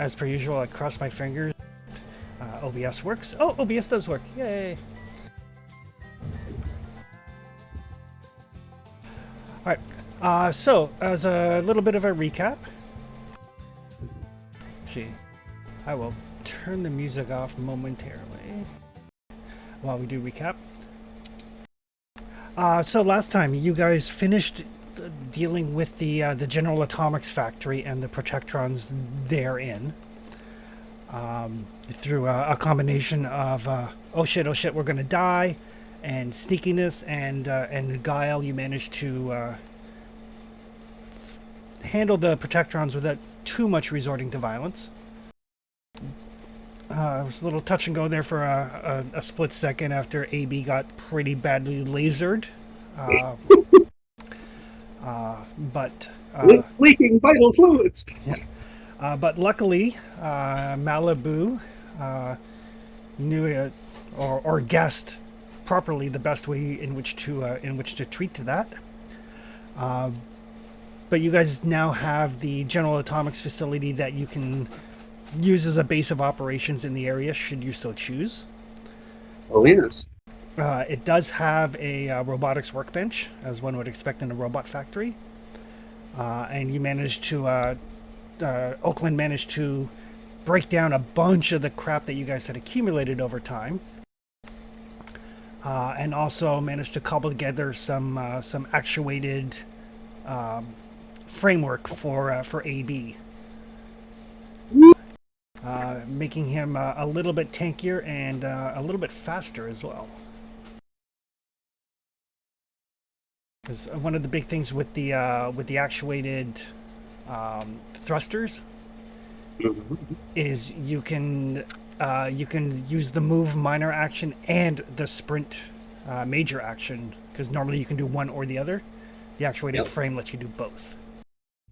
as per usual, I cross my fingers. OBS works. Oh, OBS does work. Yay! Alright, so as a little bit of a recap. Actually, I will turn the music off momentarily while we do recap. So last time you guys finished dealing with the General Atomics factory and the Protectrons therein. Through a combination of oh shit, we're gonna die, and sneakiness and guile, you managed to handle the Protectrons without too much resorting to violence. It was a little touch and go there for a split second after AB got pretty badly lasered. But leaking vital fluids. Yeah. But luckily, Malibu knew or guessed properly the best way in which to treat to that. But you guys now have the General Atomics facility that you can use as a base of operations in the area, should you so choose. Oh yes. It does have a robotics workbench, as one would expect in a robot factory. And you managed to Oakland managed to break down a bunch of the crap that you guys had accumulated over time, and also managed to cobble together some actuated framework for AB, making him a little bit tankier and a little bit faster as well. Because one of the big things with the actuated thrusters is you can use the move minor action and the sprint major action, because normally you can do one or the other. The actuated frame lets you do both.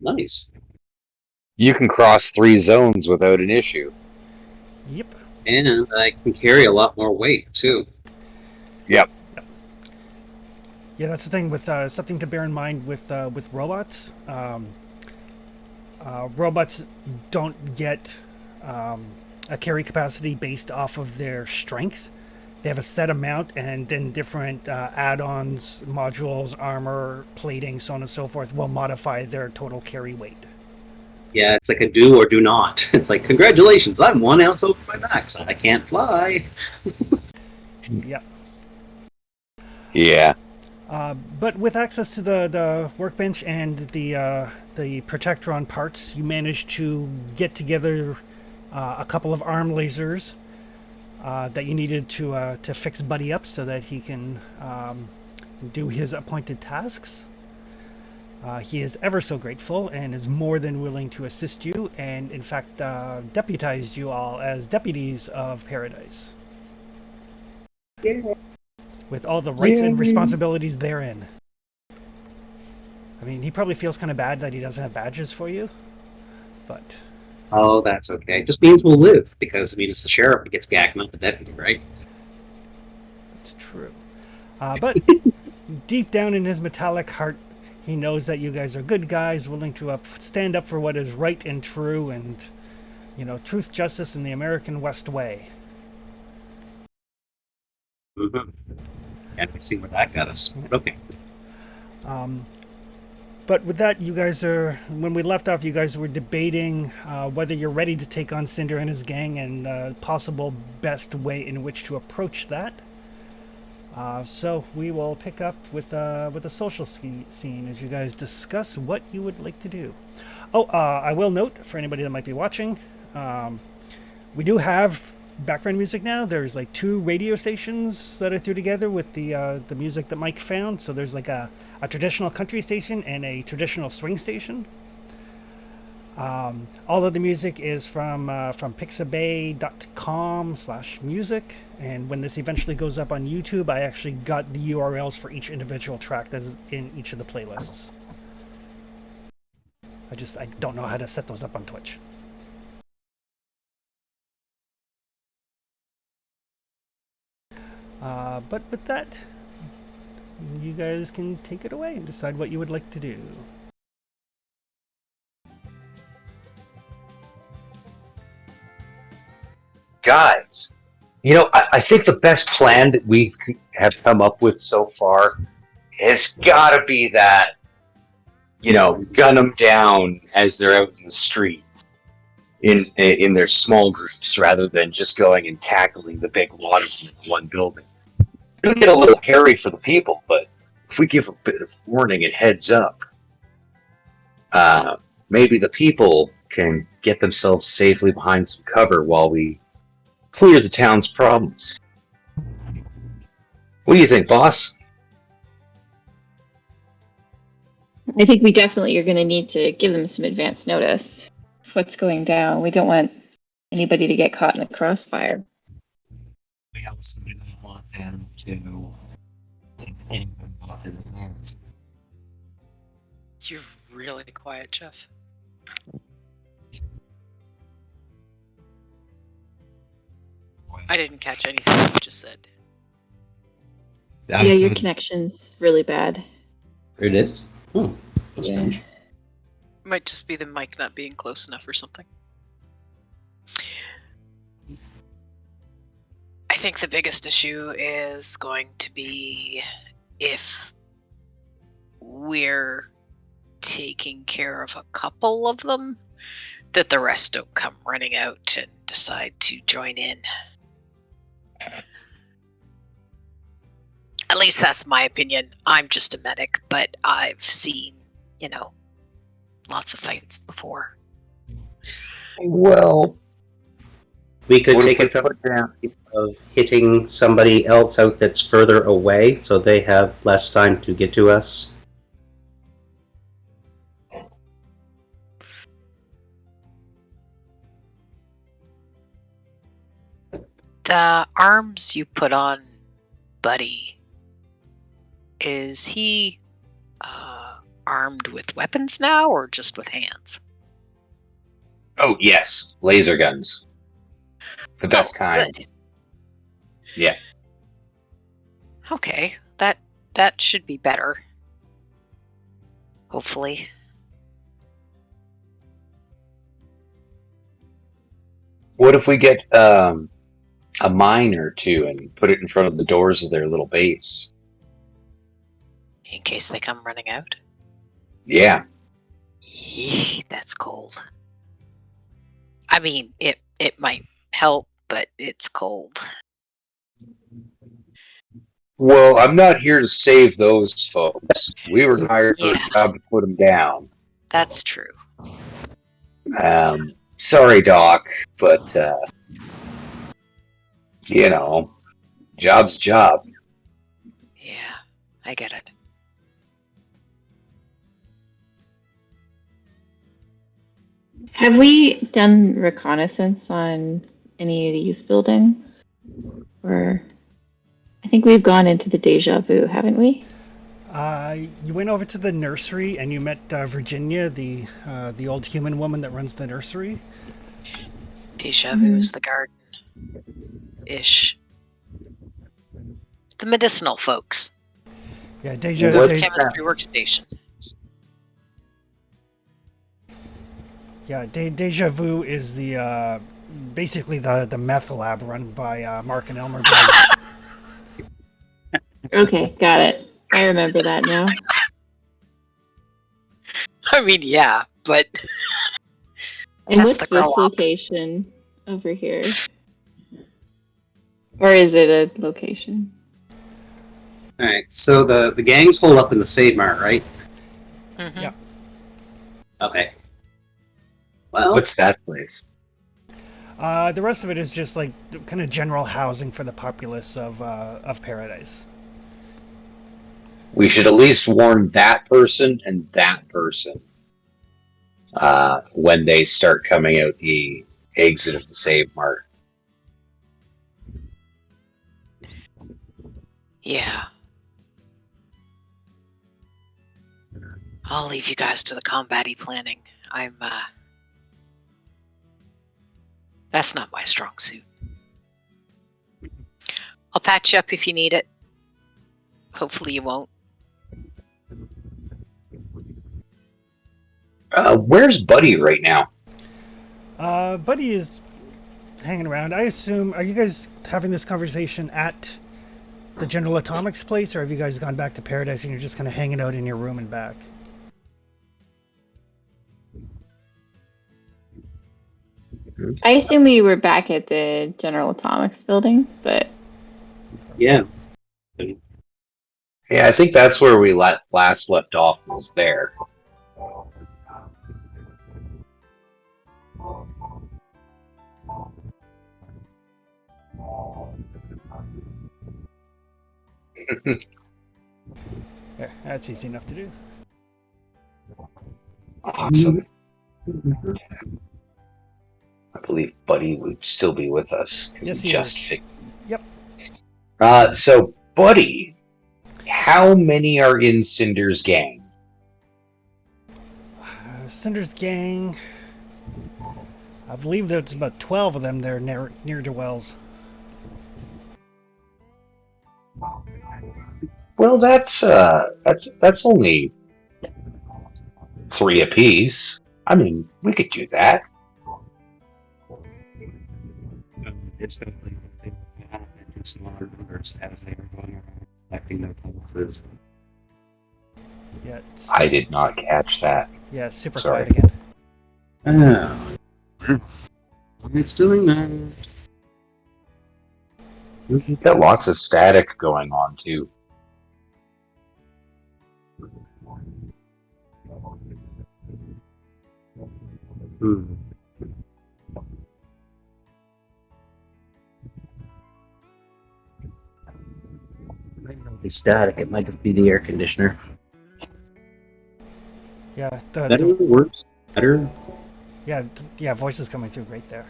Nice. You can cross 3 zones without an issue. Yep. And I can carry a lot more weight too. Yep. Yeah, that's the thing with something to bear in mind with robots. Robots don't get a carry capacity based off of their strength. They have a set amount, and then different add-ons, modules, armor, plating, so on and so forth, will modify their total carry weight. Yeah, it's like a do or do not. It's like, congratulations, I'm 1 ounce over my max. I can't fly. Yep. Yeah. But with access to the workbench and the Protectron parts, you managed to get together a couple of arm lasers that you needed to fix Buddy up so that he can do his appointed tasks. He is ever so grateful and is more than willing to assist you, and in fact deputized you all as deputies of Paradise. Yeah. With all the rights and responsibilities therein. I mean, he probably feels kind of bad that he doesn't have badges for you, but... Oh, that's okay. It just means we'll live, because, I mean, it's the sheriff who gets gagged, not the deputy, right? That's true. But deep down in his metallic heart, he knows that you guys are good guys, willing to stand up for what is right and true, and, you know, truth, justice, and the American West way. Mm-hmm. And we see where that got us. Okay. But with that, you guys are, when we left off, you guys were debating whether you're ready to take on Cinder and his gang, and the possible best way in which to approach that. So we will pick up with a social scene as you guys discuss what you would like to do. Oh, I will note, for anybody that might be watching, we do have background music now. There's like 2 radio stations that I threw together with the music that Mike found. So there's like a traditional country station and a traditional swing station. All of the music is from pixabay.com/music, and when this eventually goes up on YouTube, I actually got the URLs for each individual track that's in each of the playlists. I don't know how to set those up on Twitch. But with that, you guys can take it away and decide what you would like to do. guys, I think the best plan that we have come up with so far has got to be that, gun them down as they're out in the streets in their small groups rather than just going and tackling the big lot of them in one building. It'll get a little hairy for the people, but if we give a bit of warning and heads up, maybe the people can get themselves safely behind some cover while we clear the town's problems. What do you think, boss? I think we definitely are going to need to give them some advance notice of what's going down. We don't want anybody to get caught in the crossfire. We also do not want them to take anything off in the air. You're really quiet, Jeff. I didn't catch anything you just said. Yeah, your connection's really bad. There it is. Oh, that's Yeah. strange. Might just be the mic not being close enough or something. I think the biggest issue is going to be if we're taking care of a couple of them, that the rest don't come running out and decide to join in. At least that's my opinion. I'm just a medic, but I've seen, lots of fights before. Well, We could what take if it from put down? of hitting somebody else out that's further away, so they have less time to get to us. The arms you put on Buddy, is he armed with weapons now or just with hands? Oh yes, laser guns. The best kind. Good. Yeah. Okay, that should be better. Hopefully. What if we get a mine or two and put it in front of the doors of their little base? In case they come running out. Yeah. Yee, that's cold. I mean, it might help, but it's cold. Well, I'm not here to save those folks. We were hired for Yeah. a job to put them down. That's true. Sorry, Doc, but job's a job. Yeah, I get it. Have we done reconnaissance on any of these buildings? Or I think we've gone into the Deja Vu, haven't we? You went over to the nursery and you met Virginia, the old human woman that runs the nursery. Deja Vu is the garden. Ish. The medicinal folks. Yeah, Deja. What's Deja Chemistry workstation. Deja Vu is the basically the meth lab run by Mark and Elmer Graves. Okay, got it. I remember that now. I mean, yeah, but And That's what's the this grow up. location over here? Or is it a location? Alright, so the gangs hold up in the Save Mart, right? mhm. Yeah. Okay. Well, What's that place? The rest of it is just like kind of general housing for the populace of Paradise. We should at least warn that person and that person when they start coming out the exit of the Save Mart. Yeah. I'll leave you guys to the combat-y planning. That's not my strong suit. I'll patch you up if you need it. Hopefully you won't. Where's Buddy right now? Buddy is hanging around. I assume, are you guys having this conversation at the General Atomics place, or have you guys gone back to Paradise and you're just kind of hanging out in your room and back? I assume we were back at the General Atomics building, but Yeah. Yeah, I think that's where we last left off, was there. Yeah, that's easy enough to do. Awesome. I believe Buddy would still be with us. 'Cause Yes, we he just is. figured. Yep. So, Buddy, how many are in Cinder's gang? Cinder's gang. I believe there's about 12 of them there near to Wells. Well, that's only 3 apiece. I mean, we could do that. It's definitely they have in smaller numbers as they were going around collecting their taxes. Yeah, I did not catch that. Yeah, super Sorry. quiet again. Oh. It's doing that. We've got lots of static going on too. Hmm. It might not be static, it might just be the air conditioner. Yeah, Better, worse, better? yeah, voices coming through great there.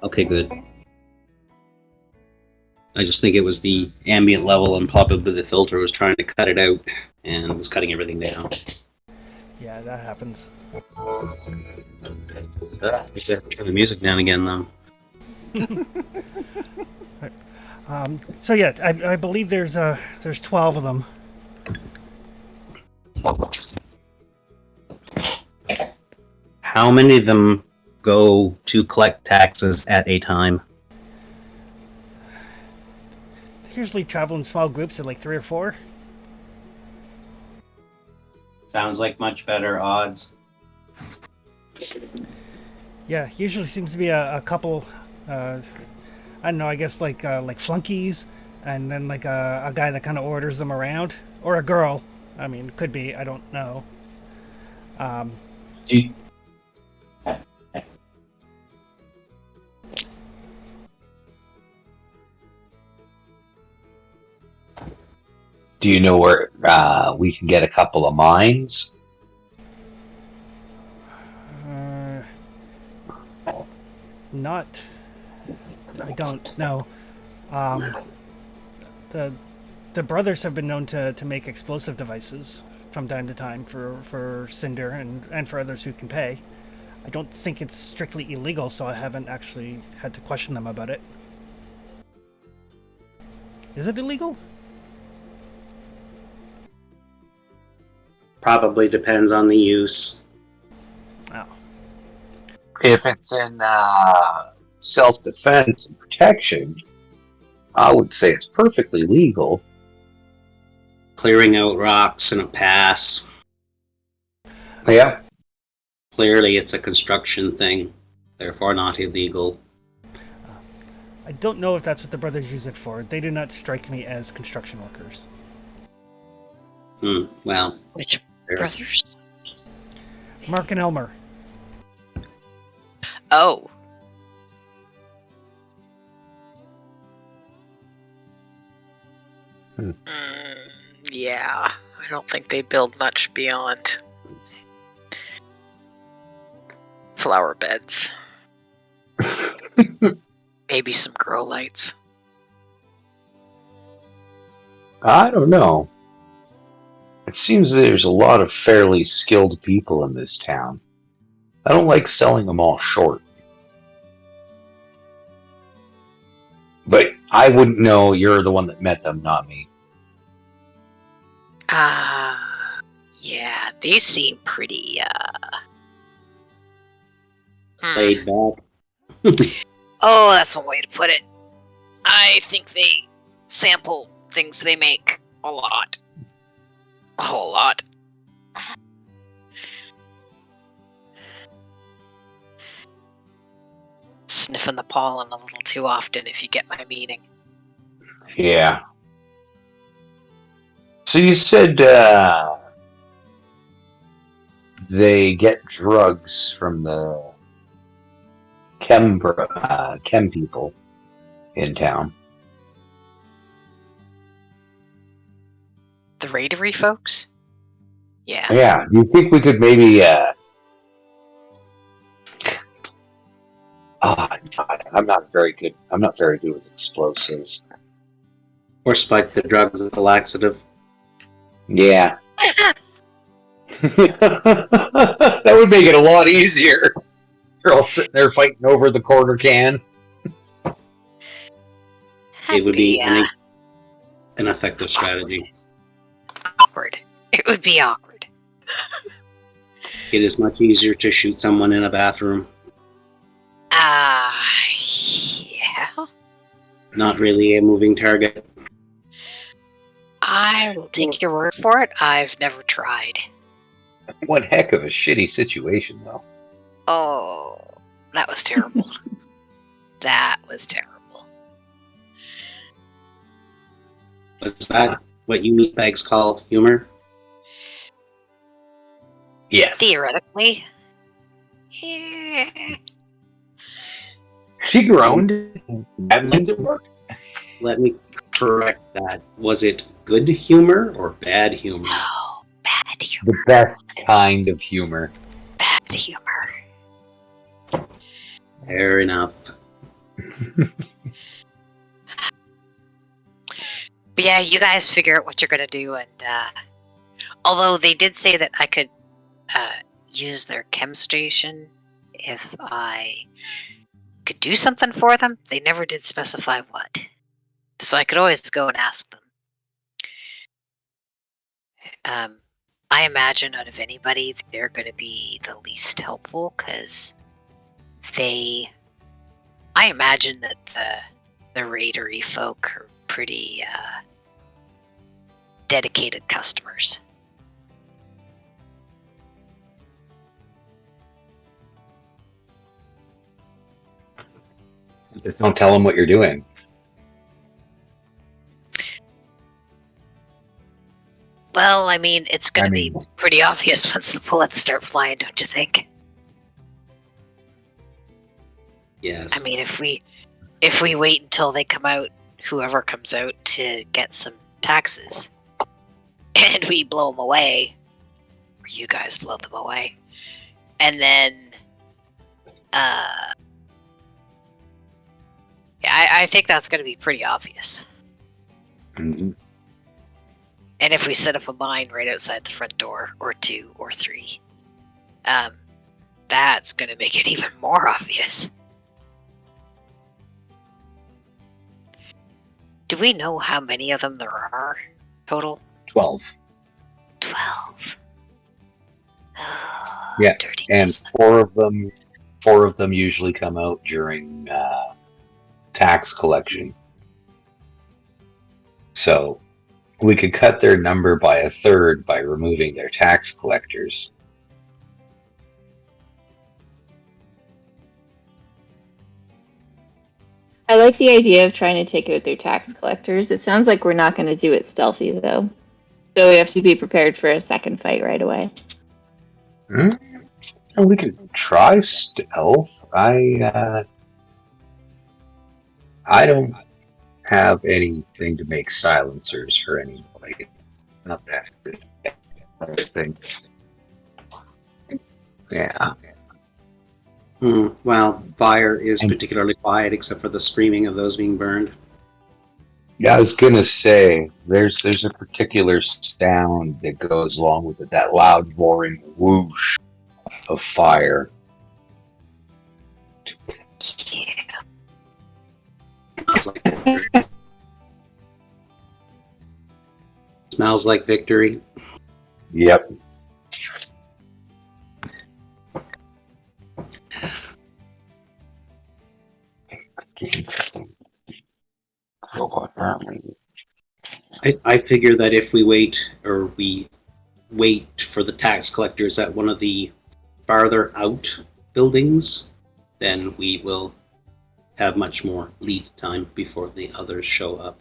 Okay, good. I just think it was the ambient level and probably the filter was trying to cut it out and was cutting everything down. Yeah, that happens. You should have to turn the music down again, though. So yeah, I believe there's 12 of them. How many of them go to collect taxes at a time? They usually travel in small groups of like 3 or 4. Sounds like much better odds. Yeah, usually seems to be a couple. I don't know. I guess like flunkies, and then like a guy that kind of orders them around, or a girl. I mean, could be. I don't know. Do you, do you know where we can get a couple of mines? Not. I don't know. The brothers have been known to make explosive devices from time to time for Cinder and for others who can pay. I don't think it's strictly illegal, so I haven't actually had to question them about it. Is it illegal? Probably depends on the use. Oh. If it's in self-defense and protection, I would say it's perfectly legal. Clearing out rocks in a pass. Yeah. Clearly, it's a construction thing, therefore not illegal. I don't know if that's what the brothers use it for. They do not strike me as construction workers. Well, Which brothers? Mark and Elmer. Oh. Yeah, I don't think they build much beyond flower beds. Maybe some grow lights. I don't know. It seems there's a lot of fairly skilled people in this town. I don't like selling them all short. But I wouldn't know. You're the one that met them, not me. Yeah, they seem pretty, laid back. Oh, that's one way to put it. I think they sample things they make a lot. A whole lot. Sniffing the pollen a little too often, if you get my meaning. Yeah. So you said they get drugs from the chem people in town. The raidery folks? Yeah. Yeah. Do you think we could maybe? I'm not very good. I'm not very good with explosives. Or spike the drugs with a laxative. Yeah. That would make it a lot easier. They're all sitting there fighting over the quarter can. It would be That'd an effective strategy. awkward. It would be awkward. It is much easier to shoot someone in a bathroom. Yeah. Not really a moving target. I will take your word for it. I've never tried. One heck of a shitty situation, though. Oh, that was terrible. That was terrible. Was that what you meatbags call humor? Yes. Theoretically. Yeah. She groaned. That means it worked. Let me correct that. Was it good humor or bad humor? No, bad humor. The best kind of humor. Bad humor. Fair enough. But yeah, you guys figure out what you're gonna do, and although they did say that I could use their chem station if I could do something for them, they never did specify what. So I could always go and ask them. I imagine out of anybody, they're going to be the least helpful because I imagine that the raidery folk are pretty dedicated customers. Just don't tell them what you're doing. Well, I mean, it's going to be pretty obvious once the bullets start flying, don't you think? Yes. I mean, if we wait until they come out, whoever comes out to get some taxes, and we blow them away, or you guys blow them away, and then, I think that's going to be pretty obvious. Mm-hmm. And if we set up a mine right outside the front door, or 2 or 3, that's going to make it even more obvious. Do we know how many of them there are total? 12. 12. Yeah, dirtiness. and four of them usually come out during tax collection. So we could cut their number by 1/3 by removing their tax collectors. I like the idea of trying to take out their tax collectors. It sounds like we're not going to do it stealthy, though. So we have to be prepared for a second fight right away. We could try stealth. I don't have anything to make silencers for anybody. Not that good. I think. Yeah. Well, fire is particularly quiet except for the screaming of those being burned. Yeah, I was gonna say there's a particular sound that goes along with it, that loud roaring whoosh of fire. Yeah. Smells like victory. Yep. I figure that if we wait for the tax collectors at one of the farther out buildings, then we will have much more lead time before the others show up.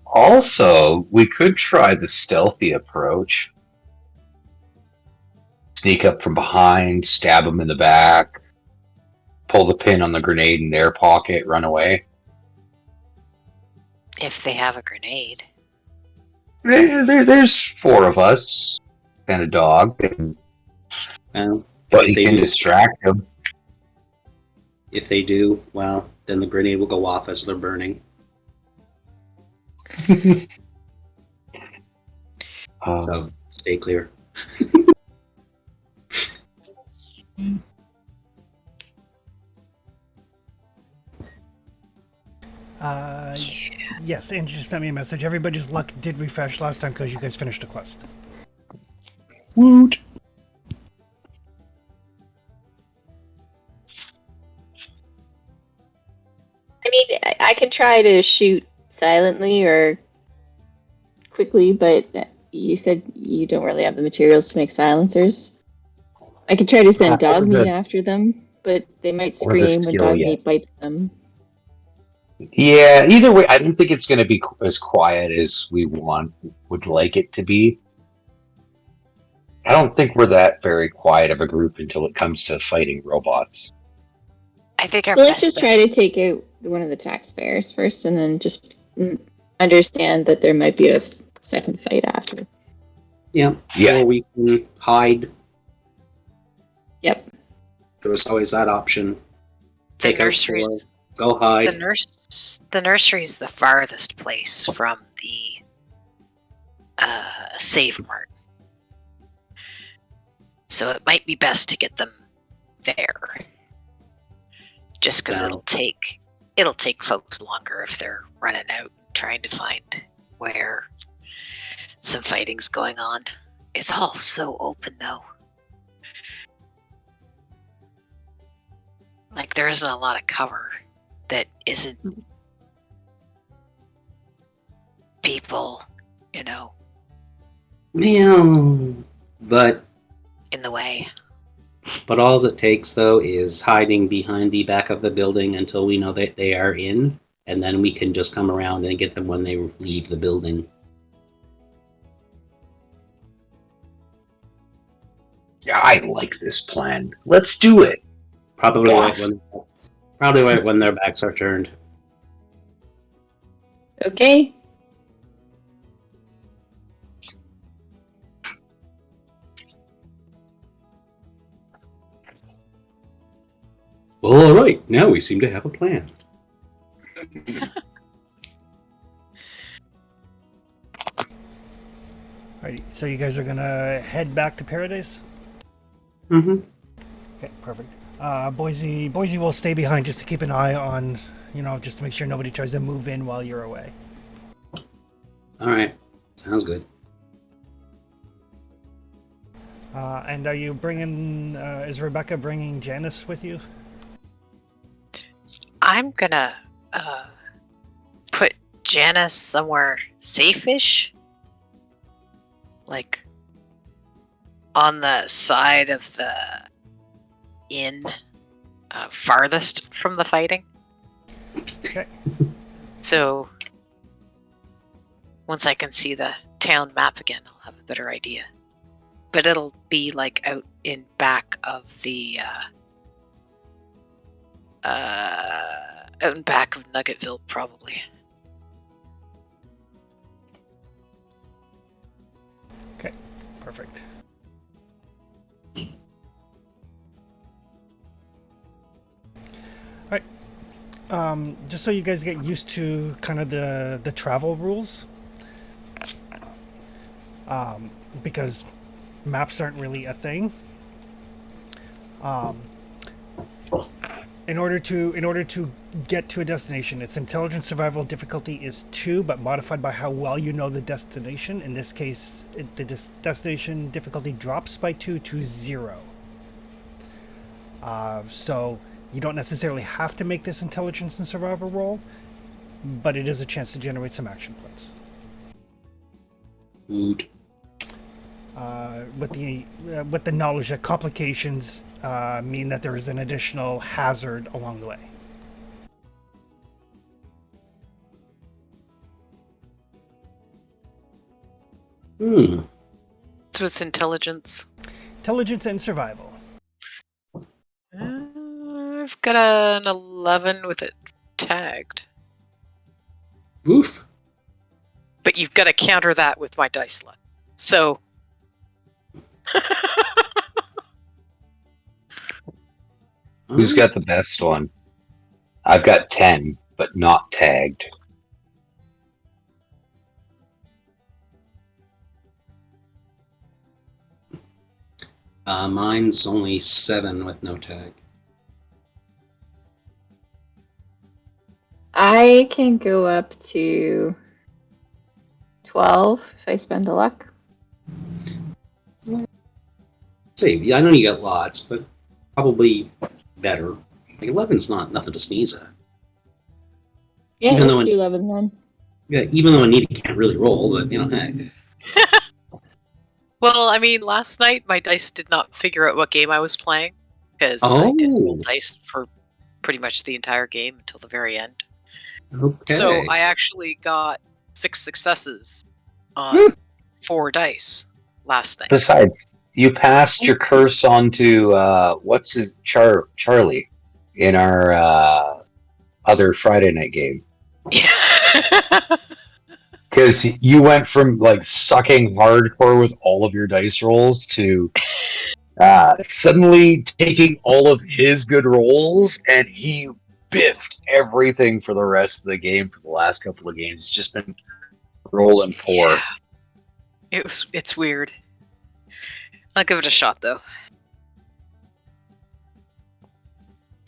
Also, we could try the stealthy approach. Sneak up from behind, stab them in the back, pull the pin on the grenade in their pocket, run away. If they have a grenade. There's 4 of us and a dog, but if you they can do- distract them. If they do, well, then the grenade will go off as they're burning. So stay clear. Yes, Angie just sent me a message. Everybody's luck did refresh last time because you guys finished the quest. Woot! I mean, I could try to shoot silently or quickly, but you said you don't really have the materials to make silencers. I could try to send Or Dogmeat the- after them, but they might or the scream when skill, Dogmeat bites them. Yeah, either way, I don't think it's going to be as quiet as we would like it to be. I don't think we're that very quiet of a group until it comes to fighting robots. I think our So let's best just bet- try to take out one of the taxpayers first, and then just understand that there might be a second fight after. Yeah. Yeah. Or we can hide. Yep. There was always that option. the Take out nurseries. 4, go hide. The nursery is the farthest place from the save mart, so it might be best to get them there. Just because Sound. it'll take folks longer if they're running out trying to find where some fighting's going on. It's all so open though. Like there isn't a lot of cover that isn't people, Yeah. But in the way. all it takes though is hiding behind the back of the building until we know that they are in, and then we can just come around and get them when they leave the building. Yeah, I like this plan. Let's do it. Probably Yes. right when their backs are turned. Okay. Well, all right. Now we seem to have a plan. Alright, so you guys are gonna head back to Paradise? Mm-hmm. Okay, perfect. Boise will stay behind just to keep an eye on, just to make sure nobody tries to move in while you're away. All right. Sounds good. And are you bringing? Is Rebecca bringing Janice with you? I'm gonna put Janice somewhere safe-ish, like on the side of the inn, farthest from the fighting. Okay. So once I can see the town map again, I'll have a better idea. But it'll be like out in back of the out in back of Nuggetville, probably. Okay, perfect. Alright. Just so you guys get used to kind of the travel rules. Because maps aren't really a thing. In order to get to a destination, its intelligence survival difficulty is 2, but modified by how well you know the destination. In this case, the destination difficulty drops by 2 to 0. So you don't necessarily have to make this intelligence and survival roll. but it is a chance to generate some action points. Woot. With the knowledge that complications mean that there is an additional hazard along the way. Hmm. So it's intelligence. Intelligence and survival. I've got an 11 with it tagged. Oof. But you've got to counter that with my dice luck. So. Who's got the best one? I've got 10, but not tagged. Mine's only 7 with no tag. I can go up to 12 if I spend a luck. See, I know you got lots, but probably better. Like 11's not nothing to sneeze at. Yeah, Even though let's do 11 then. Yeah, even though Anita can't really roll, but you know, heck. Well, I mean, last night my dice did not figure out what game I was playing because I didn't roll Oh. dice for pretty much the entire game until the very end. Okay. So I actually got 6 successes on 4 dice last night. Besides, you passed your curse on to what's his Charlie in our other Friday night game. Yeah. Because you went from like sucking hardcore with all of your dice rolls to suddenly taking all of his good rolls, and he biffed everything for the rest of the game for the last couple of games. It's just been rolling 4. Yeah. It's weird. I'll give it a shot though.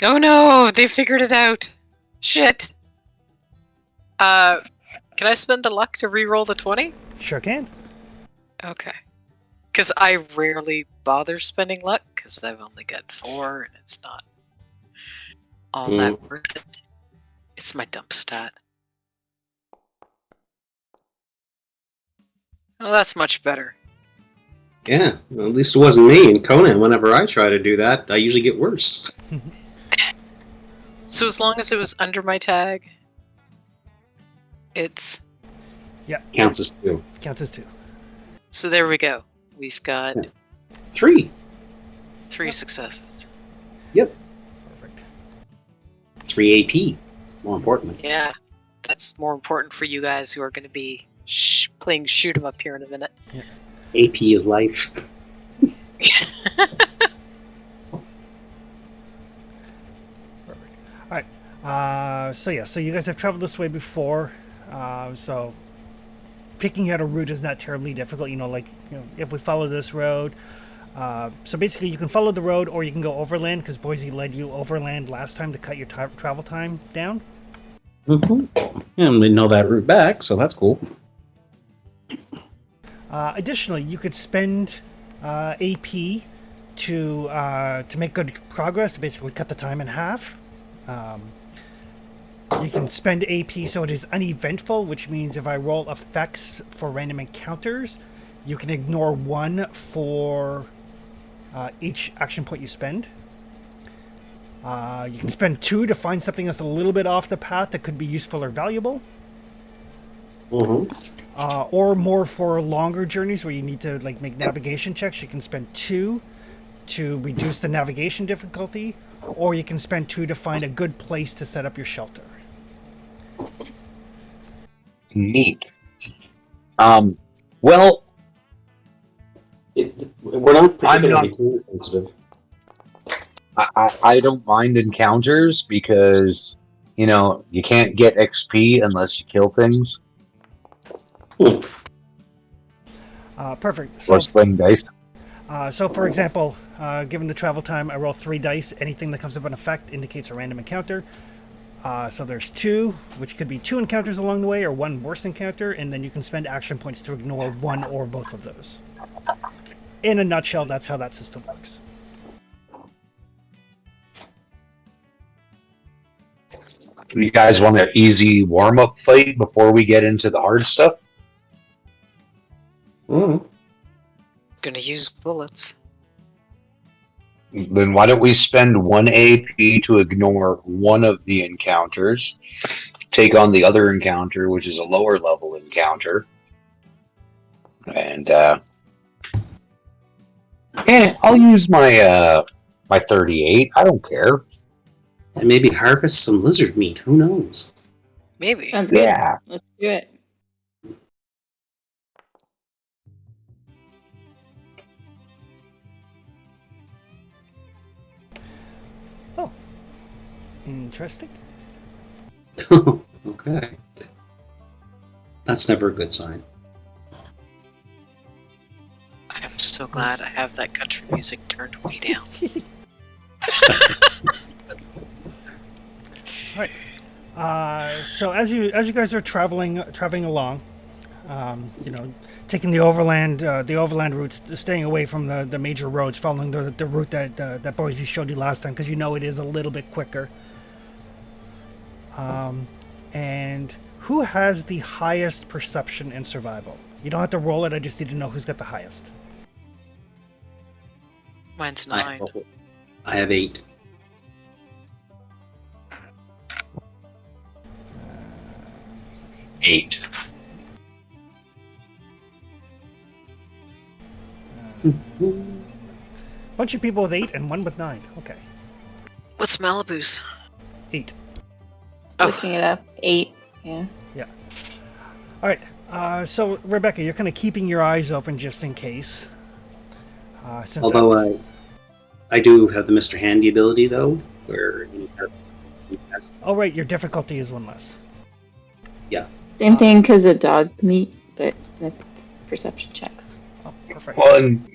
Oh no, they figured it out. Shit. Can I spend a luck to re-roll the 20? Sure can. Okay. Because I rarely bother spending luck, because I've only got 4, and it's not all that worth it. It's my dump stat. Oh, that's much better. Yeah, well, at least it wasn't me. And Conan, whenever I try to do that, I usually get worse. So as long as it was under my tag, it's... Counts as 2. Counts as 2. So there we go. We've got 3. 3 successes. Perfect. 3 AP, more importantly. Yeah, that's more important for you guys who are going to be playing shoot 'em up here in a minute. AP is life. Perfect. Alright. So you guys have traveled this way before. So picking out a route is not terribly difficult. If we follow this road. So basically you can follow the road or you can go overland because Boise led you overland last time to cut your travel time down. And we know that route back, so that's cool. Additionally, you could spend AP to make good progress, basically cut the time in half. You can spend AP so it is uneventful, which means if I roll effects for random encounters, you can ignore 1 for each action point you spend. You can spend 2 to find something that's a little bit off the path that could be useful or valuable. Or more for longer journeys where you need to make navigation checks. You can spend 2 to reduce the navigation difficulty, or you can spend 2 to find a good place to set up your shelter. Neat. Well, We're not particularly not- time sensitive. I don't mind encounters because, you can't get XP unless you kill things Perfect. or sling dice. So for example, given the travel time, I roll 3 dice. Anything that comes up in effect indicates a random encounter. So there's 2, which could be 2 encounters along the way or 1 worse encounter, and then you can spend action points to ignore 1 or both of those. In a nutshell, that's how that system works. You guys want an easy warm-up fight before we get into the hard stuff? Oh, Gonna use bullets. Then why don't we spend 1 AP to ignore one of the encounters, take on the other encounter, which is a lower level encounter, and I'll use my my 38. I don't care. and maybe harvest some lizard meat. Who knows? Maybe. Sounds good. Yeah. Let's do it. Interesting. Okay. That's never a good sign. I'm so glad I have that country music turned way down. So as you guys are traveling along, taking the overland routes, staying away from the major roads, following the route that Boise showed you last time, because you know it is a little bit quicker. And who has the highest perception and survival? You don't have to roll it. I just need to know who's got the highest. Mine's I 9. I have 8. Eight. Bunch of people with 8 and one with 9. Okay, What's Malibu's? 8. Oh. Looking it up. 8. Yeah. All right. So Rebecca, you're kind of keeping your eyes open just in case. Since Although I do have the Mr. Handy ability, though, where you have... oh right, your difficulty is 1 less. Same thing because of dog meat, but that's perception checks. Oh, perfect. Well, and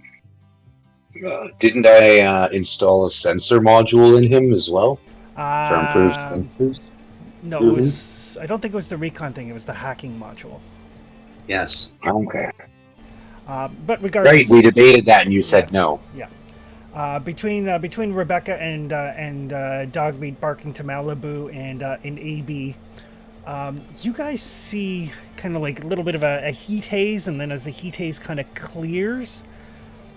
didn't I install a sensor module in him as well for improved sensors? No, it was. I don't think it was the recon thing. It was the hacking module. Yes. Okay. But regardless, Right, we debated that, and you said no. between Rebecca and Dogmeat barking to Malibu and AB, you guys see kind of like a little bit of a heat haze, and then as the heat haze kind of clears,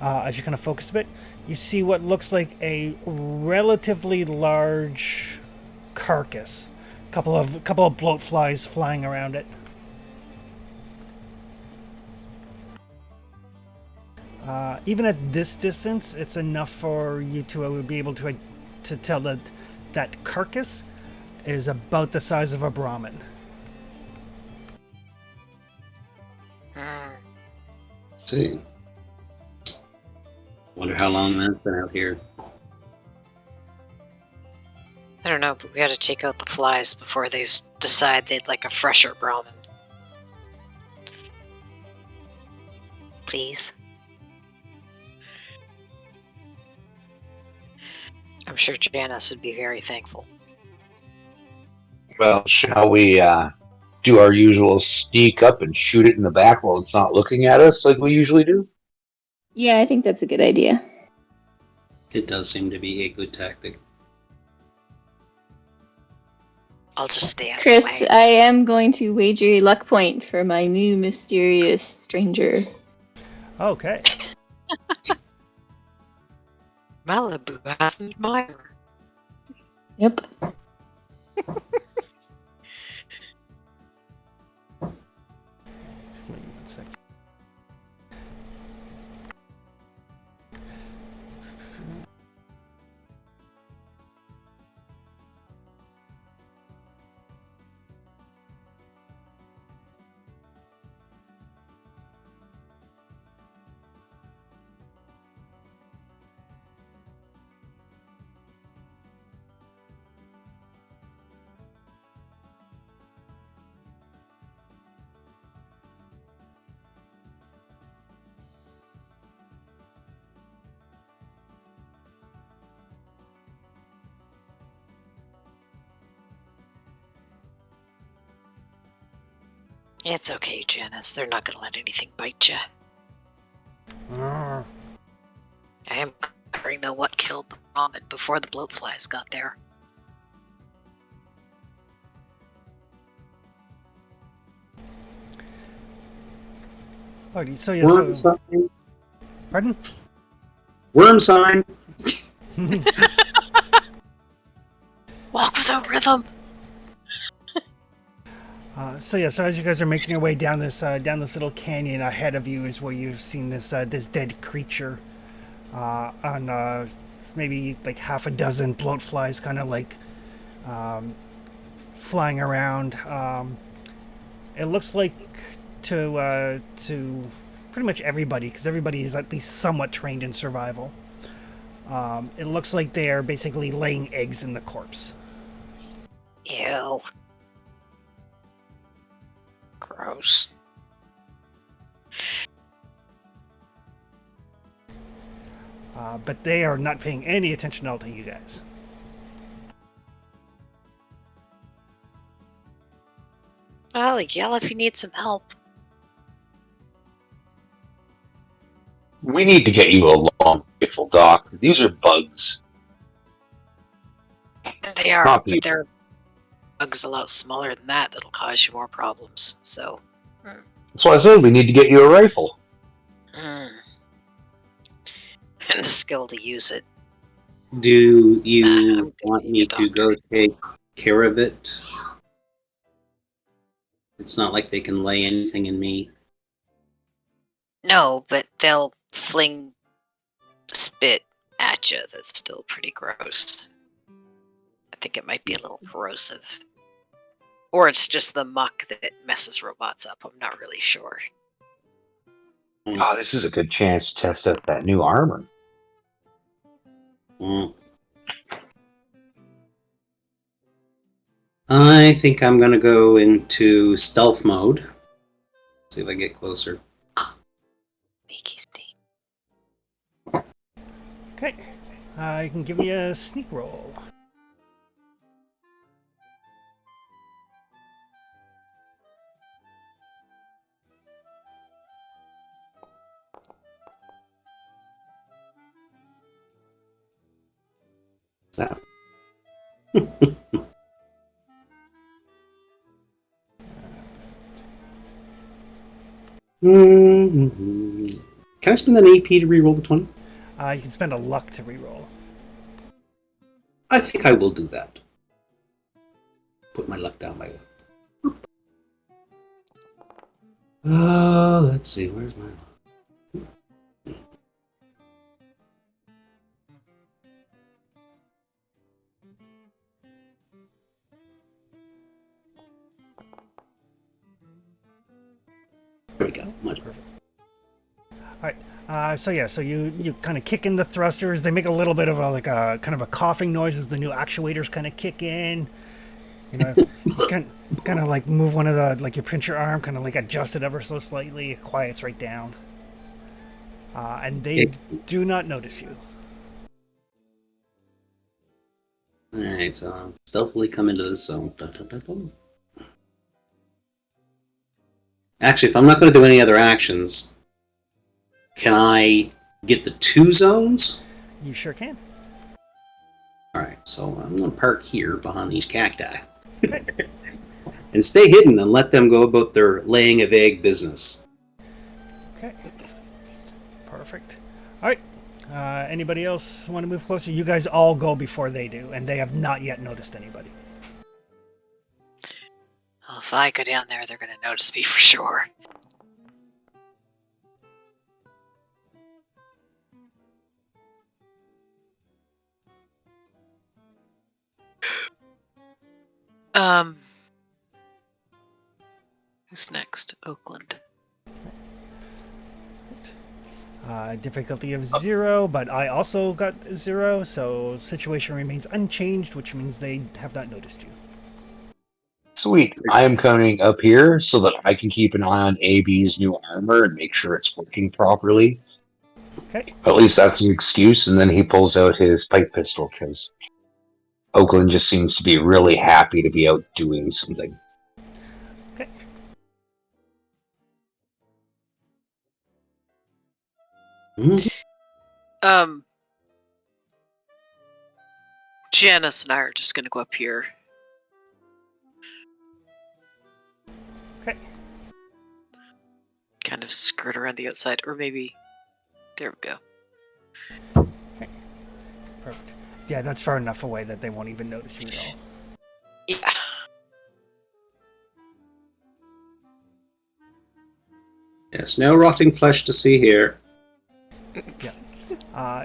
as you kind of focus a bit, you see what looks like a relatively large carcass. Couple of bloat flies flying around it. Even at this distance, it's enough for you to be able to tell that that carcass is about the size of a Brahmin. Let's see. Wonder how long that's been out here. I don't know, but we got to take out the flies before they decide they'd like a fresher Brahmin. Please. I'm sure Janice would be very thankful. Well, shall we do our usual sneak up and shoot it in the back while it's not looking at us like we usually do? Yeah, I think that's a good idea. It does seem to be a good tactic. I'll just stay out Chris, of the way. I am going to wager a luck point for my new mysterious stranger. Okay. Malibu has an admirer. Yep. Just give me 1 second. It's okay, Janice. They're not gonna let anything bite you. Arr. I am wondering though what killed the Brahmin before the bloat flies got there. Alrighty, so yeah, Worm so sign. pardon. Worm sign. Walk without rhythm. So yeah, so as you guys are making your way down this little canyon, ahead of you is where you've seen this this dead creature on maybe like half a dozen bloat flies, kind of like flying around. It looks like to pretty much everybody, because everybody is at least somewhat trained in survival. It looks like they are basically laying eggs in the corpse. Ew. Gross. But they are not paying any attention at all to you guys. Well, yell if you need some help. We need to get you a long rifle, Doc. These are bugs. And they are, Not but people. they're bugs a lot smaller than that that'll cause you more problems. So, That's why I said we need to get you a rifle. and the skill to use it. Do I'm you gonna want be me a to go take care of it? It's not like they can lay anything in me. No, but they'll fling spit at you that's still pretty gross. I think it might be a little corrosive. Or it's just the muck that messes robots up. I'm not really sure. Oh, this is a good chance to test out that new armor. Mm. I think I'm gonna go into stealth mode. See if I get closer. Sneaky sneak. Okay, you can give me a sneak roll. That. Can I spend an AP to reroll the 20? You can spend a luck to reroll. I think I will do that. Put my luck down by one. Let's see, where's my luck? There we go. Much better. So yeah, so you kind of kick in the thrusters. They make a little bit of a kind of a coughing noise as the new actuators kind of kick in. You know, kind of like move one of the, like you pinch your arm, kind of like adjust it ever so slightly. It quiets right down. And they do not notice you. Alright, so I'll stealthily come into the zone. Dun, dun, dun, dun. Actually, if I'm not going to do any other actions, can I get the 2 zones? You sure can. Alright, so I'm going to park here behind these cacti. Okay. And stay hidden and let them go about their laying of egg business. Okay. Perfect. All right. Anybody else want to move closer? You guys all go before they do, and they have not yet noticed anybody. Well, if I go down there, they're going to notice me for sure. Who's next? Oakland. Difficulty of 0, but I also got 0, so situation remains unchanged, which means they have not noticed you. Sweet. I am coming up here so that I can keep an eye on AB's new armor and make sure it's working properly. Okay. At least that's an excuse, and then he pulls out his pipe pistol because Oakland just seems to be really happy to be out doing something. Okay. Janice and I are just gonna go up here. Okay. Kind of skirt around the outside, or maybe there we go. Perfect. Yeah, that's far enough away that they won't even notice you at all. Yeah. Yes, no rotting flesh to see here.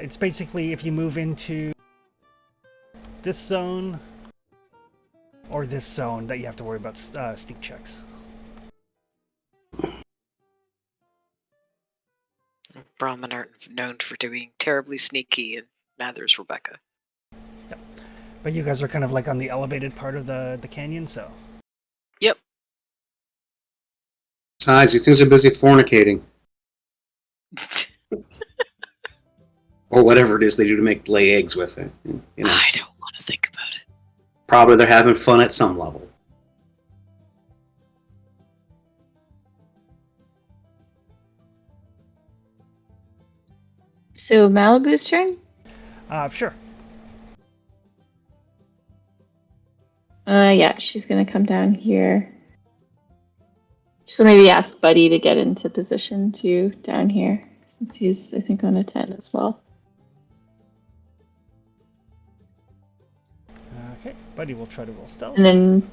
It's basically if you move into this zone or this zone that you have to worry about sneak checks. Brahmin aren't known for being terribly sneaky, and neither is Rebecca. But you guys are kind of like on the elevated part of the canyon, so. Yep. Besides, these things are busy fornicating. Or whatever it is they do to make lay eggs with it. You know, I don't want to think about it. probably they're having fun at some level. So Malibu's turn? Sure. Yeah, she's gonna come down here. She'll maybe ask Buddy to get into position too down here, since he's, I think, on a 10 as well. Okay, Buddy will try to roll stealth. And then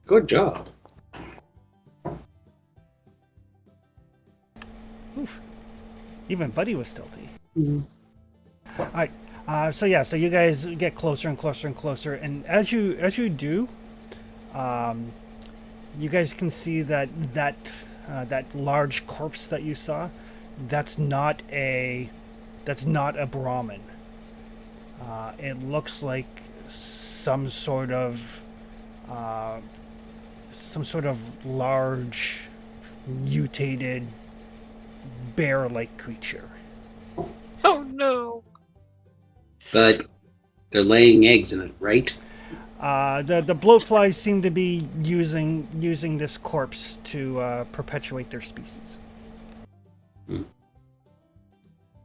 Good job. Oof. Even Buddy was stealthy. Mhm. All right. So yeah, so you guys get closer and closer and closer, and as you do, you guys can see that large corpse that you saw, that's not a Brahmin. It looks like some sort of large mutated bear-like creature. Oh no! But they're laying eggs in it, right? The bloatflies seem to be using this corpse to perpetuate their species.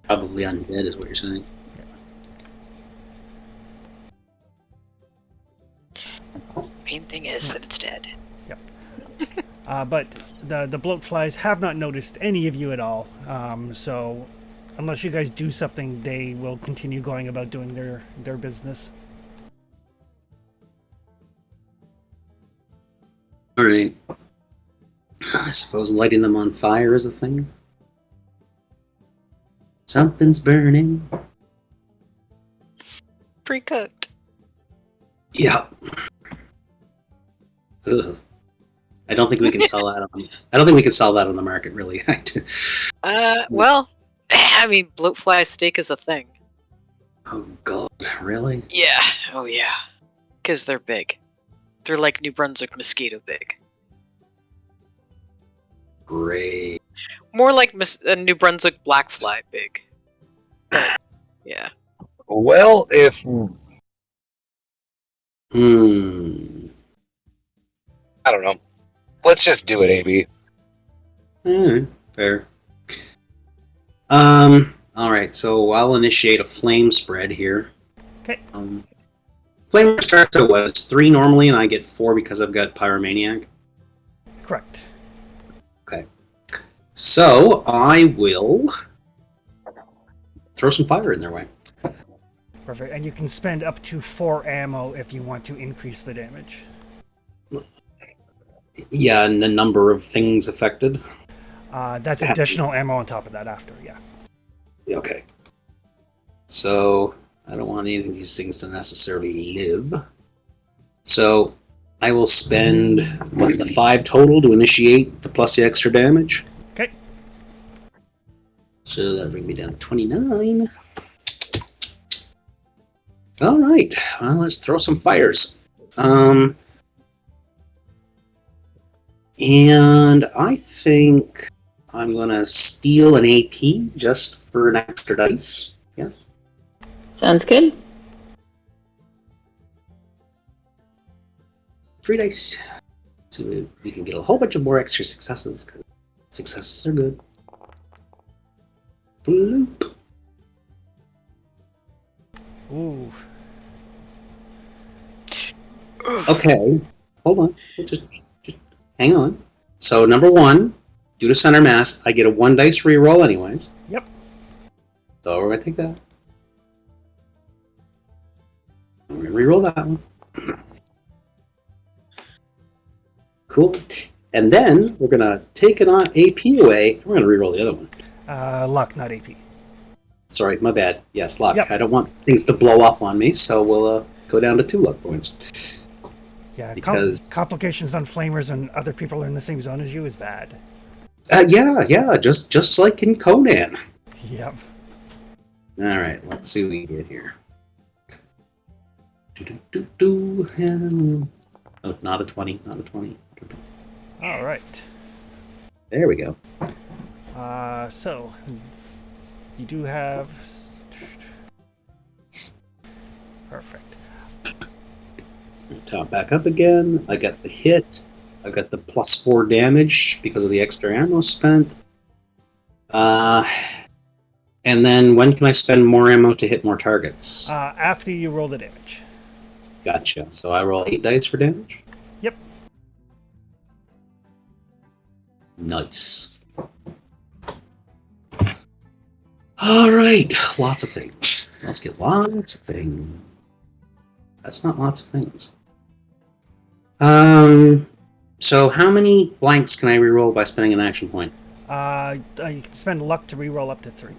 Probably undead is what you're saying. Main thing is that it's dead. But the bloatflies have not noticed any of you at all. So unless you guys do something, they will continue going about doing their business. Alright. I suppose lighting them on fire is a thing. Something's burning. Pre-cooked. Yeah. Ugh. I don't think we can sell that on. I don't think we can sell that on the market, really. Well, I mean, bloatfly steak is a thing. Oh God, really? Yeah. Oh yeah. Because they're big. They're like New Brunswick mosquito big. Great. More like New Brunswick blackfly big. But, yeah. Well, if I don't know, let's just do it, AB. Fair. All right. So I'll initiate a flame spread here. Okay. Flame starts at what? It's 3 normally, and I get 4 because I've got Pyromaniac. Correct. Okay. So I will throw some fire in their way. Perfect. And you can spend up to 4 ammo if you want to increase the damage. Yeah, and the number of things affected. That's additional ammo on top of that after, yeah. Okay. So I don't want any of these things to necessarily live. So I will spend the 5 total to initiate the plus the extra damage. Okay. So that'll bring me down to 29. All right. Well, let's throw some fires. And I think I'm gonna steal an AP just for an extra dice. Yes. sounds good. 3 dice. So we can get a whole bunch of more extra successes, because successes are good. Bloop. Ooh. Okay. hold on. Just hang on. So number 1, due to center mass, I get a 1 dice reroll anyways. Yep. So we're gonna take that. We're gonna reroll that one. Cool. And then we're gonna take an AP away. We're gonna reroll the other one. Luck, not AP. Sorry, my bad. Yes, luck. Yep. I don't want things to blow up on me, so we'll go down to 2 luck points. Yeah, Because- complications on flamers and other people are in the same zone as you is bad. Yeah, just like in Conan. Yep. All right, let's see what we get here. Oh, not a 20, not a 20. All right. There we go. So you do have perfect. Top back up again. I got the hit. I got the +4 damage because of the extra ammo spent. And then when can I spend more ammo to hit more targets? After you roll the damage. Gotcha. So I roll 8 dice for damage? Yep. Nice. Alright, lots of things. Let's get lots of things. That's not lots of things. So how many blanks can I reroll by spending an action point? You can spend luck to reroll up to 3.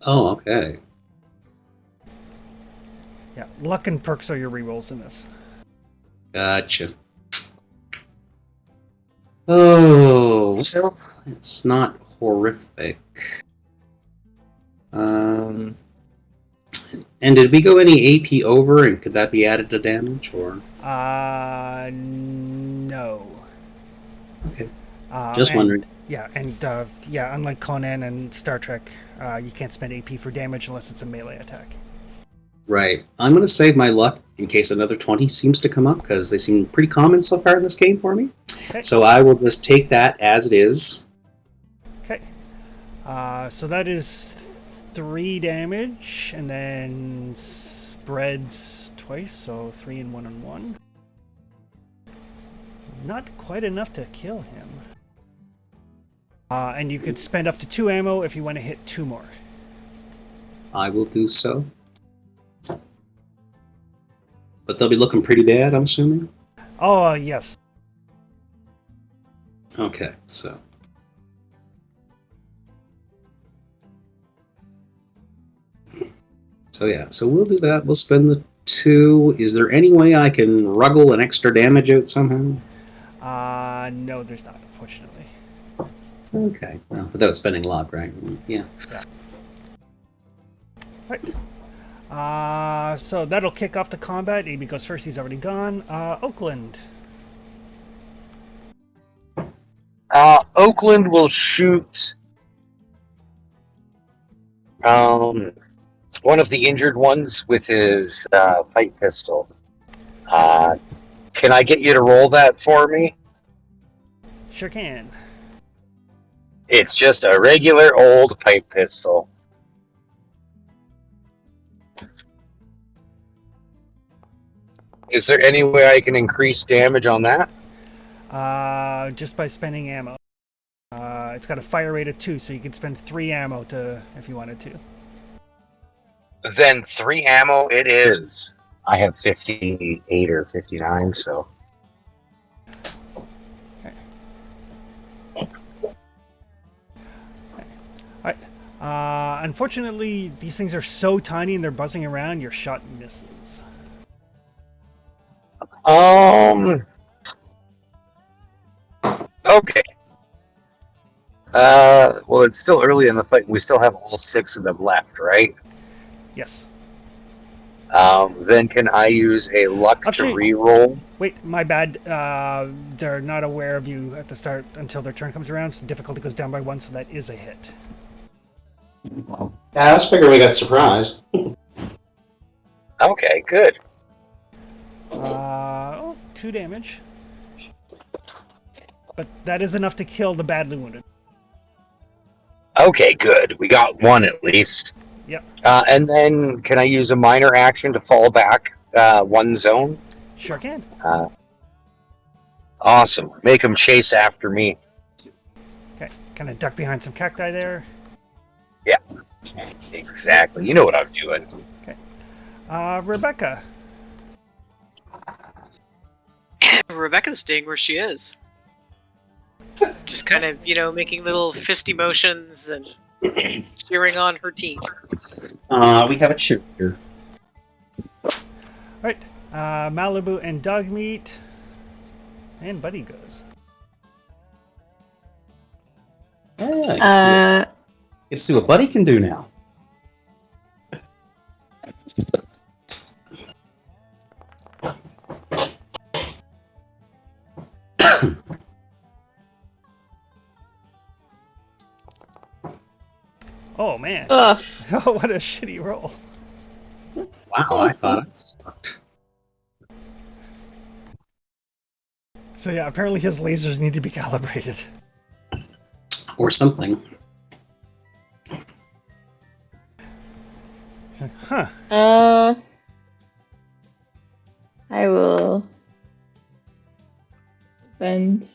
Oh, okay. Yeah, luck and perks are your rerolls in this. Gotcha. Oh, well, it's not horrific. And did we go any AP over, and could that be added to damage, or? No. Okay. Just and- wondering. Yeah, and unlike Conan and Star Trek, you can't spend AP for damage unless it's a melee attack. Right. I'm going to save my luck in case another 20 seems to come up, because they seem pretty common so far in this game for me. Okay. So I will just take that as it is. Okay. So that is 3 damage, and then spreads twice, so 3 and 1 and 1. Not quite enough to kill him. And you could spend up to 2 ammo if you want to hit 2 more. I will do so. But they'll be looking pretty bad, I'm assuming? Oh, yes. Okay, so. So yeah, so we'll do that. We'll spend the 2. Is there any way I can ruggle an extra damage out somehow? No, there's not, unfortunately. Okay, well, without spending luck, right? Yeah. Right. So that'll kick off the combat. AB goes first, he's already gone. Oakland. Oakland will shoot one of the injured ones with his pipe pistol. Can I get you to roll that for me? Sure can. It's just a regular old pipe pistol. Is there any way I can increase damage on that? Just by spending ammo. It's got a fire rate of 2, so you can spend 3 ammo to if you wanted to. Then 3 ammo it is. I have 58 or 59, so. Unfortunately, these things are so tiny and they're buzzing around, your shot misses. Okay. Well, it's still early in the fight. We still have all 6 of them left, right? Yes. Then can I use a luck Actually- to re-roll? Wait, my bad. They're not aware of you at the start until their turn comes around, so difficulty goes down by 1, so that is a hit. Yeah, I was figuring we got surprised. Okay, good. 2 damage. But that is enough to kill the badly wounded. Okay, good. We got 1 at least. Yep. And then can I use a minor action to fall back 1 zone? Sure can. Awesome. Make them chase after me. Okay, kind of duck behind some cacti there. Exactly. You know what I'm doing. Rebecca. Rebecca's staying where she is. Just kind of, making little fisty motions and cheering on her team. We have a cheerleader. Right. Malibu and Dogmeat. And Buddy goes. Yeah, get to see what Buddy can do now. Oh, man. Ugh. Oh, what a shitty roll. Wow, I thought I sucked. So, yeah, apparently his lasers need to be calibrated. Or something. So, huh. I will spend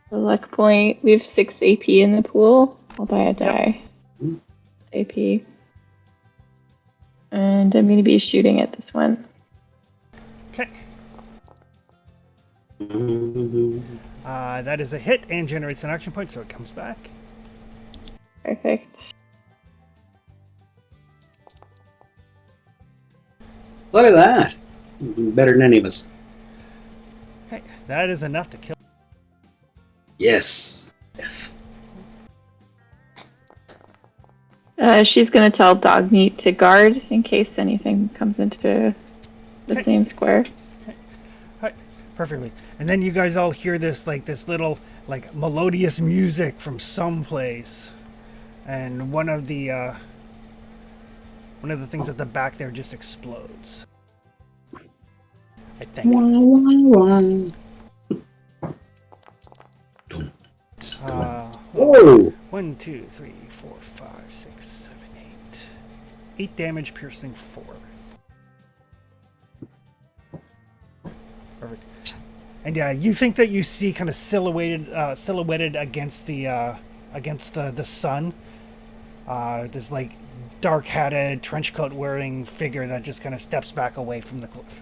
the luck point. We have 6 AP in the pool. I'll buy a die. Mm. AP. And I'm going to be shooting at this one. Okay. Mhm. That is a hit and generates an action point, so it comes back. Perfect. Look at that. Better than any of us. Okay, that is enough to kill. Yes. Yes. She's going to tell Dogmeat to guard in case anything comes into the Okay. same square. Perfectly. And then you guys all hear this little melodious music from someplace, and one of the things at the back there just explodes. I think. Whoa! 1, 2, 3, 4, 5, 6, 7, 8. 8 damage, piercing 4. Perfect. And yeah, you think that you see kind of silhouetted against the sun, this dark-hatted, trench coat wearing figure that just kind of steps back away from the cliff.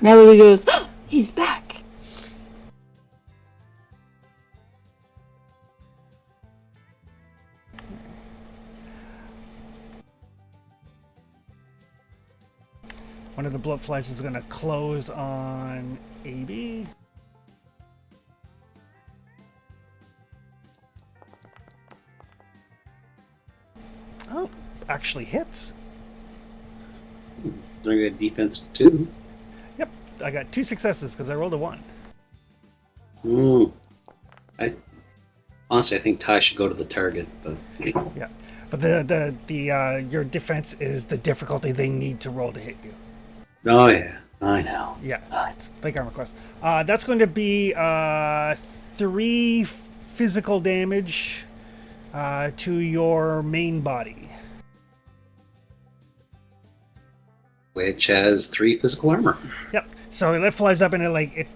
Melody goes, "Oh, he's back." One of the bloatflies is going to close on AB. Oh, actually hits. I got defense too. Yep, I got 2 successes because I rolled a 1. Honestly, I think Ty should go to the target, but Yeah, but the your defense is the difficulty they need to roll to hit you. oh yeah, I know. Yeah, it's big armor class. That's going to be 3 physical damage to your main body. Which has 3 physical armor. Yep. So it flies up and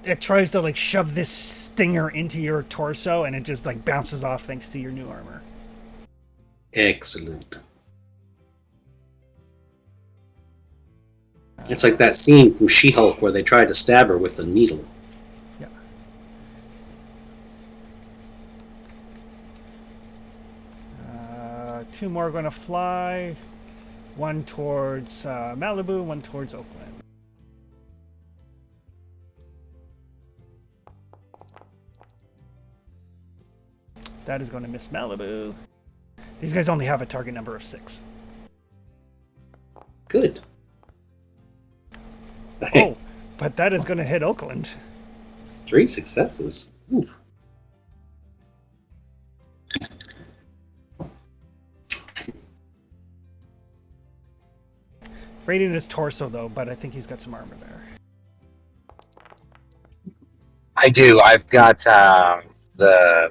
it tries to shove this stinger into your torso, and it just bounces off thanks to your new armor. Excellent. It's like that scene from She-Hulk where they tried to stab her with a needle. Yeah. Two more are going to fly. One towards Malibu, one towards Oakland. That is going to miss Malibu. These guys only have a target number of 6. Good. Oh, but that is going to hit Oakland. 3 successes. Oof. Right in his torso, though, but I think he's got some armor there. I do. I've got the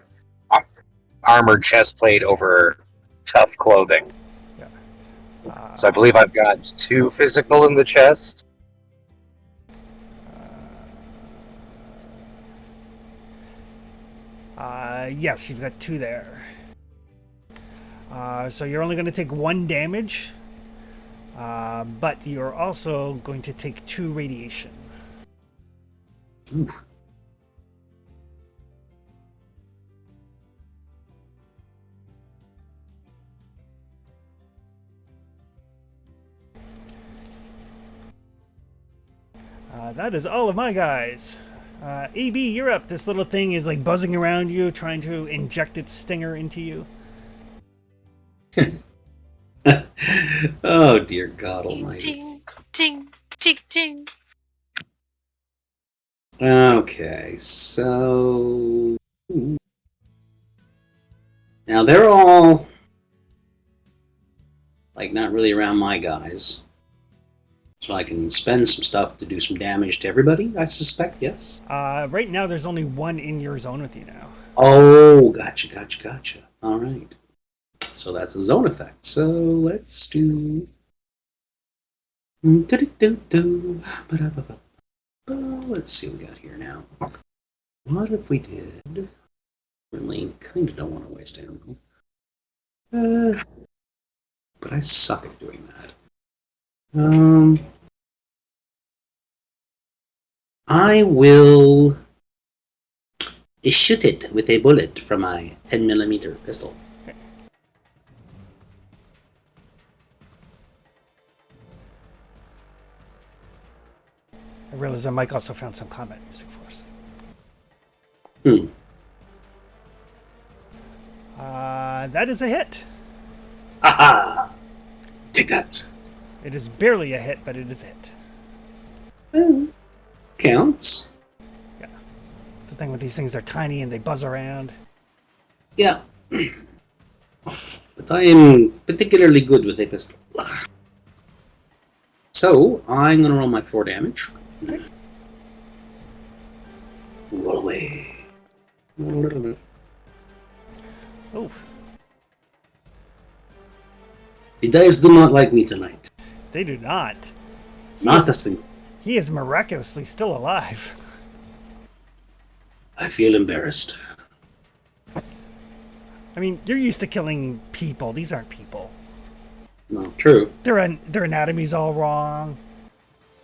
armored chest plate over tough clothing. Yeah. So I believe I've got 2 physical in the chest. Yes, you've got 2 there. So you're only going to take 1 damage, but you're also going to take 2 radiation. Ooh. That is all of my guys. AB, you're up. This little thing is like buzzing around you, trying to inject its stinger into you. Oh dear God Almighty. Ding, ding, ding, ding. Okay, so now they're all like not really around my guys, so I can spend some stuff to do some damage to everybody. I suspect, yes. Right now, there's only 1 in your zone with you now. Oh, gotcha. All right, so that's a zone effect. So let's do. Let's see what we got here now. What if we did? Really, kind of don't want to waste ammo. But I suck at doing that. I will shoot it with a bullet from my 10mm pistol. I realize that Mike also found some combat music for us. That is a hit. Haha! Take that. It is barely a hit, but it is a hit. Counts. It's the thing with these things, they're tiny and they buzz around. Yeah. But I am particularly good with a pistol. So, I'm going to roll my 4 damage. Roll away. Oof. The dice do not like me tonight. They do not. Not a single. He is miraculously still alive. I feel embarrassed. I mean, you're used to killing people. These aren't people. No, true. Their anatomy's all wrong.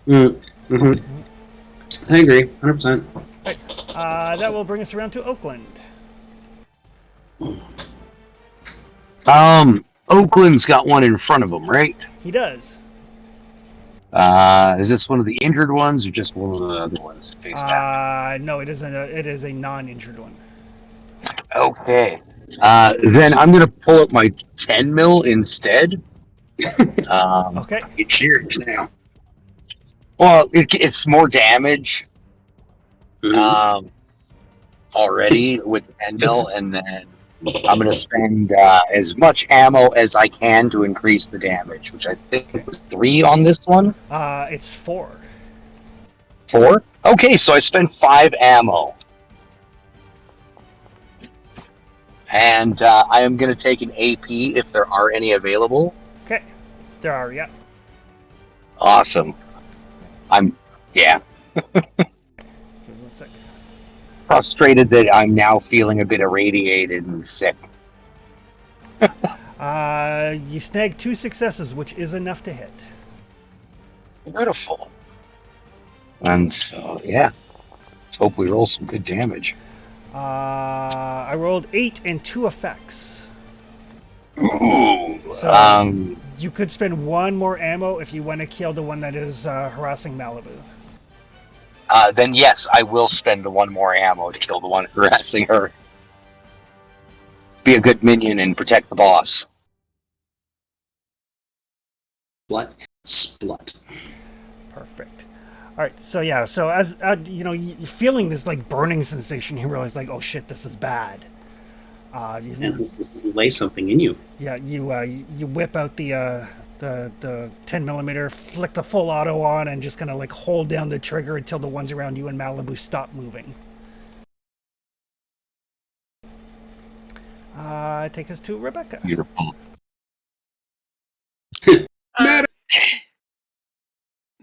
Mm-hmm. I agree, 100%. That will bring us around to Oakland. Oakland's got one in front of him, right? He does. Is this one of the injured ones or just one of the other ones face down? No, it isn't. It is a non-injured one. Okay. Then I'm gonna pull up my 10 mil instead. Okay. Get cheers now. Well, it's more damage Mhm. already with the 10 mil, and then I'm going to spend as much ammo as I can to increase the damage, which I think was 3 on this one. It's 4. 4? Okay, so I spent 5 ammo. And I am going to take an AP if there are any available. Okay. There are, yeah. Awesome. Yeah. Give me 1 sec. Frustrated that I'm now feeling a bit irradiated and sick. You snag 2 successes, which is enough to hit. Beautiful. And yeah, let's hope we roll some good damage. I rolled 8 and 2 effects. Ooh. So you could spend 1 more ammo if you want to kill the one that is harassing Malibu. Then yes, I will spend the 1 more ammo to kill the one harassing her. Be a good minion and protect the boss. Splut. Perfect. All right. So yeah. So as you're feeling this like burning sensation, you realize like, oh shit, this is bad. And lay something in you. Yeah. You whip out the 10mm, flick the full auto on, and just kind of like hold down the trigger until the ones around you and Malibu stop moving. Take us to Rebecca. Beautiful.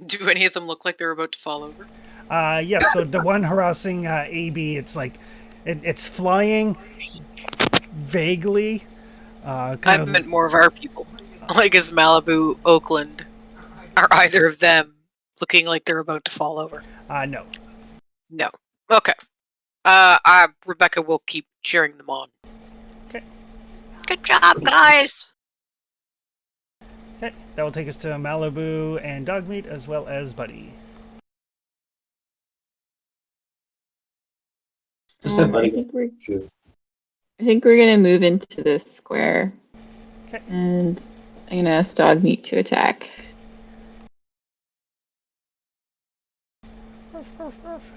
Do any of them look like they're about to fall over? Yes, so the one harassing AB, it's like it's flying vaguely. I Kind of, meant more of our people. Like, is Malibu, Oakland, are either of them looking like they're about to fall over? no. No. Okay. Rebecca will keep cheering them on. Okay. Good job, guys. Okay, that will take us to Malibu and Dogmeat as well as Buddy. Just that I buddy. think we're Sure. I think we're gonna move into this square. Okay. And I'm gonna ask Dogmeat to attack. Ruff, ruff, ruff.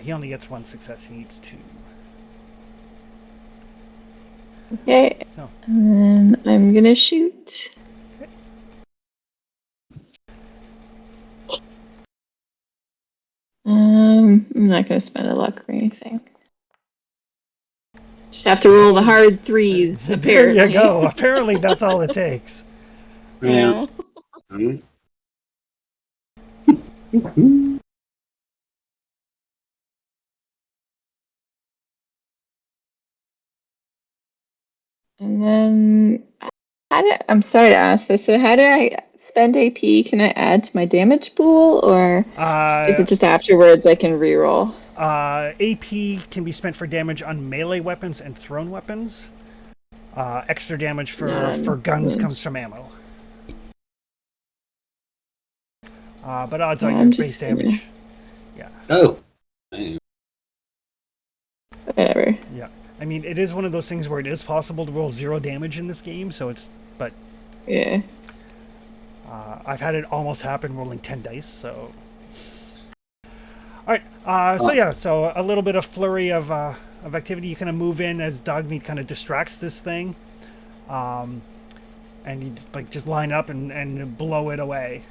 He only gets one success. He needs two. Okay. So And then I'm gonna shoot. I'm not gonna spend a luck or anything. Just have to roll the hard threes. there Apparently. you go. Apparently, that's all it takes. Yeah. And then, I'm sorry to ask this. So, how do I spend AP? Can I add to my damage pool, or is it just afterwards I can reroll? AP can be spent for damage on melee weapons and thrown weapons. Extra damage for guns comes from ammo. But odds are Yeah, your I'm base just gonna- damage. Yeah. Oh. Whatever. Yeah. I mean, it is one of those things where it is possible to roll 0 damage in this game, so it's. But Yeah. I've had it almost happen rolling 10 dice, so. Alright, so a little bit of flurry of activity. You kind of move in as Dogmeat kind of distracts this thing. And you just line up and blow it away.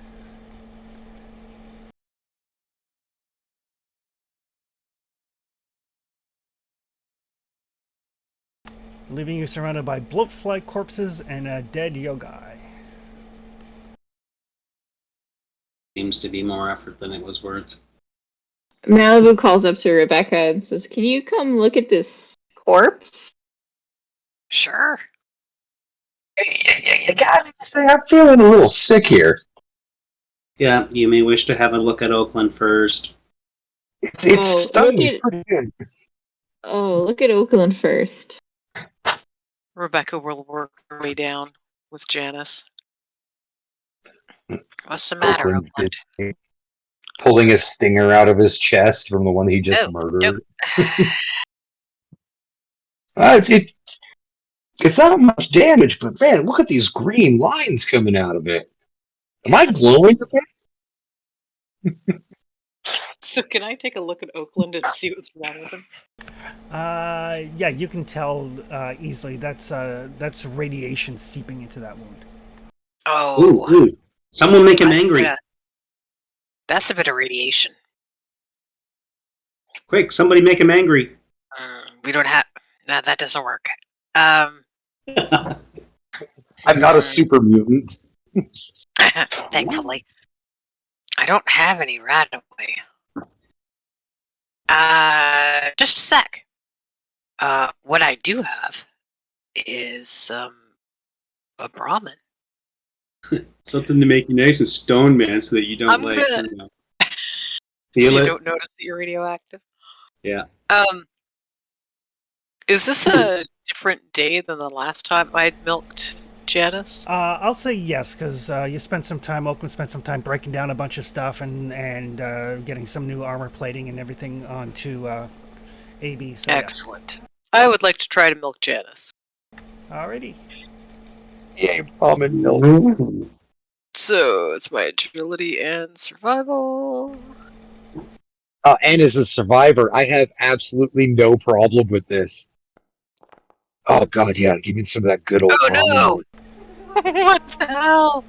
Leaving you surrounded by bloatfly corpses and a dead Yogai. Seems to be more effort than it was worth. Malibu calls up to Rebecca and says, "Can you come look at this corpse?" Sure. You got anything? I'm feeling a little sick here. Yeah, you may wish to have a look at Oakland first. It's Oh, stunning. look at- Pretty good. Oh, look at Oakland first. Rebecca will work her way down with Janice. What's the matter, Oakland Oakland? is pulling a stinger out of his chest from the one he just Oh, murdered. It's not much damage, but man, look at these green lines coming out of it. Am I glowing a bit? So can I take a look at Oakland and see what's wrong with him? Yeah, you can tell easily. That's radiation seeping into that wound. Oh. Ooh. Someone make him angry. Yeah. That's a bit of radiation. Quick, somebody make him angry. We don't have. No, that doesn't work. I'm not a super mutant. Thankfully. I don't have any right away. Just a sec. What I do have is a Brahmin. Something to make you nice and stoned, man, so that you don't I'm like gonna- you know, So feel you it. don't notice that you're radioactive? Yeah. Is this a different day than the last time I'd milked Janice? I'll say yes, because you spent some time. Oakland spent some time breaking down a bunch of stuff and getting some new armor plating and everything onto AB. So Excellent. I would like to try to milk Janice. yeah. Alrighty. Yeah, almond milk. So it's my agility and survival. And as a survivor, I have absolutely no problem with this. Oh god, yeah, give me some of that good old. Oh, almond no! milk. What the hell?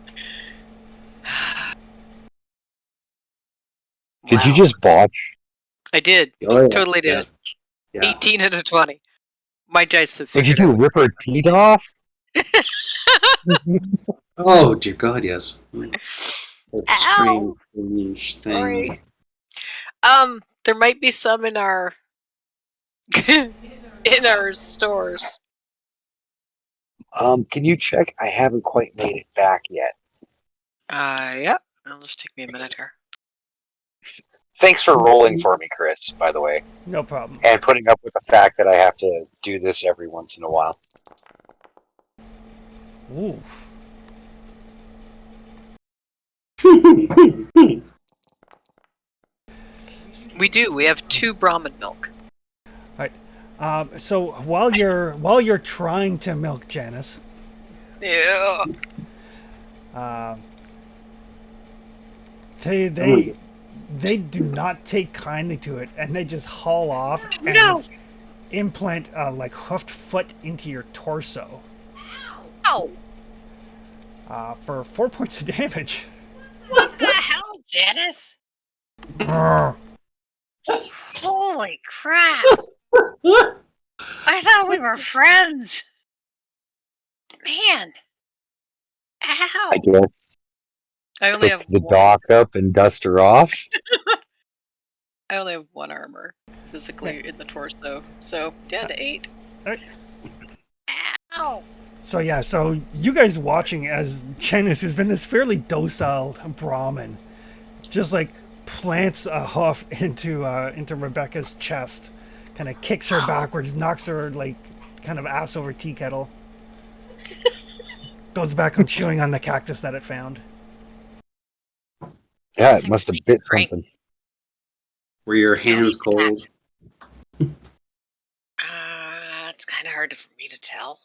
Did you Wow. just botch? I did. Oh, yeah. Totally did. Yeah. 18 out of 20. My dice have Did you figured do out. rip her teeth off? Oh dear God, yes. That Ow! strange thing. Sorry. There might be some in our in our stores. Can you check? I haven't quite made it back yet. Yep. It'll just take me a minute here. Thanks for rolling for me, Chris, by the way, No problem. and putting up with the fact that I have to do this every once in a while. Oof. We do. We have 2 Brahmin milk. So while you're trying to milk Janice, Yeah. they do not take kindly to it, and they just haul off and implant like hoofed foot into your torso Ow! for 4 points of damage. What the hell, Janice? Holy crap! I thought we were friends. Man. Ow! I guess I only pick have the one. dock up and dust her off. I only have 1 armor physically in the torso. So down to 8. Ow! So you guys watching as Janice, who's been this fairly docile Brahmin, just like plants a hoof into Rebecca's chest, kind of kicks her backwards, knocks her like kind of ass over tea kettle, goes back on chewing on the cactus that it found. Yeah, it must have bit Great. something. Were your hands cold? It's kind of hard for me to tell.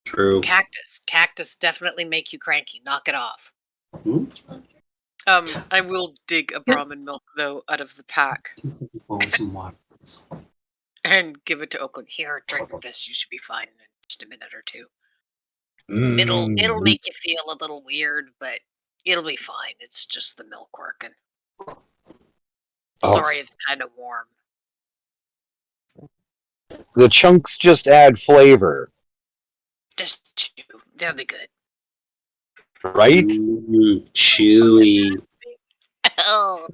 True. Cactus definitely make you cranky. Knock it off. Hmm? I will dig a Brahmin milk though out of the pack Some water. and give it to Oakland. Here, drink this. You should be fine in just a minute or 2. Mm. It'll make you feel a little weird, but it'll be fine. It's just the milk working. Oh. Sorry, it's kind of warm. The chunks just add flavor, Just chew. That'll be good. right? Chewy. Oh,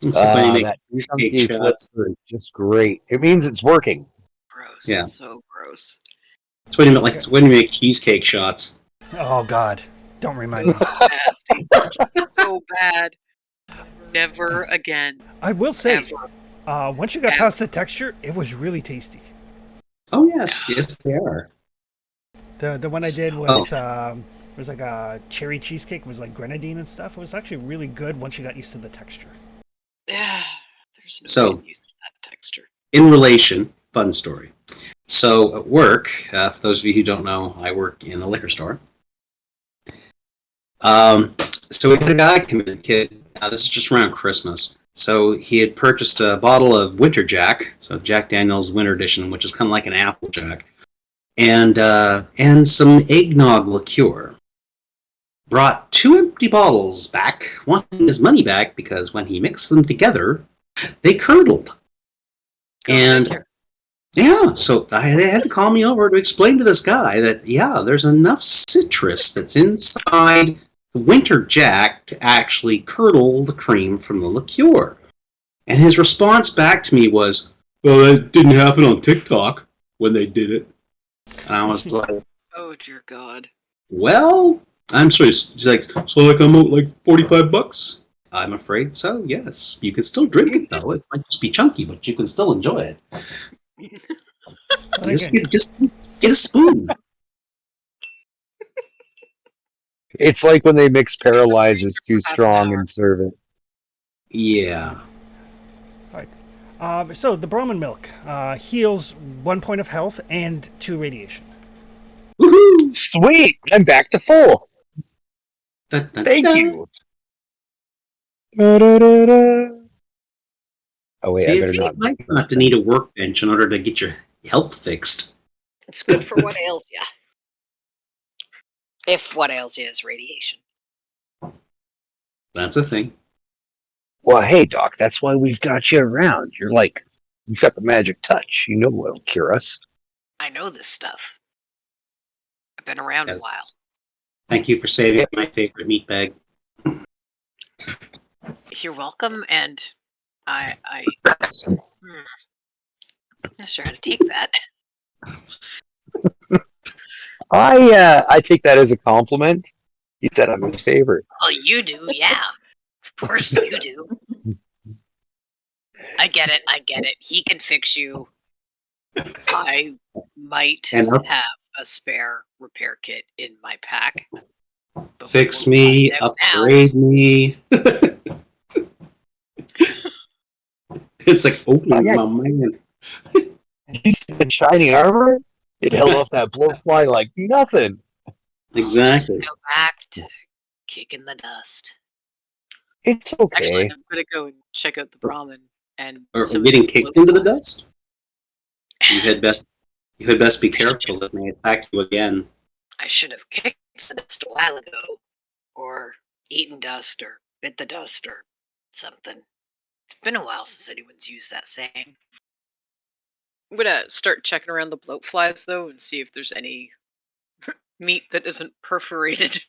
It's like when you make That cheesecake chunky shots. flavor is just great. It means it's working. gross. Yeah. So gross. It's when you make cheesecake shots. Oh God, don't remind me. So nasty. So bad. Never again. I will say, Ever. once you got past the texture, it was really tasty. Oh yes, they are. The one I did was like a cherry cheesecake. It was like grenadine and stuff. It was actually really good once you got used to the texture. Yeah. There's no So- getting used to that texture. In relation, fun story. So at work, for those of you who don't know, I work in a liquor store. So we had a guy come in, kid. This is just around Christmas. So he had purchased a bottle of Winter Jack, so Jack Daniel's Winter Edition, which is kind of like an Applejack, and some eggnog liqueur. Brought 2 empty bottles back, wanting his money back because when he mixed them together, they curdled. And yeah, so they had to call me over to explain to this guy that, yeah, there's enough citrus that's inside the Winter Jack to actually curdle the cream from the liqueur. And his response back to me was, well, that didn't happen on TikTok when they did it. And I was like, Oh dear God. well, I'm sorry. He's like, so like I'm out like $45? I'm afraid so, yes. You can still drink it, though. It might just be chunky, but you can still enjoy it. Just get a spoon. It's like when they mix paralyzers too strong and serve it. Yeah. So the Brahmin milk heals 1 point of health and 2 radiation. Woohoo! Sweet! I'm back to full. Thank you. Da-da-da-da. Oh wait, See, I it better seems not. nice not to need a workbench in order to get your health fixed. it's good for what ails you. If what ails you is radiation. That's a thing. Well, hey, Doc, that's why we've got you around. You're like You've got the magic touch. You know what'll cure us. I know this stuff. I've been around Yes. a while. Thank you for saving my favorite meat bag. You're welcome, and I'm not sure how to take that. I take that as a compliment. You said I'm his favorite. Well, you do, yeah. Of course you do. I get it. He can fix you. I might And have a spare repair kit in my pack. but fix we'll me, find out now. upgrade me. It's like openings, my man. You see the shiny armor? It held off that blowfly like nothing. Exactly. Just go back to kicking the dust. It's Actually, okay. I'm gonna go and check out the Brahmin and Or some of getting these kicked into the blowflies. dust. You had best be careful that they attack you again. I should have kicked the dust a while ago, or eaten dust, or bit the dust, or something. It's been a while since anyone's used that saying. I'm gonna start checking around the bloatflies though and see if there's any meat that isn't perforated.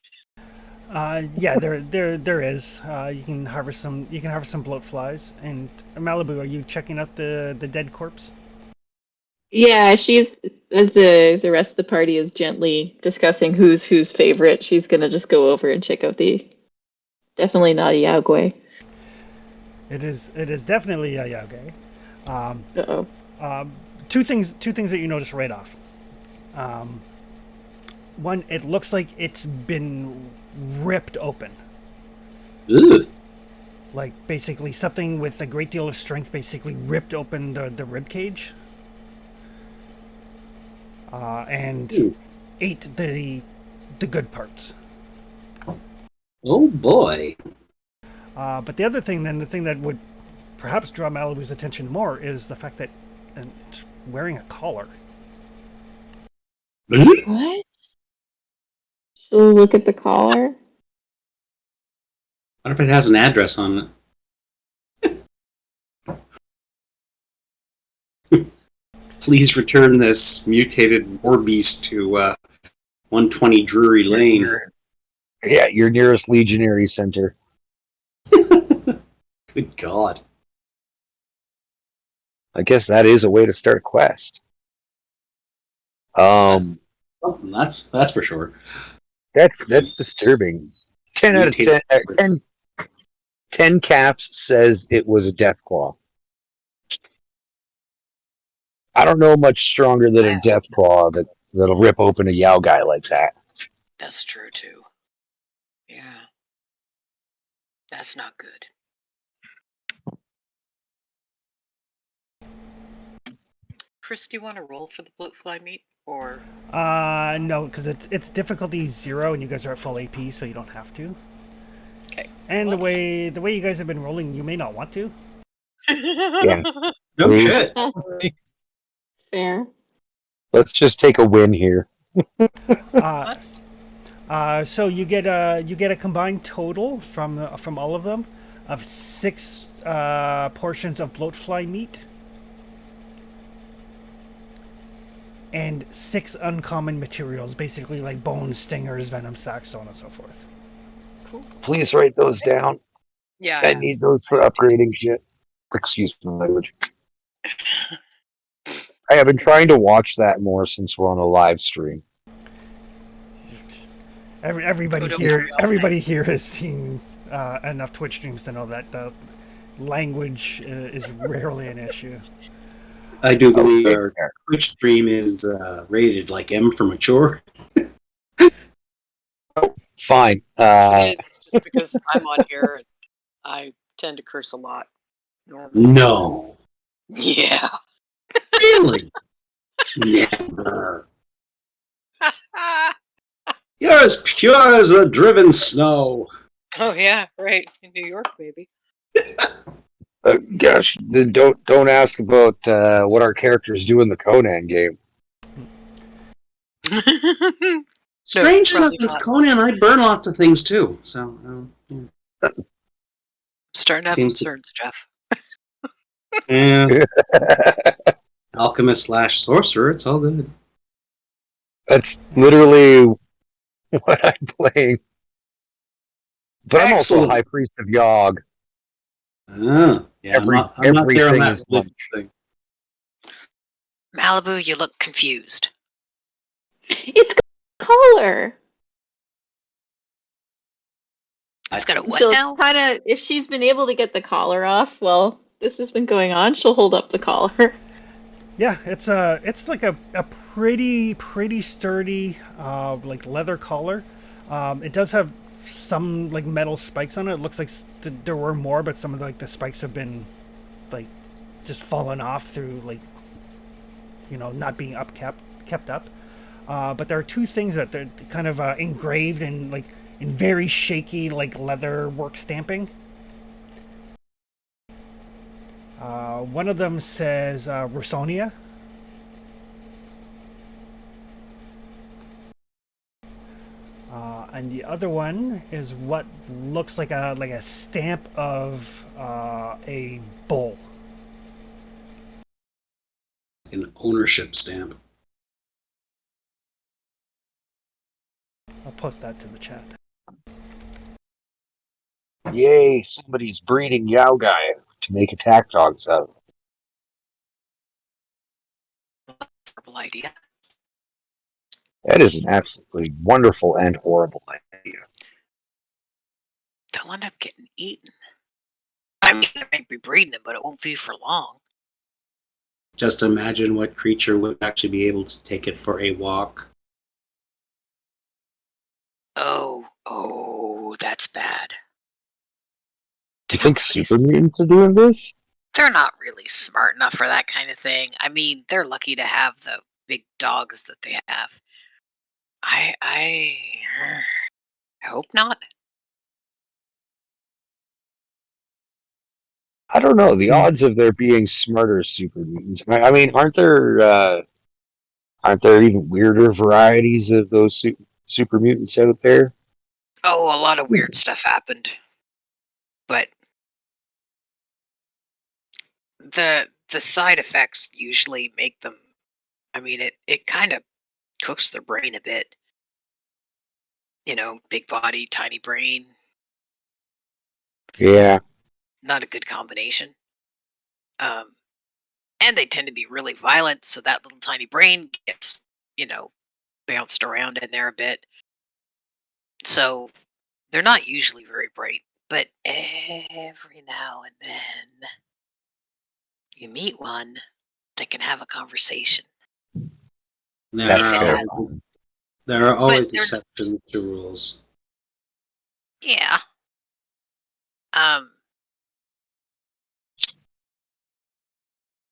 Yeah, there is. You can harvest some. You can harvest some bloat flies. And Malibu, are you checking out the dead corpse? Yeah, she's as the rest of the party is gently discussing who's favorite. She's gonna just go over and check out the definitely not a Yaogway. It is definitely a Yauge. Uh-oh. Two things that you notice right off. One, it looks like it's been ripped open. Ugh. Like basically something with a great deal of strength basically ripped open the rib cage. And Ooh. ate the good parts. Oh boy. But the other thing, then, the thing that would perhaps draw Malibu's attention more is the fact that it's wearing a collar. What? So look at the collar. What if it has an address on it? Please return this mutated war beast to 120 Drury Lane. Yeah, your nearest legionary center. Good God. I guess that is a way to start a quest. That's for sure. That's disturbing. 10 out of 10, 10 caps says it was a Deathclaw. I don't know much stronger than a Deathclaw that'll rip open a Yao guy like that. That's true too. Yeah. That's not good. Chris, do you want to roll for the bloatfly meat, or No, because it's difficulty 0, and you guys are at full AP, so you don't have to. okay? And Well- the way you guys have been rolling, you may not want to. Yeah. No Ooh. shit. Fair. Let's just take a win here. So you get a combined total from all of them of 6 portions of bloatfly meat and 6 uncommon materials, basically like bones, stingers, venom sacs, so on and so forth. Cool. Please write those down. Yeah. I need those for upgrading shit. Excuse my language. I have been trying to watch that more since we're on a live stream. Everybody Don't here, worry, everybody here has seen enough Twitch streams to know that the language is rarely an issue. I do believe our Twitch stream is rated like M for mature. Fine. It is just because I'm on here and I tend to curse a lot. Normally. No. Yeah. Really? Never. You're as pure as the driven snow. Oh yeah, right. In New York, maybe. Gosh, then don't ask about what our characters do in the Conan game. Strange enough, probably with not. Conan, I burn lots of things too. So, yeah. Starting to have Seems- concerns, Jeff. Yeah. Alchemist / sorcerer. It's all good. That's literally what I'm playing. But I'm also a Excellent. high priest of Yogg. Ah, yeah, I'm not there on Everything that is religion lunch. thing. Malibu, you look confused. It's got a collar. It's got a what She'll now? kind of, if she's been able to get the collar off, well, this has been going on. She'll hold up the collar. Yeah, it's like a pretty sturdy like leather collar. It does have some like metal spikes on it. It looks like there were more, but some of the spikes have been like just fallen off through like not being kept up. But there are two things that they're kind of engraved in like in very shaky like leather work stamping. One of them says Rusonia. And the other one is what looks like a stamp of a bull. An ownership stamp. I'll post that to the chat. Yay, somebody's breeding Yaogai to make attack dogs out of. Terrible idea. That is an absolutely wonderful and horrible idea. They'll end up getting eaten. I mean, they might be breeding them, but it won't be for long. Just imagine what creature would actually be able to take it for a walk. Oh, that's bad. Do you think super mutants are doing this? They're not really smart enough for that kind of thing. I mean, they're lucky to have the big dogs that they have. I hope not. I don't know. The odds of there being smarter super mutants. I mean, aren't there even weirder varieties of those super mutants out there? Oh, a lot of weird stuff happened. But the side effects usually make them, I mean, it kind of cooks their brain a bit. Big body, tiny brain. Yeah. Not a good combination. And they tend to be really violent, so that little tiny brain gets, bounced around in there a bit. So they're not usually very bright, but every now and then you meet one that can have a conversation. There If it are has, there are always they're- exceptions to rules. yeah.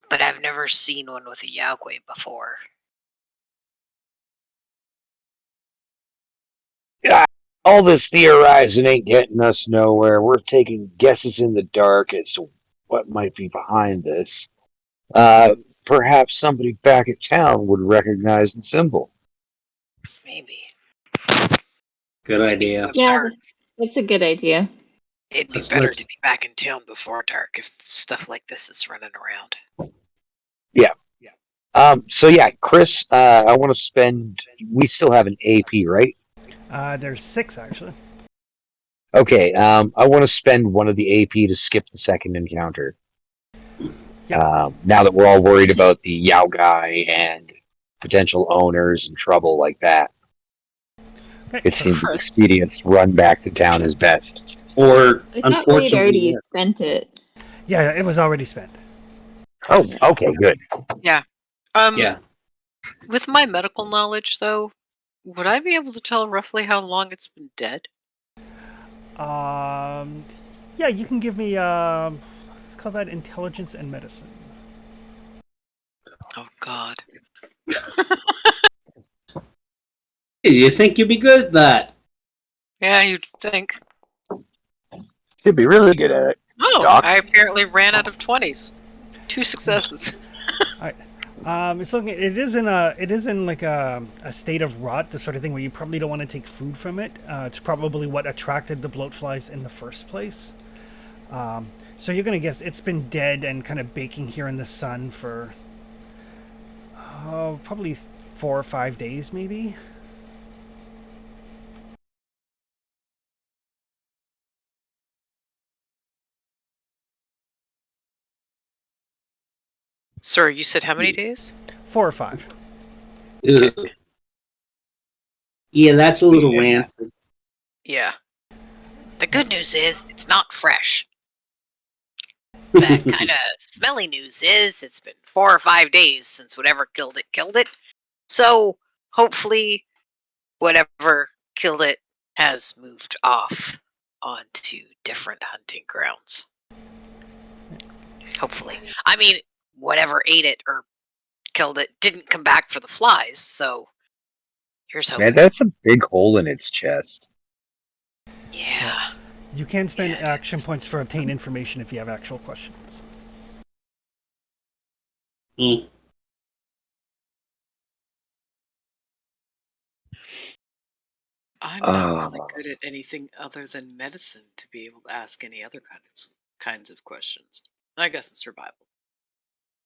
But I've never seen one with a Yaogway before. All this theorizing ain't getting us nowhere. We're taking guesses in the dark as to what might be behind this. Perhaps somebody back at town would recognize the symbol. Maybe. Good Speaking idea. of Yeah, dark, that's a good idea. it'd be Let's- better let's- to be back in town before dark if stuff like this is running around. So yeah, Chris, I want to spend. We still have an AP, right? There's 6 actually. Okay. I want to spend one of the AP to skip the second encounter. Yeah. Now that we're all worried about the Yaogai and potential owners and trouble like that, Okay. it seems expedient to run back to town is best. Or I thought we'd unfortunately, already spent it. Yeah, it was already spent. Oh, okay, good. yeah. With my medical knowledge, though, would I be able to tell roughly how long it's been dead? Yeah, you can give me let's call that intelligence and medicine. Oh God. You think you'd be good at that? Yeah, you'd think. Should be really good at it. Oh, Doc? I apparently ran out of 20s. 2 successes. It's looking. It is in like a state of rot, the sort of thing where you probably don't want to take food from it. It's probably what attracted the bloat flies in the first place. So you're gonna guess it's been dead and kind of baking here in the sun for probably 4 or 5 days, maybe. Sorry, you said how many days? 4 or 5. Ugh. Yeah, that's a little rancid. Yeah. The good news is it's not fresh. The kind of smelly news is it's been 4 or 5 days since whatever killed it. So hopefully, whatever killed it has moved off onto different hunting grounds. Hopefully. I mean, whatever ate it or killed it didn't come back for the flies, so here's hoping. Man, that's a big hole in its chest. Yeah. You can spend Yeah, it action is. points for obtain information if you have actual questions. Mm. I'm not really Oh. good at anything other than medicine to be able to ask any other kinds of questions. I guess it's survival.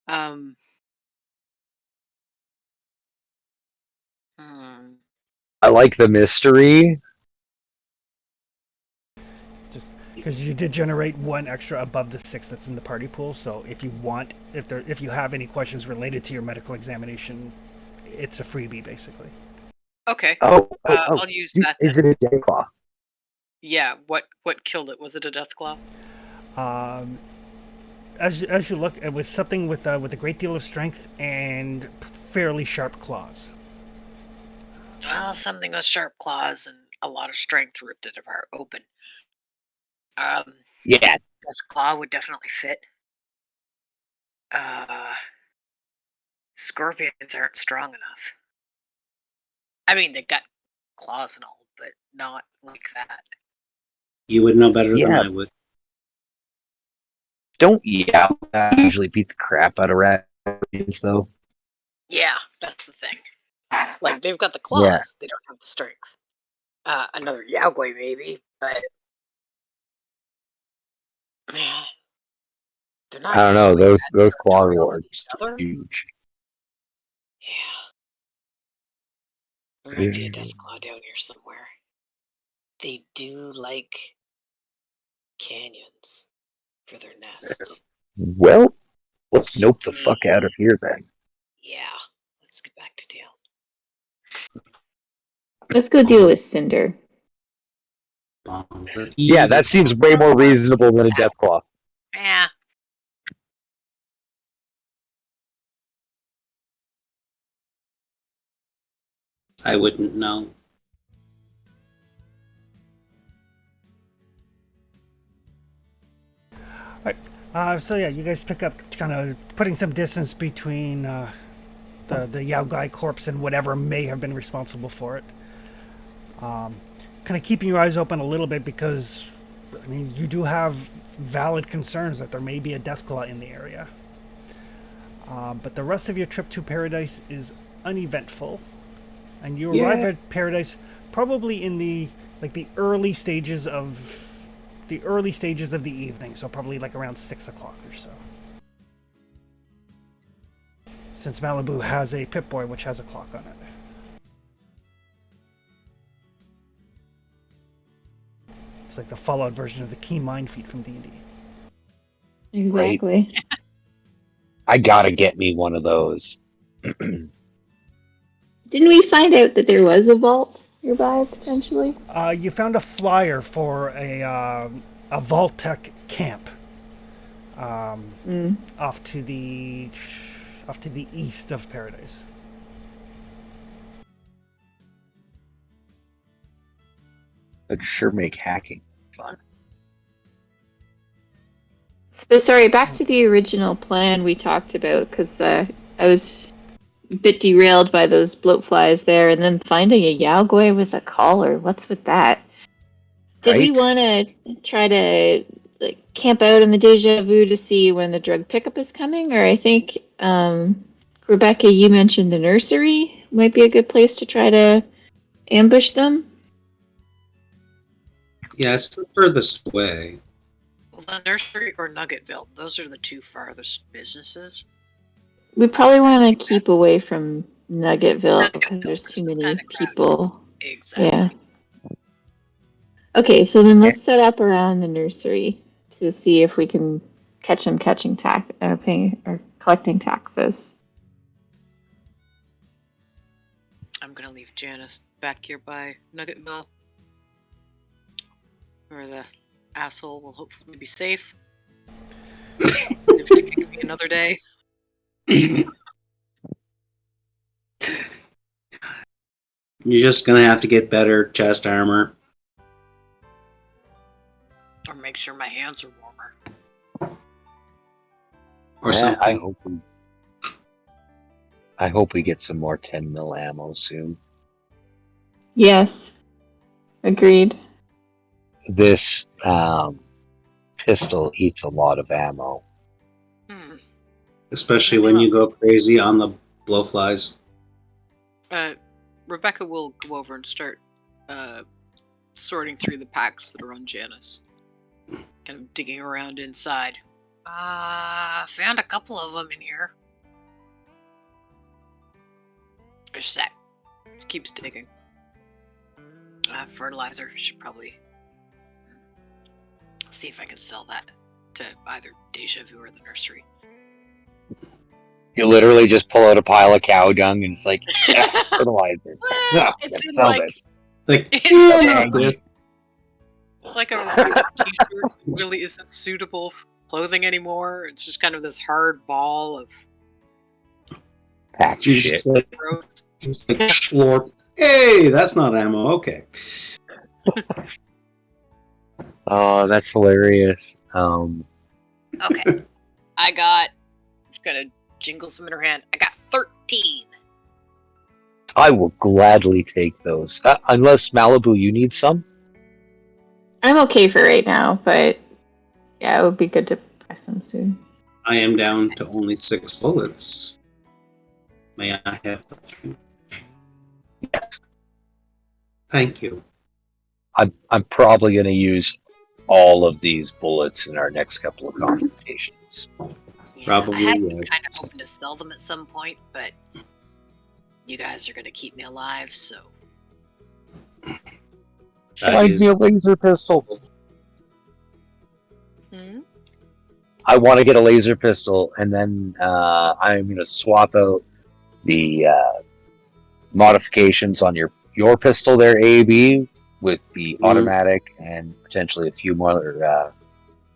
Um. Hmm. I like the mystery. Just because you did generate 1 extra above the 6 that's in the party pool, so if you want, if you have any questions related to your medical examination, it's a freebie basically. Okay. Oh, I'll use that then. Is it a Deathclaw? Yeah. What killed it? Was it a Deathclaw? As you look, it was something with a great deal of strength and fairly sharp claws. Well, something with sharp claws and a lot of strength ripped it apart open. Yeah. This claw would definitely fit. Scorpions aren't strong enough. I mean, they got claws and all, but not like that. You would know better than Yeah. I would. Don't usually beat the crap out of rats, though. Yeah, that's the thing. Like, they've got the claws, Yeah. they don't have the strength. Another Yaogway maybe, but man, they're not. I don't know. usually Those that claw territorial with rewards each other. huge. Yeah. There might be a Deathclaw down here somewhere. They do like canyons for their nests. Well, let's nope the fuck out of here then. Yeah, let's get back to town. Let's go deal with Cinder. Yeah, that seems way more reasonable than a Deathclaw. Yeah. I wouldn't know. So yeah, you guys pick up, kind of putting some distance between the Yao Gai corpse and whatever may have been responsible for it. Kind of keeping your eyes open a little bit because, I mean, you do have valid concerns that there may be a Deathclaw in the area. But the rest of your trip to Paradise is uneventful, and you arrive at Paradise probably in the early stages of the evening, so probably like around 6 o'clock or so. Since Malibu has a Pip-Boy which has a clock on it. It's like the Fallout version of the key mind feat from D&D. Exactly. I gotta get me one of those. Didn't we find out that there was a vault nearby, potentially? You found a flyer for a Vault-Tec camp off to the east of Paradise. That'd sure make hacking fun. So sorry, back to the original plan we talked about, because I was a bit derailed by those bloatflies there, and then finding a Yaogway with a collar. What's with that? Did we Right? want to try to camp out in the Deja Vu to see when the drug pickup is coming? Or I think, Rebecca, you mentioned the nursery might be a good place to try to ambush them. Yeah, it's the furthest away. The nursery or Nuggetville. Those are the two farthest businesses. We probably want to keep away from Nuggetville because Nuggetville, there's too it's many kinda crowded. people. Exactly. Yeah. Okay, so then let's set up around the nursery to see if we can catch them paying or collecting taxes. I'm gonna leave Janice back here by Nuggetville, where the asshole will hopefully be safe. If it could be another day. You're just gonna have to get better chest armor. Or make sure my hands are warmer. Or Yeah, something. I hope we get some more 10 mil ammo soon. Yes. Agreed. This pistol eats a lot of ammo. Especially when you go crazy on the blowflies. Rebecca will go over and start sorting through the packs that are on Janice. Kind of digging around inside. Found a couple of them in here. There's Zach. Keeps digging. Fertilizer. Should probably see if I can sell that to either Deja Vu or the nursery. You literally just pull out a pile of cow dung and it's like, yeah, fertilizer. No, It's in sell like this. Like, it's like a regular t-shirt really isn't suitable for clothing anymore. It's just kind of this hard ball of Pack shit. just like, growth. just like schlorp. Hey, that's not ammo. Okay. Oh, that's hilarious. Okay. Just gonna jingle some in her hand. I got 13. I will gladly take those. Unless Malibu, you need some? I'm okay for right now, but yeah, it would be good to buy some soon. I am down to only 6 bullets. May I have the 3? Yes. Thank you. I'm probably going to use all of these bullets in our next couple of confrontations. Yeah, Probably I had been yes. kind of hoping to sell them at some point, but you guys are gonna keep me alive, so That Find is- me a laser pistol. Hmm? I want to get a laser pistol, and then I'm going to swap out the modifications on your pistol there, AB, with the automatic and potentially a few more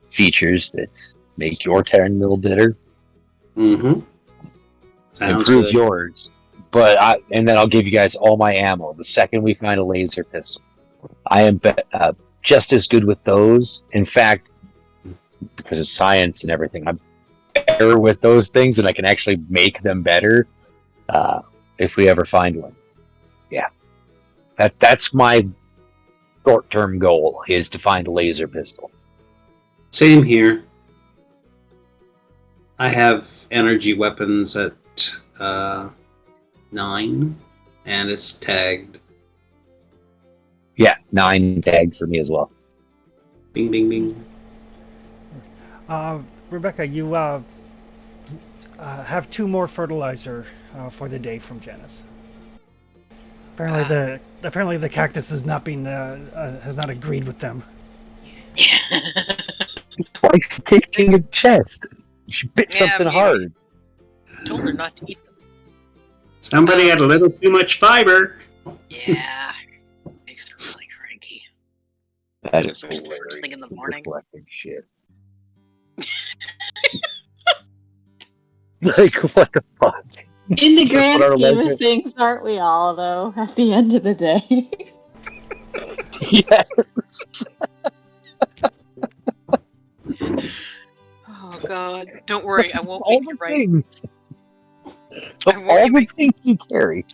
features that make your 10 mil better. Mm-hmm. Sounds Improve good. yours. And then I'll give you guys all my ammo the second we find a laser pistol. I am just as good with those. In fact, because of science and everything, I'm better with those things, and I can actually make them better if we ever find one. Yeah, that's my short-term goal, is to find a laser pistol. Same here. I have energy weapons at 9, and it's tagged. Yeah, 9 tagged for me as well. Bing, bing, bing. Rebecca, you have 2 more fertilizer for the day from Janice. Apparently the cactus has not agreed with them. Why she kicked in the chest? She bit Yeah, something maybe. hard. Told her not to eat them. Somebody had a little too much fiber. Yeah. Makes her really cranky. That is First hilarious. thing in the morning. Reflecting shit. Like, what the fuck? In the That's what grand our scheme of legend- things, aren't we all, though, at the end of the day? Yes. Oh god. Don't worry, I won't All make the you right. things. I won't All the make- things you carry.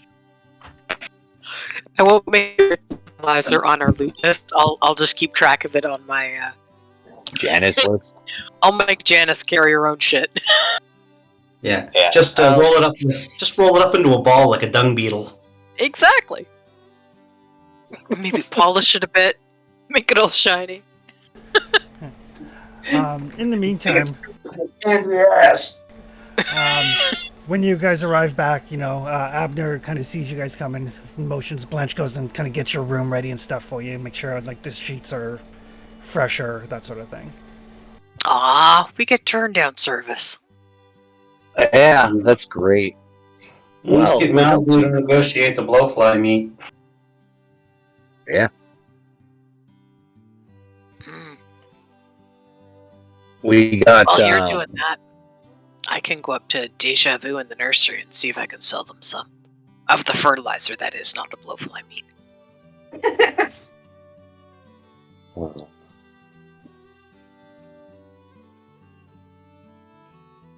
I won't make your fertilizer on our loot list. I'll just keep track of it on my Janice list. I'll make Janice carry her own shit. Yeah. Yeah. Just roll it up. Just roll it up into a ball like a dung beetle. Exactly. Maybe polish it a bit. Make it all shiny. In the meantime, Yes. when you guys arrive back, Abner kind of sees you guys coming, motions. Blanche goes and kind of gets your room ready and stuff for you, make sure like the sheets are fresher, that sort of thing. We get turn down service. Yeah, that's great. Let's Well, get Malibu to negotiate the blowfly meat. Yeah. Mm. We got. While you're doing that, I can go up to Deja Vu in the nursery and see if I can sell them some. Of the fertilizer, that is, not the blowfly meat.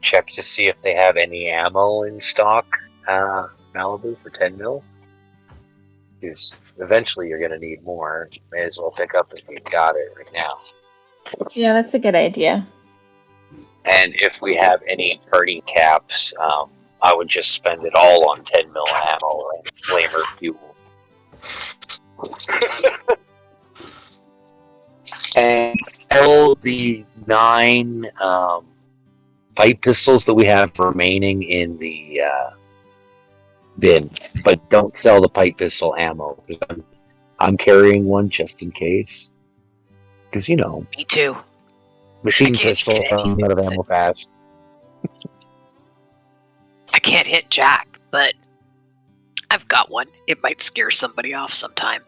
Check to see if they have any ammo in stock, Malibu, for 10 mil. Because eventually you're going to need more. May as well pick up if you've got it right now. Yeah, that's a good idea. And if we have any party caps, I would just spend it all on 10 mil ammo and flamer fuel. And sell the 9 pipe pistols that we have remaining in the bin, but don't sell the pipe pistol ammo. I'm carrying one just in case. Because, Me too. machine I can't pistol hit runs anything out of with ammo it. fast. I can't hit Jack, but I've got one. It might scare somebody off sometime.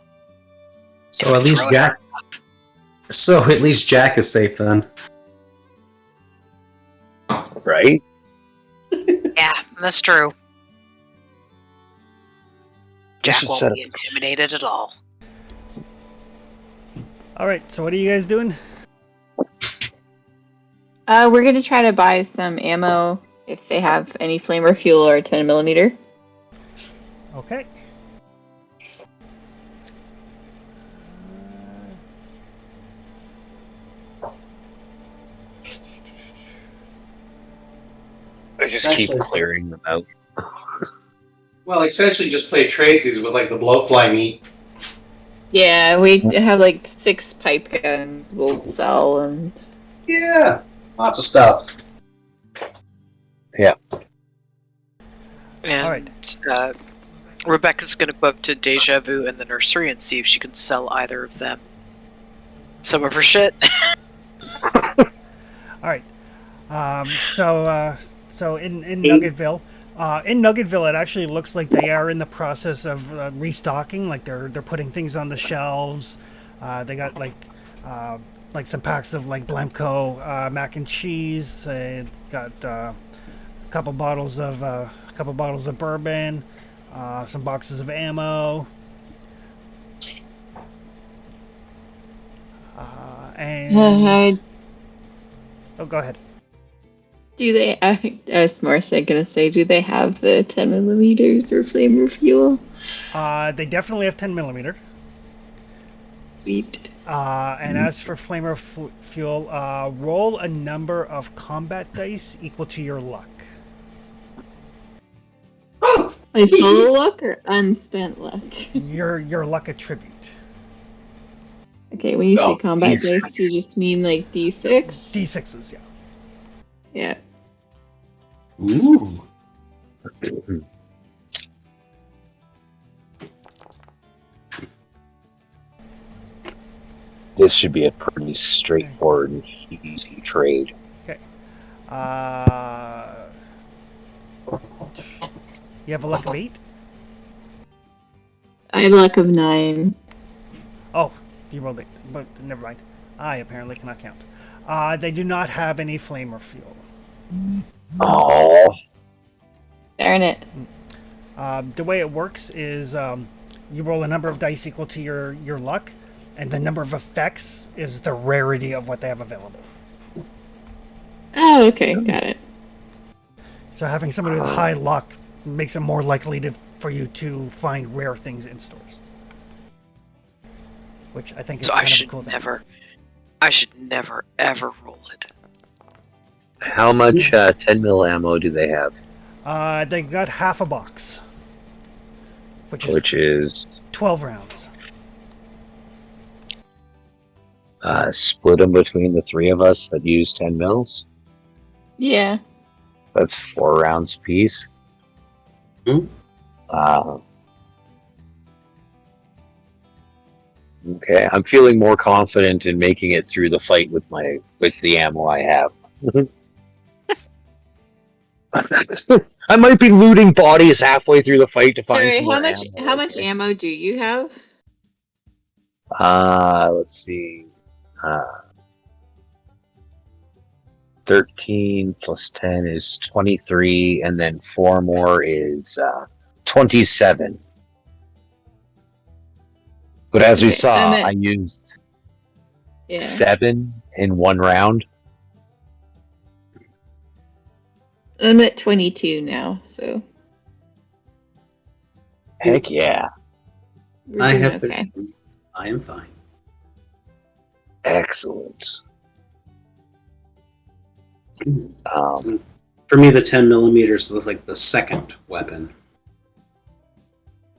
So at least Jack. So at least Jack is safe then. Right? Yeah, that's true. Jack should won't set be intimidated at all. All right, so what are you guys doing? We're gonna try to buy some ammo if they have any flamer fuel or 10mm. Okay. I just Actually- keep clearing them out. Well, essentially just play tradesies with like the blowfly meat. Yeah, we have like 6 pipe guns we'll sell, and Yeah, lots of stuff. And All right. Rebecca's going to go up to Deja Vu in the nursery and see if she can sell either of them some of her shit. All right. So in Nuggetville, it actually looks like they are in the process of restocking. Like they're putting things on the shelves. They got like some packs of like Blamco mac and cheese. They got a couple bottles of bourbon, some boxes of ammo. And oh, go ahead. do they? I was more so gonna say, do they have the 10mm or flamer fuel? They definitely have 10mm. Sweet. And as for flamer fuel, roll a number of combat dice equal to your luck. Like full luck or unspent luck? Your luck attribute. Okay, when you Oh, say combat easy. dice, do you just mean like D6? D6s, yeah. Yeah. Ooh. This should be a pretty straightforward and easy trade. You have a luck of 8? I have luck of 9. Oh, you rolled 8, but never mind. I apparently cannot count. They do not have any flamer fuel. Oh, Darn it. The way it works is you roll a number of dice equal to your luck, and the number of effects is the rarity of what they have available. Oh, okay, got it. So having somebody with high luck makes it more likely for you to find rare things in stores. Which I think is So kind I of a should cool thing. never ever roll it. how much 10 mil ammo do they have? They got half a box, which is Which is 12 rounds. Split them between the three of us that use 10 mils. Yeah. That's 4 rounds apiece. Hmm. Okay, I'm feeling more confident in making it through the fight with the ammo I have. I might be looting bodies halfway through the fight to find Sorry, some more how much okay? ammo do you have? Let's see. 13 plus 10 is 23, and then 4 more is 27. But as we Okay, saw, and I used Yeah. 7 in 1 round. I'm at 22 now, so Heck yeah. we're I doing have okay. 13. I am fine. Excellent. For me, the 10 millimeters was like the second weapon.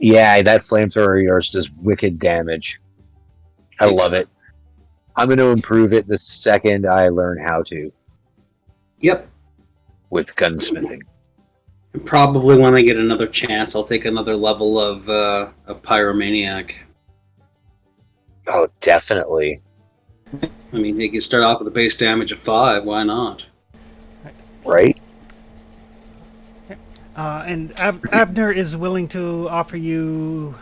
Yeah, that flamethrower of yours does wicked damage. I love it. I'm going to improve it the second I learn how to Yep. with gunsmithing. And probably when I get another chance, I'll take another level of Pyromaniac. Oh, definitely. I mean, you can start off with a base damage of 5. Why not? Right? And Abner is willing to offer you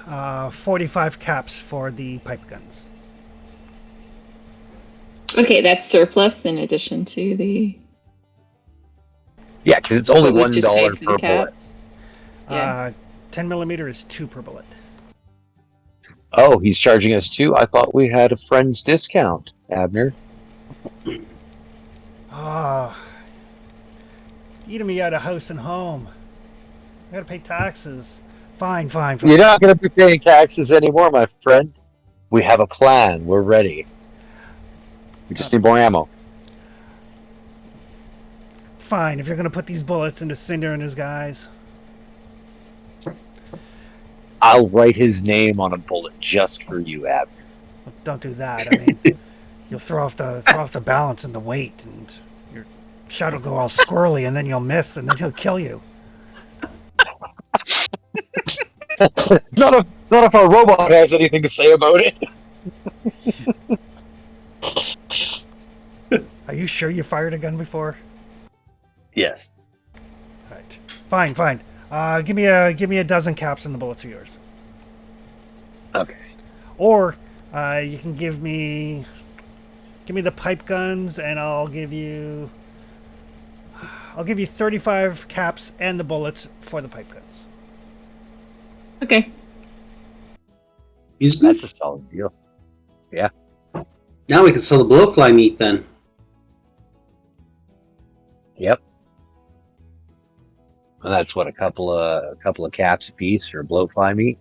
45 caps for the pipe guns. Okay, that's surplus in addition to the. Yeah, because it's only what we've just paid $1 for the per bullet. caps. Yeah. 10 millimeter is 2 per bullet. Oh, he's charging us 2? I thought we had a friend's discount, Abner. Ah, eating me out of house and home. I gotta pay taxes. Fine. You're not going to be paying taxes anymore, my friend. We have a plan. We're ready. We just need more ammo. Fine, if you're gonna put these bullets into Cinder and his guys. I'll write his name on a bullet just for you, Abner. Don't do that. I mean, you'll throw off the balance and the weight, and your shot will go all squirrely, and then you'll miss, and then he'll kill you. Not if our robot has anything to say about it. Are you sure you fired a gun before? Yes. Right. Fine. Give me a dozen caps and the bullets are yours. Okay. Or you can give me the pipe guns, and I'll give you 35 caps and the bullets for the pipe guns. Okay. He's good. That's a solid deal. Now we can sell the blowfly meat then. Yep. And that's what, a couple of caps a piece for blowfly meat.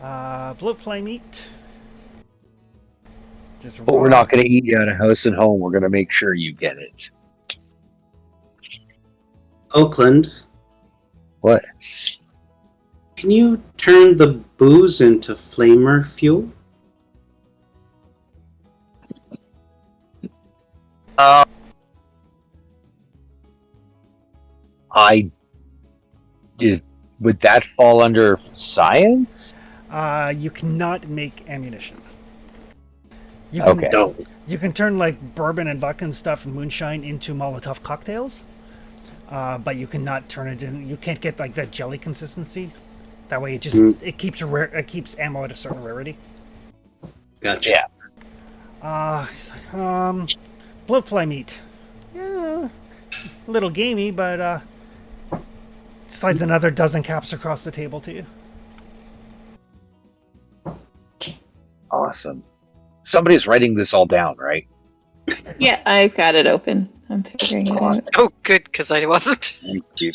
Bloatfly meat. Just But we're not going to eat you out of house and home. We're going to make sure you get it. Oakland, What? can you turn the booze into flamer fuel? Would that fall under science? You cannot make ammunition. You can, Okay. No. You can turn like bourbon and vodka and stuff and moonshine into Molotov cocktails, but you cannot turn it in. You can't get like that jelly consistency. That way, it keeps it keeps ammo at a certain rarity. Gotcha. Yeah. Bloatfly meat. Yeah, a little gamey, but slides another dozen caps across the table to you. Awesome. Somebody's writing this all down, right? Yeah, I've got it open. I'm figuring it out. Oh, good, because I wasn't. Thank you.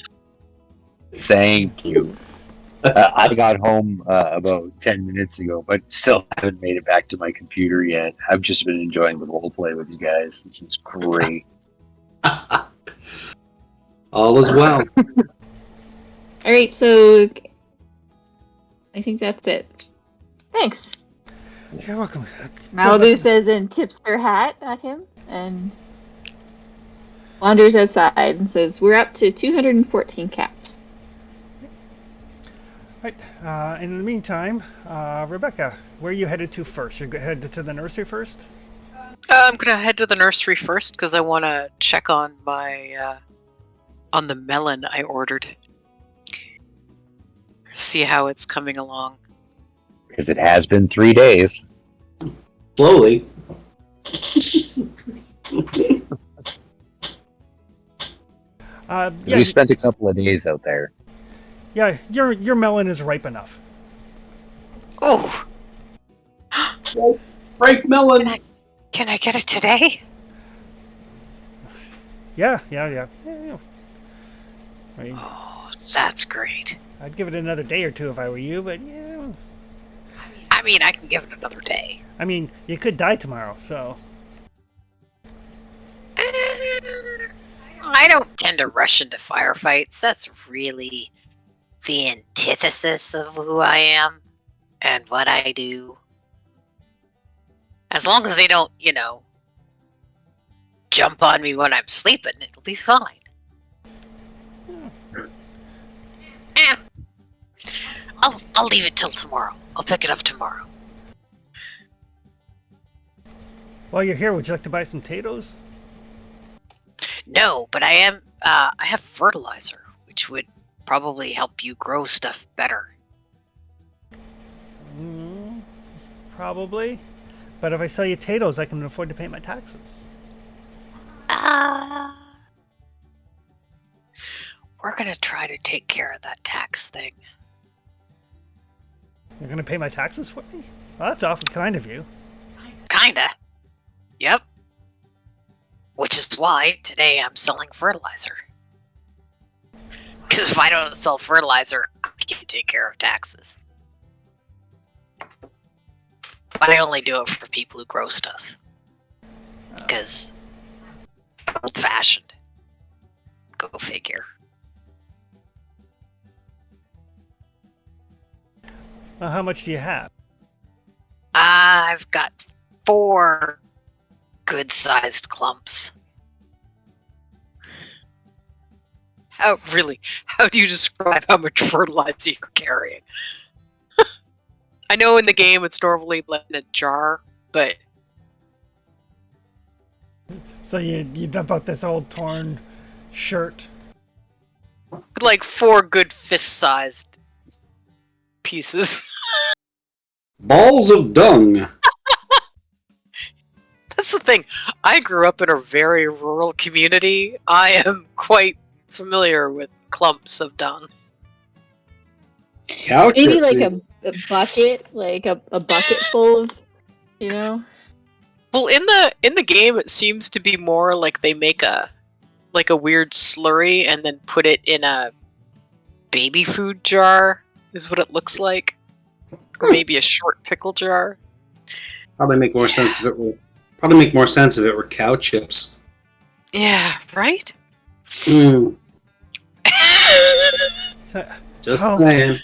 Thank you. I got home about 10 minutes ago, but still haven't made it back to my computer yet. I've just been enjoying the role play with you guys. This is great. All is well. All right, so I think that's it. Thanks. You're welcome. Malibu says and tips her hat at him and wanders outside and says, "We're up to 214 caps." Right. In the meantime, Rebecca, where are you headed to first? You're headed to the nursery first? I'm gonna head to the nursery first because I want to check on my on the melon I ordered. See how it's coming along. Because it has been 3 days. Slowly. Yeah, We spent a couple of days out there. yeah. Your melon is ripe enough. Oh, Ripe melon. Can I get it today? Yeah. I mean, Oh, that's great. I'd give it another day or two if I were you, but yeah. I mean, I can give it another day. I mean, you could die tomorrow, so. I don't tend to rush into firefights. That's really the antithesis of who I am and what I do. As long as they don't, jump on me when I'm sleeping, it'll be fine. I'll leave it till tomorrow. I'll pick it up tomorrow. While you're here, would you like to buy some potatoes? No, but I have fertilizer, which would probably help you grow stuff better. Probably. But if I sell you potatoes, I can afford to pay my taxes. We're gonna try to take care of that tax thing. You're going to pay my taxes for me? Well, that's awfully kind of you. Kinda. Yep. Which is why today I'm selling fertilizer. Because if I don't sell fertilizer, I can't take care of taxes. But I only do it for people who grow stuff. Because old fashioned. Go figure. Well, how much do you have? I've got 4 good-sized clumps. How do you describe how much fertilizer you're carrying? I know in the game it's normally in a jar, but So you dump out this old torn shirt. like 4 good fist-sized pieces. Balls of dung. That's the thing. I grew up in a very rural community. I am quite familiar with clumps of dung. Cow Maybe chips. like a bucket, like a bucket full of, you know. Well, in the game, it seems to be more like they make a weird slurry and then put it in a baby food jar. Is what it looks like, or maybe a short pickle jar. Probably make more sense if it were. Probably make more sense if it were cow chips. Yeah, right. Mm, just Oh. saying.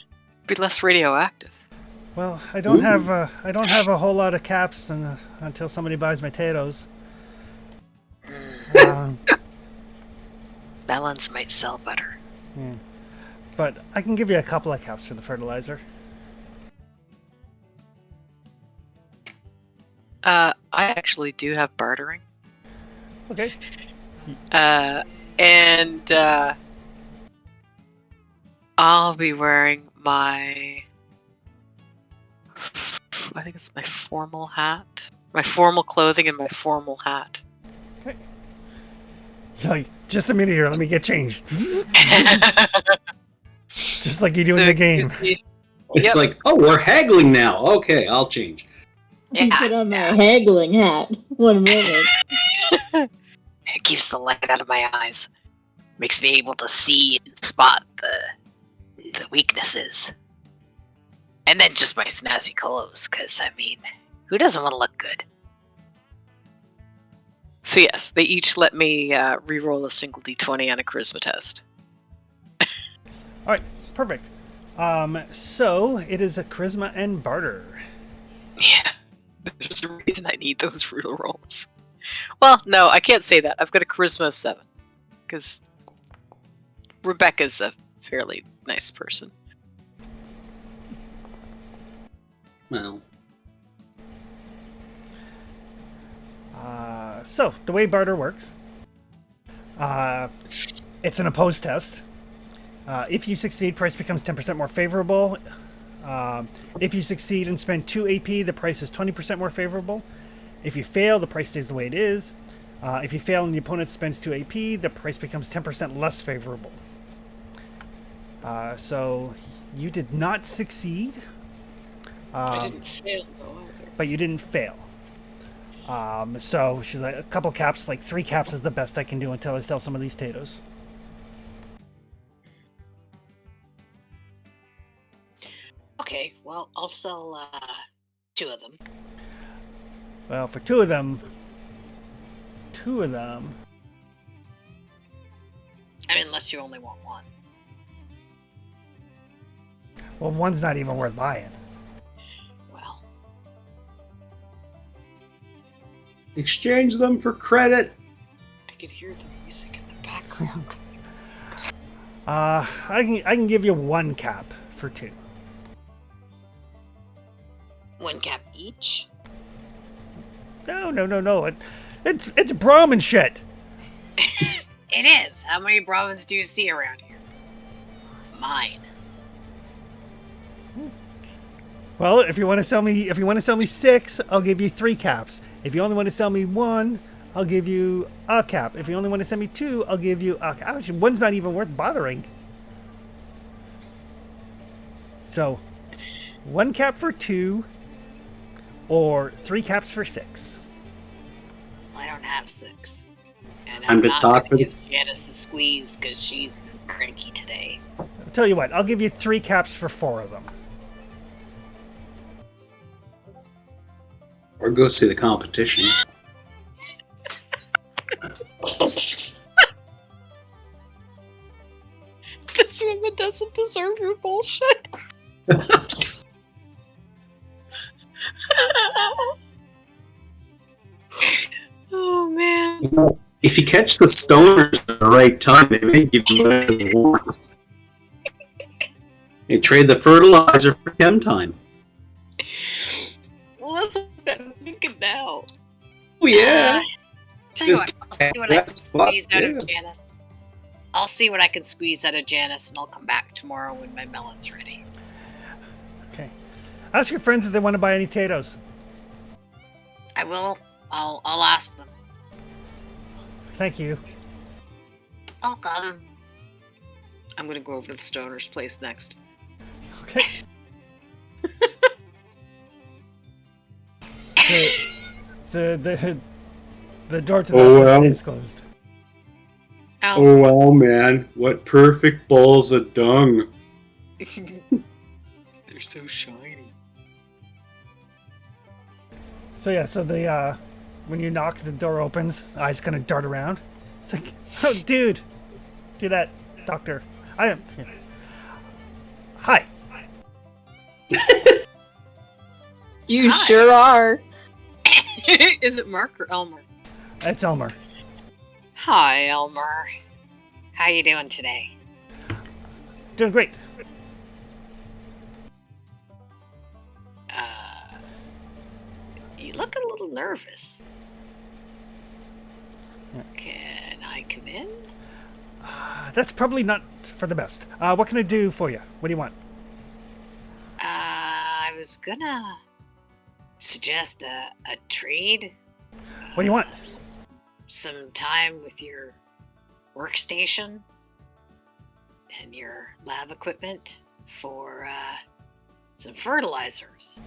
Be less radioactive. Well, I don't have a whole lot of caps until somebody buys my potatoes. Melons might sell better. But I can give you a couple of caps for the fertilizer. I actually do have bartering. Okay. And I'll be wearing my, I think it's my formal hat, my formal clothing, and my formal hat. You're like, just a minute here, let me get changed. Just like you do in the game. It's Yep. like, oh, we're haggling now. Okay, I'll change. I put on my haggling hat. 1 minute. It keeps the light out of my eyes. Makes me able to see and spot the weaknesses. And then just my snazzy clothes, because, I mean, who doesn't want to look good? So yes, they each let me re-roll a single d20 on a charisma test. All right, perfect. So it is a charisma and barter. Yeah. There's a reason I need those real rolls. Well, no, I can't say that. I've got a charisma of 7. Because Rebecca's a fairly nice person. Well, So, the way barter works, it's an opposed test. If you succeed, price becomes 10% more favorable. If you succeed and spend 2 AP, the price is 20% more favorable. If you fail, the price stays the way it is. If you fail and the opponent spends 2 AP, the price becomes 10% less favorable. So, you did not succeed. I didn't fail, though, either. But you didn't fail. So she's like, a couple caps, like 3 caps is the best I can do until I sell some of these potatoes. Okay, well, I'll sell 2 of them. Well, for two of them, I mean, unless you only want 1. well, one's not even worth buying. Well, Exchange them for credit. I could hear the music in the background. I can give you 1 cap for 2. 1 cap each? No. It's Brahmin shit. It is. How many Brahmins do you see around here? Mine. Well, if you want to sell me 6, I'll give you 3 caps. If you only want to sell me 1, I'll give you a cap. If you only want to sell me 2, I'll give you a cap. Actually, 1's not even worth bothering. So, 1 cap for 2, or 3 caps for 6. I don't have 6. And I'm I'm to not talk going to with- give Janice a squeeze because she's cranky today. I'll tell you what, I'll give you 3 caps for 4 of them. or go see the competition. This woman doesn't deserve your bullshit. Oh man. If you catch the stoners at the right time, they may give you whatever they want. You trade the fertilizer for chem time. Well, that's what I'm thinking now. Oh yeah. Tell you Just- what, I'll see what I can that's fuck, squeeze out yeah. of Janice. I'll see what I can squeeze out of Janice, and I'll come back tomorrow when my melon's ready. Okay. Ask your friends if they want to buy any potatoes. I will. I'll ask them. Thank you. Welcome. I'm gonna go over to the stoner's place next. Okay. The door to the Oh, office well. is closed. Oh wow, man! What perfect balls of dung! They're so shiny. So yeah, so the when you knock, the door opens. Eyes kind of dart around. It's like, oh, dude, do that, doctor. I am. Yeah. Hi. You Hi. sure are. Is it Mark or Elmer? It's Elmer. Hi, Elmer. How you doing today? Doing great. You look a little nervous. Yeah. Can I come in? That's probably not for the best. What can I do for you? What do you want? I was gonna suggest a trade. What do you want? Some time with your workstation and your lab equipment for some fertilizers,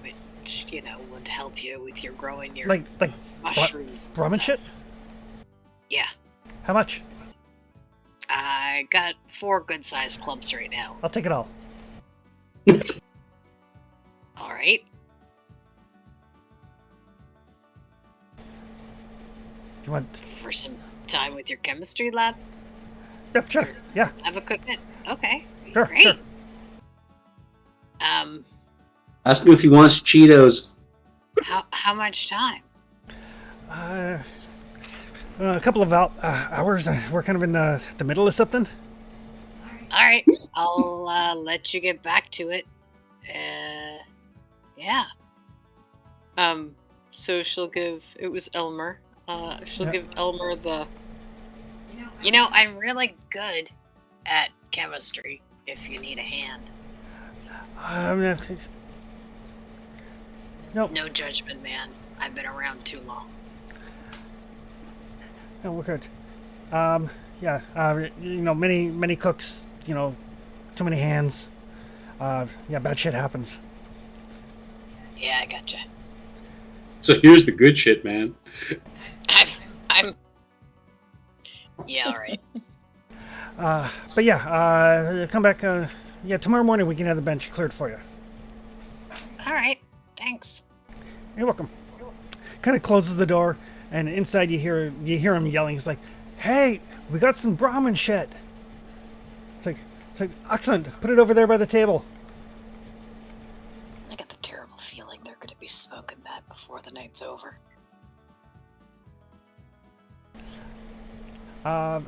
which would help you with your growing your Like mushrooms. and Brahmin stuff. shit? Yeah, How much? I got 4 good-sized clumps right now. I'll take it all. All right. Do you want? For some time with your chemistry lab Yep, sure. Yeah, equipment. Okay. sure, Great. sure. Um, Ask him if he wants Cheetos. How much time? A couple of hours. We're kind of in the middle of something. All right, I'll let you get back to it. Yeah. So she'll give. It was Elmer. She'll Yeah. give Elmer the. You know, I'm really good at chemistry. If you need a hand, No, no judgment, man. I've been around too long. no, we're good. Yeah. Many cooks. Too many hands. Yeah, bad shit happens. Yeah, I gotcha. So here's the good shit, man. I'm. Yeah, all right. But yeah, come back. Yeah, tomorrow morning we can have the bench cleared for you. All right. Thanks. You're welcome. Kind of closes the door, and inside you hear him yelling. He's like, "Hey, we got some Brahmin shit." It's like excellent. Put it over there by the table. I got the terrible feeling they're going to be smoking that before the night's over.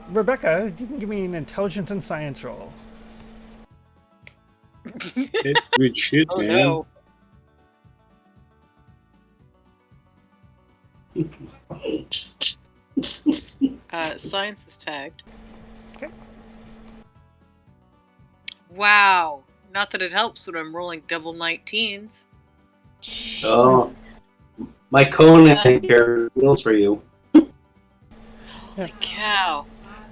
Rebecca, you can give me an intelligence and science roll. It's good shit, Oh man. no. Science is tagged. Okay. Wow. Not that it helps when I'm rolling double 19s. Oh, my Conan character feels for you. Holy cow.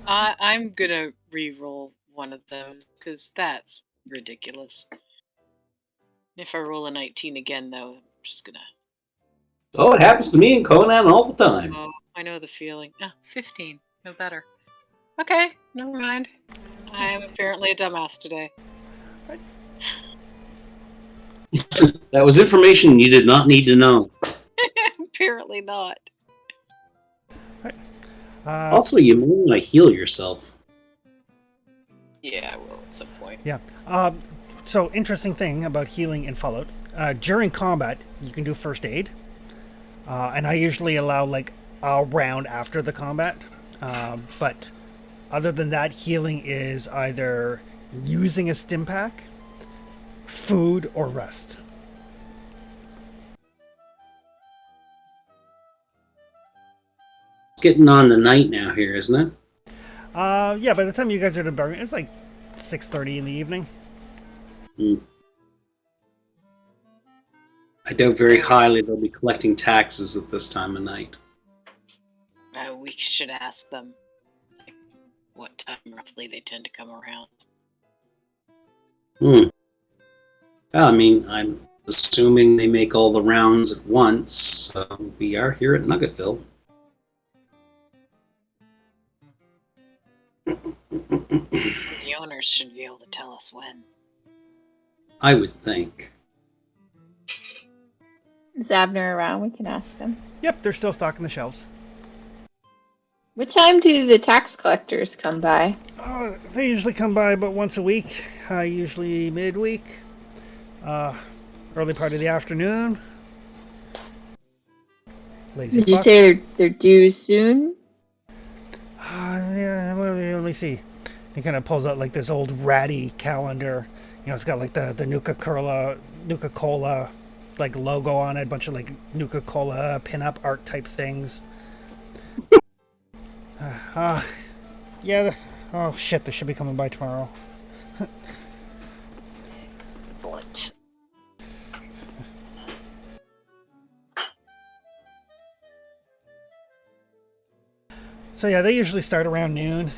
I'm gonna re-roll one of those, because that's ridiculous. If I roll a 19 again, though, I'm just gonna... Oh, it happens to me and Conan all the time. Oh, I know the feeling. 15. No better. Okay, never mind. I am apparently a dumbass today. That was information you did not need to know. Apparently not. Also, you may want to heal yourself. Yeah, I will at some point. Yeah. So interesting thing about healing in Fallout. During combat, you can do first aid, and I usually allow like a round after the combat. But other than that, healing is either using a stim pack, food, or rest. It's getting on the night now here, isn't it? Yeah. By the time you guys are to bed, it's like 6:30 in the evening. I doubt very highly they'll be collecting taxes at this time of night. We should ask them like, what time roughly they tend to come around. I mean, I'm assuming they make all the rounds at once. So we are here at Nuggetville. The owners should be able to tell us when. I would think. Is Abner around? We can ask him. Yep, they're still stocking the shelves. What time do the tax collectors come by? Oh, they usually come by about once a week. Usually midweek, early part of the afternoon. Lazy Did you fucks. say they're due soon? Yeah, let me see. He kind of pulls out like this old ratty calendar. It's got like the Nuka-Cola like logo on it, a bunch of like Nuka-Cola pinup art type things. Yeah. Oh shit! They should be coming by tomorrow. What? So yeah, they usually start around noon.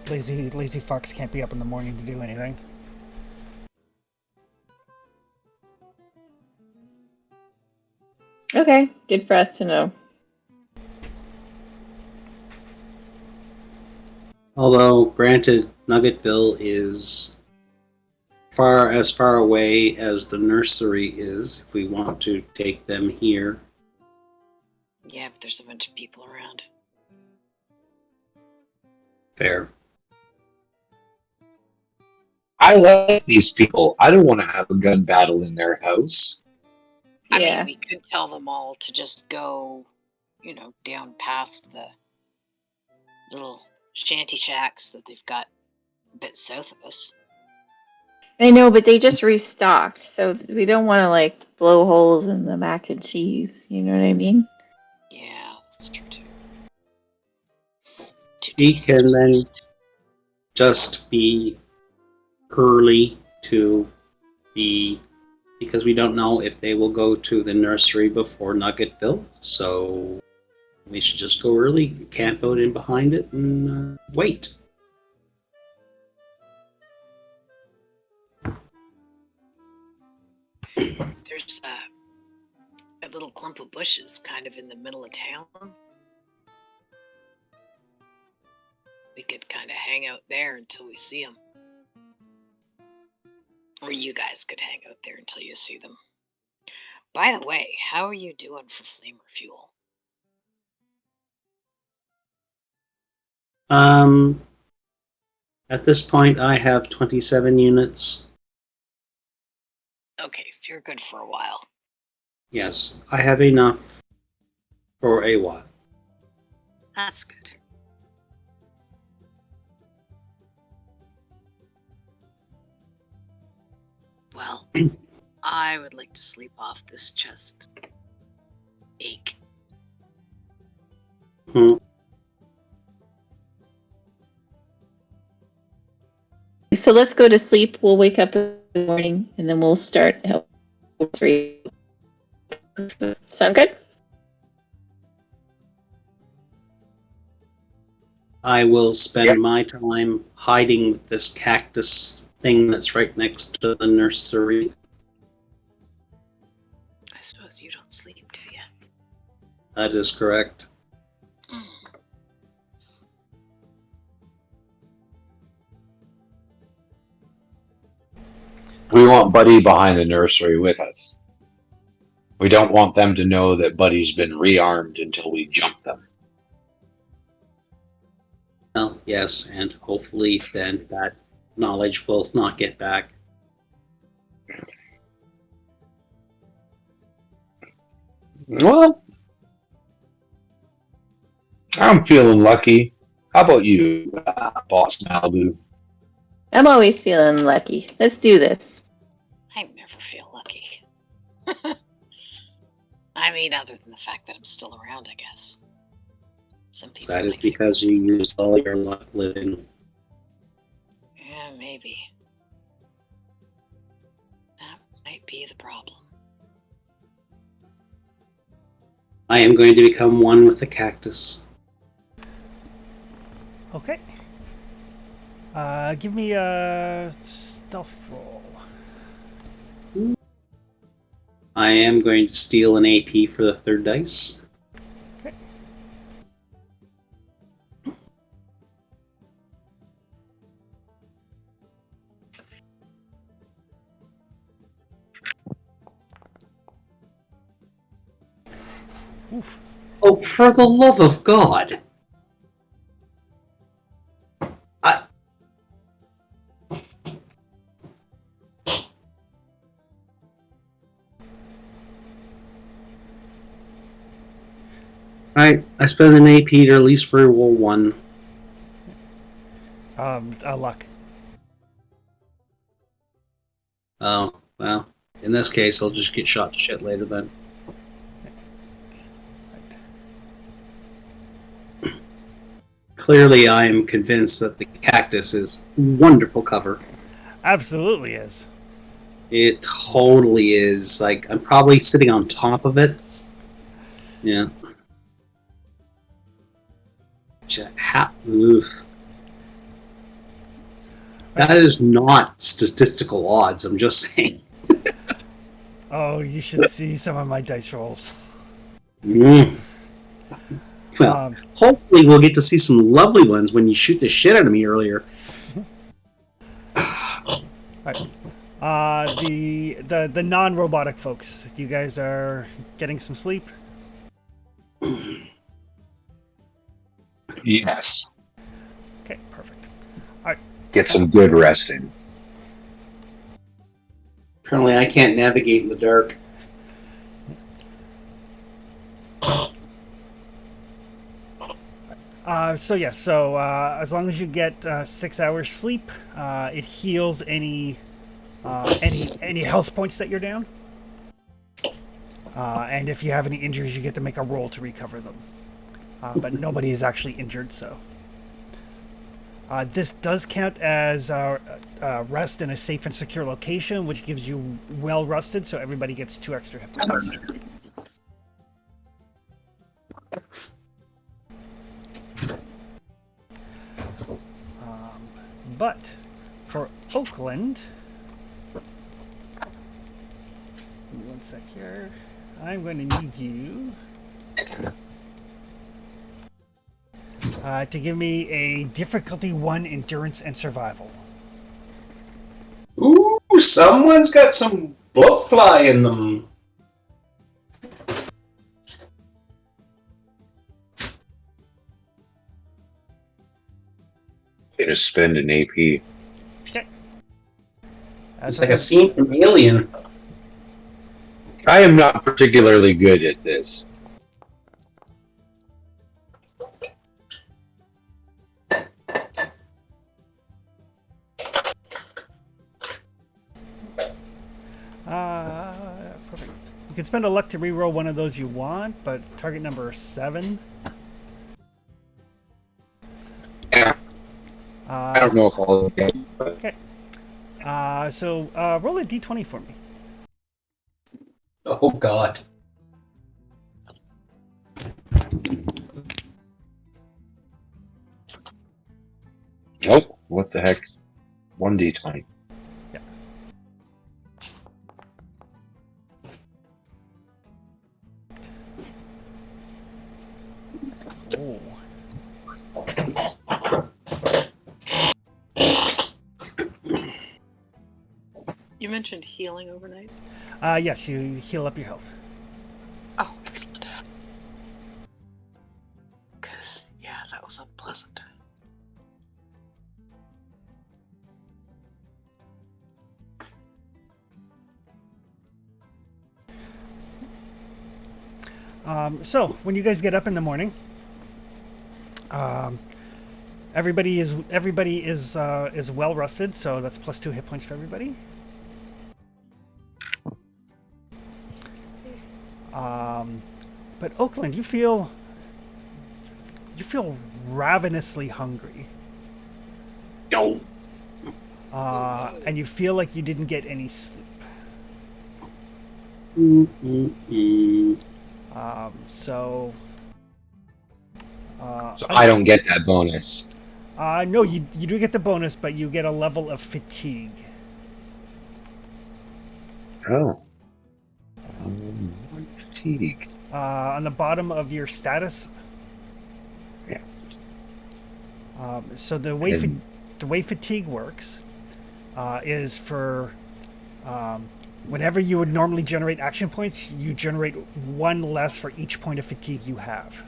Lazy fucks can't be up in the morning to do anything. Okay, good for us to know. Although, granted, Nuggetville is as far away as the nursery is, if we want to take them here. Yeah, but there's a bunch of people around. Fair. I like these people. I don't want to have a gun battle in their house. I Yeah. mean, we could tell them all to just go, down past the little shanty shacks that they've got a bit south of us. I know, but they just restocked, so we don't want to like blow holes in the mac and cheese. You know what I mean? Yeah, that's true too. Too We tasty can to then waste. just be early to the, because we don't know if they will go to the nursery before Nuggetville, so we should just go early, camp out in behind it, and wait. There's a little clump of bushes kind of in the middle of town. We could kind of hang out there until we see them. Or you guys could hang out there until you see them. By the way, how are you doing for flamer fuel? At this point, I have 27 units. Okay, so you're good for a while. Yes, I have enough for a while. That's good. Well, I would like to sleep off this chest ache. Hmm. So let's go to sleep. We'll wake up in the morning and then we'll start. Sound good? I will spend my time hiding with this cactus thing that's right next to the nursery. I suppose you don't sleep, do you? That is correct. We want Buddy behind the nursery with us. We don't want them to know that Buddy's been rearmed until we jump them. Well, yes, and hopefully then that knowledge will not get back. Well, I'm feeling lucky. How about you, Boss Malibu? I'm always feeling lucky. Let's do this. I never feel lucky. I mean, other than the fact that I'm still around, I guess. Some people That is might because you used all your luck living. Yeah, maybe. That might be the problem. I am going to become one with the cactus. Okay. Give me a stealth roll. I am going to steal an AP for the third dice. Okay. Oof. Oh, for the love of God! I spent an AP to at least reroll one. Luck. Oh, well, in this case, I'll just get shot to shit later then. Clearly, I am convinced that the cactus is wonderful cover. Absolutely is. It totally is. Like, I'm probably sitting on top of it. Yeah. Oof. That is not statistical odds, I'm just saying. Oh, you should see some of my dice rolls. Mm. Well, hopefully we'll get to see some lovely ones when you shoot the shit out of me earlier. The non-robotic folks, you guys are getting some sleep? Yes. Okay, perfect. Get some good rest in. Apparently I can't navigate in the dark. As long as you get 6 hours sleep, it heals any health points that you're down. And if you have any injuries, you get to make a roll to recover them. But nobody is actually injured, so. This does count as rest in a safe and secure location, which gives you well rested, so everybody gets 2 extra hit points. But for Oakland, give me 1 sec here. I'm going to need you to give me a difficulty 1 endurance and survival. Ooh, someone's got some blowfly in them. Gonna spend an AP. Okay. It's like a scene from Alien. I am not particularly good at this. Perfect. You can spend a luck to reroll one of those you want, but target number 7. Yeah. I don't know if I'll get it, but Okay. Roll a d20 for me. Oh, God. nope. What the heck? 1d20. Yeah. Oh. You mentioned healing overnight. Yes, you heal up your health. Oh, excellent. Because, yeah, that was unpleasant. So when you guys get up in the morning, everybody is well rested, so that's plus 2 hit points for everybody. But Oakland, you feel ravenously hungry, Don't. and you feel like you didn't get any sleep. So I don't get that bonus. no, you do get the bonus, but you get a level of fatigue. Oh. Fatigue. On the bottom of your status. Yeah. So the way And- the way fatigue works is for whenever you would normally generate action points, you generate 1 less for each point of fatigue you have.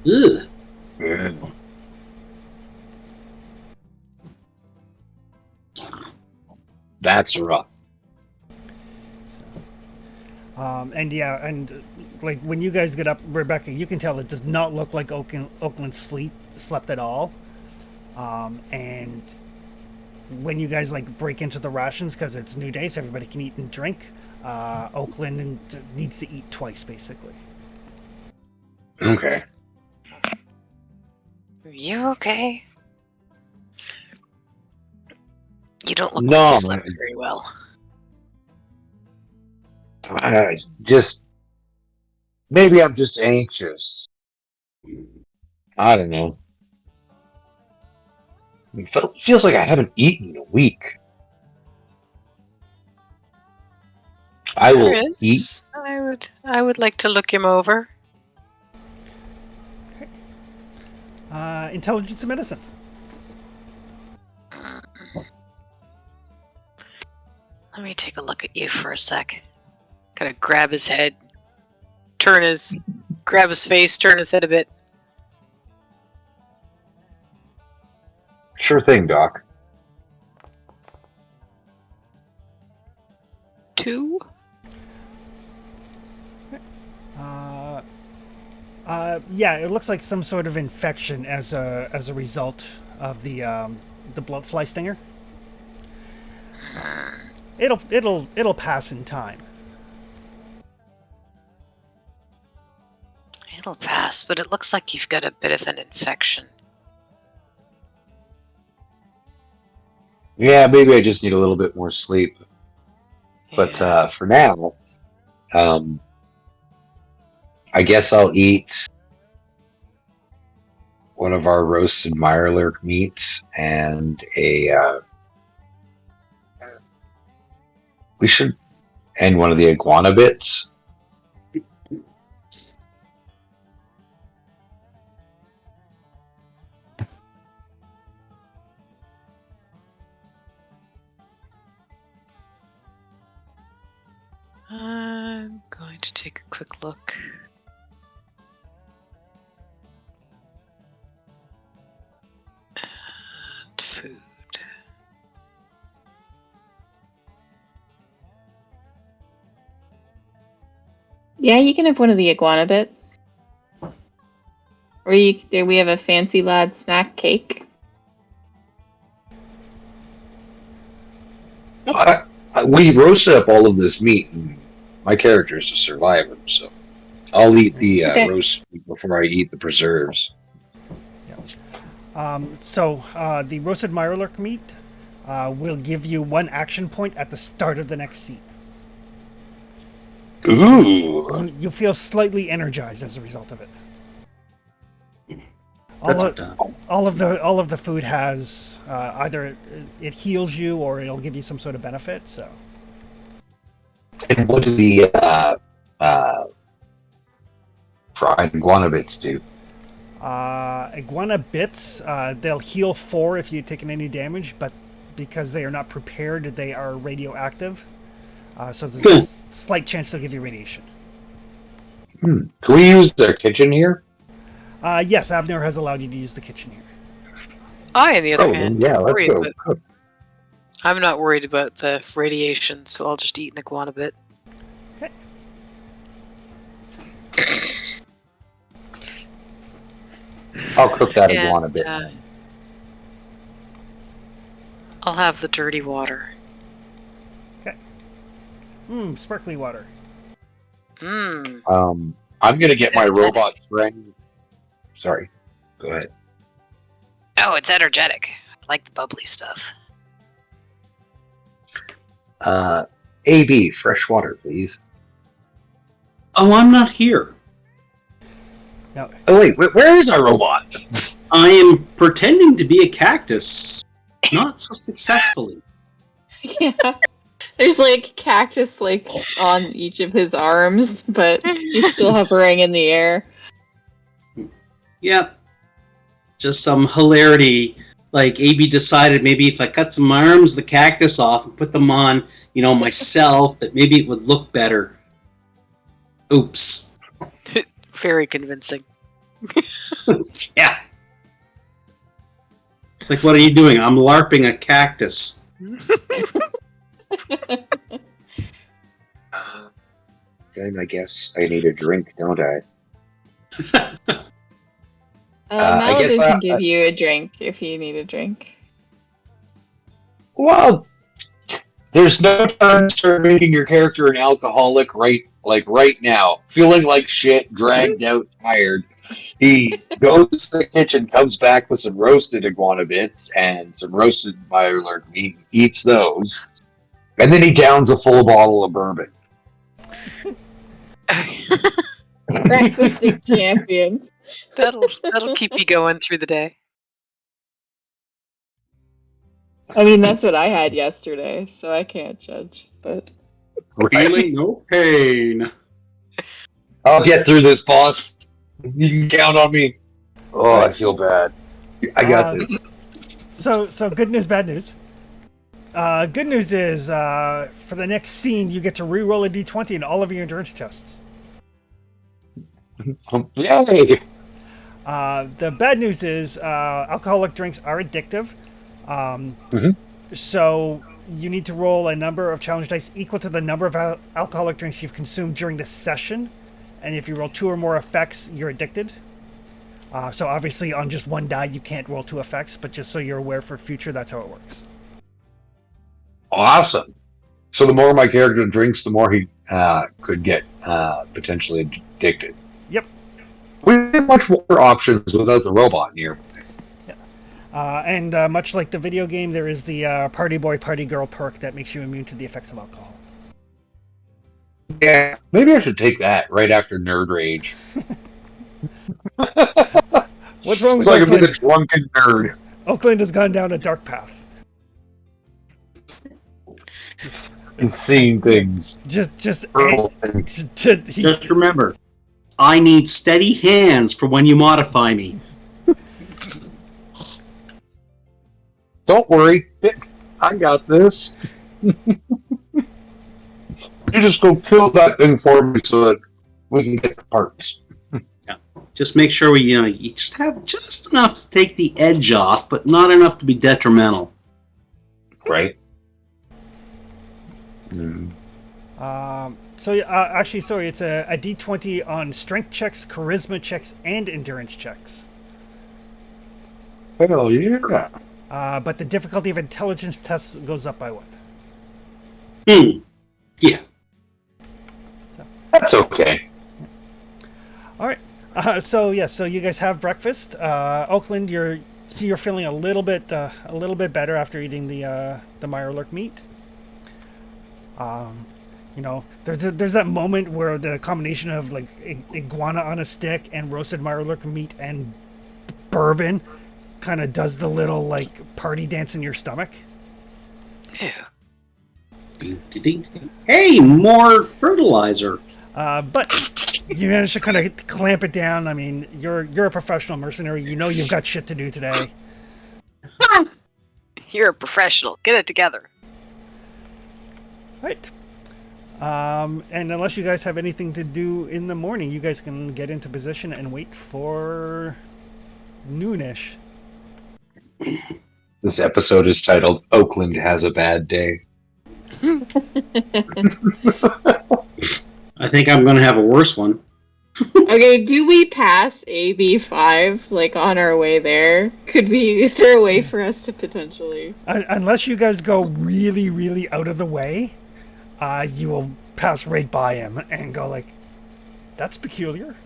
Ugh. Yeah. That's rough. And like when you guys get up, Rebecca, you can tell it does not look like Oakland slept at all. And when you guys like break into the rations because it's new day, so everybody can eat and drink, Oakland needs to eat twice basically. Okay. Are you okay? You don't look No, like you slept very well. Maybe I'm just anxious. I don't know. It feels like I haven't eaten in a week. I will There is. eat. I would like to look him over. Intelligence and medicine. Let me take a look at you for a sec. Kind of grab his head, grab his face, turn his head a bit. Sure thing, Doc. 2. Yeah, it looks like some sort of infection as a result of the bloatfly stinger. It'll pass in time. It'll pass, but it looks like you've got a bit of an infection. Yeah, maybe I just need a little bit more sleep. But Yeah. for now, I guess I'll eat one of our roasted Mirelurk meats and one of the iguana bits. I'm going to take a quick look. At food. Yeah, you can have one of the iguana bits. Or we have a fancy lad snack cake. We roasted up all of this meat, and my character is a survivor, so I'll eat the Okay. roast meat before I eat the preserves. So the roasted Mirelurk meat will give you 1 action point at the start of the next scene. Ooh! You feel slightly energized as a result of it. Perfect. All of the food has either it heals you or it'll give you some sort of benefit. So And what do the fried iguana bits do? iguana bits, they'll heal 4 if you've taken any damage, but because they are not prepared, they are radioactive. So there's a slight chance they'll give you radiation. Can we use their kitchen here? Yes, Abner has allowed you to use the kitchen here. I, on the other Oh, hand, yeah, am let's worried go about- cook. I'm not worried about the radiation, so I'll just eat an iguana bit. Okay. I'll cook that And, iguana bit. I'll have the dirty water. Sparkly water. Mmm. I'm gonna get my robot friend. Sorry, go ahead. Oh, it's energetic. I like the bubbly stuff. AB, fresh water, please. Oh, I'm not here. Now, Oh wait, where is our robot? I am pretending to be a cactus, not so successfully. Yeah. There's like cactus like on each of his arms, but he's still hovering in the air. Yep. Just some hilarity. Like, AB decided maybe if I cut some arms, the cactus off, and put them on, myself, that maybe it would look better. Oops. Very convincing. Yeah. It's like, what are you doing? I'm LARPing a cactus. Then I guess I need a drink, don't I? Maladin I guess can give you a drink if you need a drink. Well, there's no time to start making your character an alcoholic right now. Feeling like shit, dragged out, tired. He goes to the kitchen, comes back with some roasted iguana bits and some roasted Mirelurk meat, eats those, and then he downs a full bottle of bourbon. Breakfast of champions. That'll keep you going through the day. I mean, that's what I had yesterday, so I can't judge. But Feeling no pain. I'll get through this, boss. You can count on me. Oh, I feel bad. I got this. So good news, bad news. Good news is for the next scene, you get to re-roll a d20 in all of your endurance tests. Yay! The bad news is alcoholic drinks are addictive. So you need to roll a number of challenge dice equal to the number of alcoholic drinks you've consumed during the session and if you roll 2 or more effects, you're addicted. So obviously on just one die you can't roll 2 effects, but just so you're aware for future, that's how it works. Awesome. So the more my character drinks, the more he could get potentially addicted. Yep. We have much more options without the robot here. And much like the video game, there is the Party Boy, Party Girl perk that makes you immune to the effects of alcohol. Yeah, maybe I should take that right after Nerd Rage. What's wrong with So I can be the Oakland? drunken nerd. Oakland has gone down a dark path. And seeing things. Just Herbal things. he's, Just remember, I need steady hands for when you modify me. Don't worry, I got this. You just go kill that thing for me so that we can get the parts. Just make sure you just have just enough to take the edge off, but not enough to be detrimental. Right? So actually, sorry, it's a D20 on strength checks, charisma checks, and endurance checks. Hell yeah. But the difficulty of intelligence tests goes up by 1. Yeah. That's okay. All right. So you guys have breakfast. Oakland, you're feeling a little bit better after eating the Mirelurk meat. There's that moment where the combination of like iguana on a stick and roasted Mirelurk meat and bourbon kind of does the little like party dance in your stomach. Ew. Hey, more fertilizer. But you managed to kind of clamp it down. I mean, you're a professional mercenary. You know you've got shit to do today. You're a professional. Get it together. Right. And unless you guys have anything to do in the morning, you guys can get into position and wait for noonish. This episode is titled Oakland Has a Bad Day. I think I'm going to have a worse one. Okay, do we pass AB5, like, on our way there? Is there a way for us to potentially... Unless you guys go really, really out of the way, you will pass right by him and go like, that's peculiar.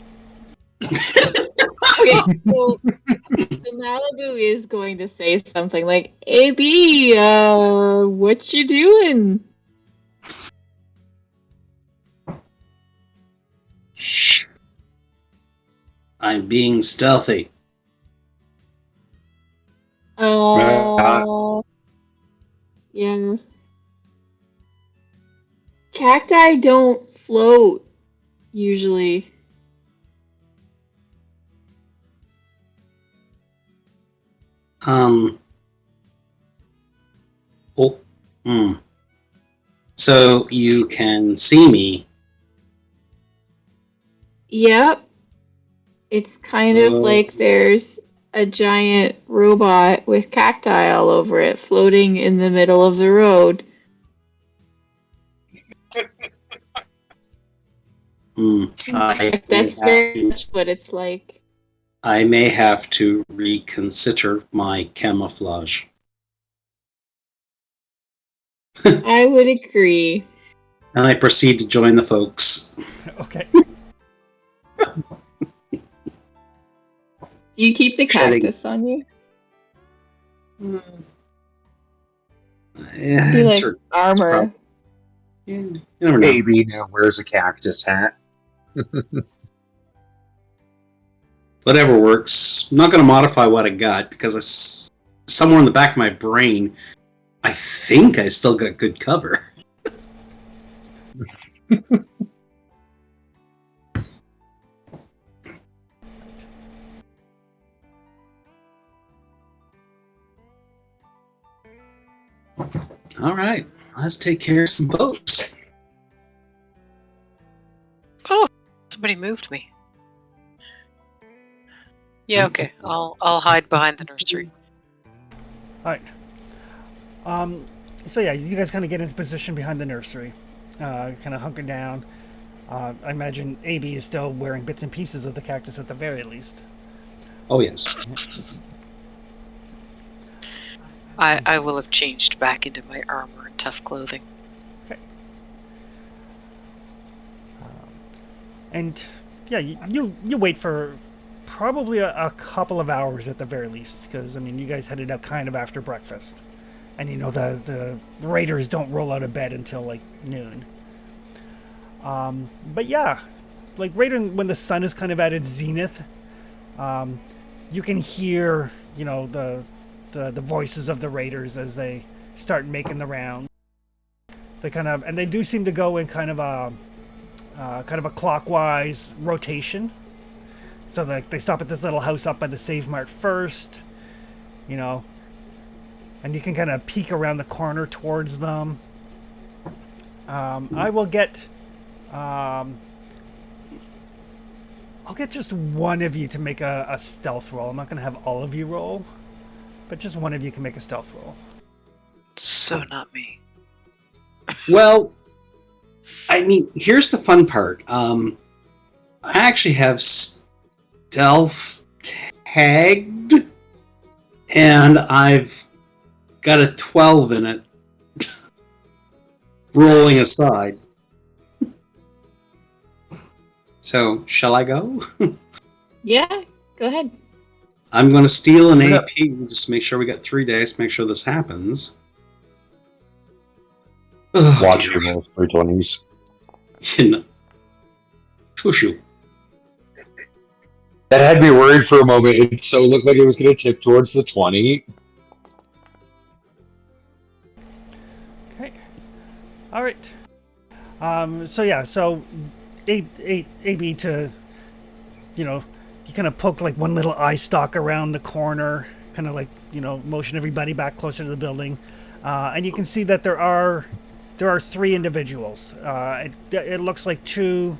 Okay, so Malibu is going to say something like, AB, what you doing? Shh. I'm being stealthy. Oh, yeah. Cacti don't float, usually. So you can see me. Yep. It's kind of like there's a giant robot with cacti all over it floating in the middle of the road. That's very much what it's like. I may have to reconsider my camouflage. I would agree. And I proceed to join the folks. Okay. You keep the cactus on you? Yeah, You like sure. armor. You never know. Baby now wears a cactus hat. Whatever works. I'm not going to modify what I got because somewhere in the back of my brain, I think I still got good cover. All right, let's take care of some folks. Oh, somebody moved me. Yeah, okay. I'll hide behind the nursery. All right. So yeah, you guys kind of get into position behind the nursery, kind of hunker down. I imagine AB is still wearing bits and pieces of the cactus at the very least. Oh yes. I will have changed back into my armor and tough clothing. And yeah, you wait for probably a couple of hours at the very least, because I mean you guys headed out kind of after breakfast, and you know the raiders don't roll out of bed until like noon. But yeah, like right when the sun is kind of at its zenith, you can hear the voices of the raiders as they start making the round. They do seem to go in kind of a clockwise rotation. So they stop at this little house up by the Save Mart first, and you can kind of peek around the corner towards them. I'll get just one of you to make a stealth roll. I'm not going to have all of you roll, but just one of you can make a stealth roll. So not me. Well, I mean, here's the fun part. I actually have stealth tagged, and I've got a 12 in it. Rolling aside. So, shall I go? Yeah, go ahead. I'm going to steal an AP, just to make sure we got 3 days to make sure this happens. Watch your rolls 320s. Tushu. That had me worried for a moment. It so looked like it was going to tip towards the 20. Okay. All right. So AB to, you kind of poke like one little eye stalk around the corner, kind of like, motion everybody back closer to the building. And you can see that there are 3 individuals. It looks like two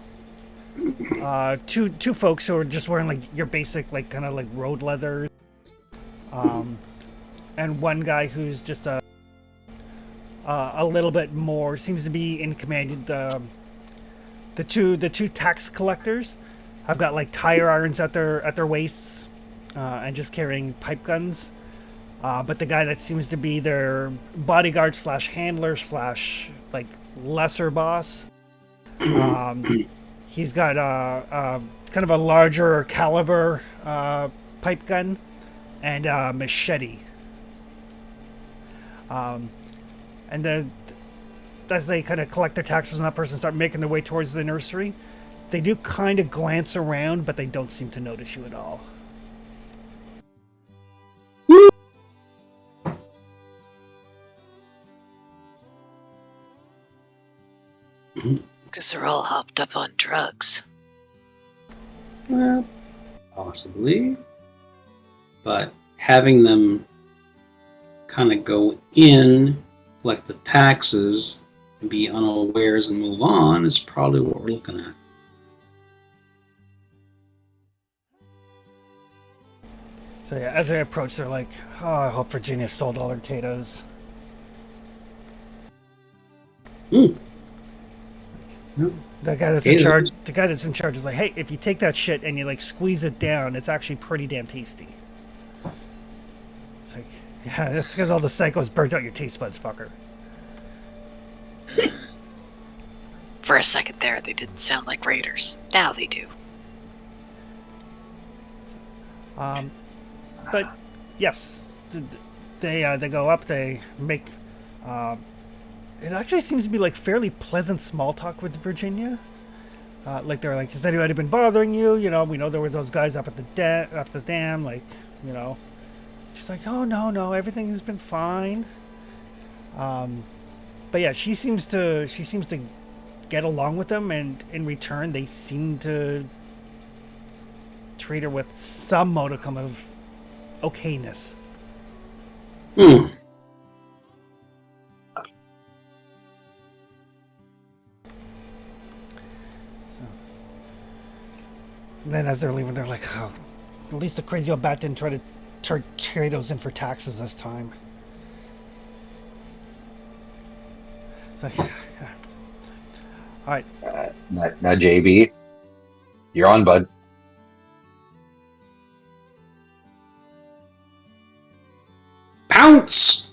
folks who are just wearing like your basic like kind of like road leather, and one guy who's just a little bit more seems to be in command. The two tax collectors have got like tire irons at their waists, and just carrying pipe guns. But the guy that seems to be their bodyguard / handler / like lesser boss, he's got kind of a larger caliber pipe gun and a machete. And as they kind of collect their taxes on that person, start making their way towards the nursery, they do kind of glance around, but they don't seem to notice you at all. Because they're all hopped up on drugs. Well, possibly. But having them kind of go in, collect the taxes, and be unawares and move on is probably what we're looking at. So yeah, as they approach, they're like, "Oh, I hope Virginia sold all her potatoes." Mm. No. The guy that's in charge. The guy that's in charge is like, "Hey, if you take that shit and you like squeeze it down, it's actually pretty damn tasty." It's like, yeah, that's because all the psychos burnt out your taste buds, fucker. For a second there, they didn't sound like raiders. Now they do. But they go up. They make. It actually seems to be like fairly pleasant small talk with Virginia. Like they're like, "Has anybody been bothering you? We know there were those guys up at the dam. Like, She's like, "Oh no, everything has been fine." But yeah, she seems to get along with them, and in return, they seem to treat her with some modicum of okayness. Hmm. And then as they're leaving, they're like, "Oh, at least the crazy old bat didn't try to turn Kratos in for taxes this time." So, All right. Now, JB, you're on, bud. Pounce!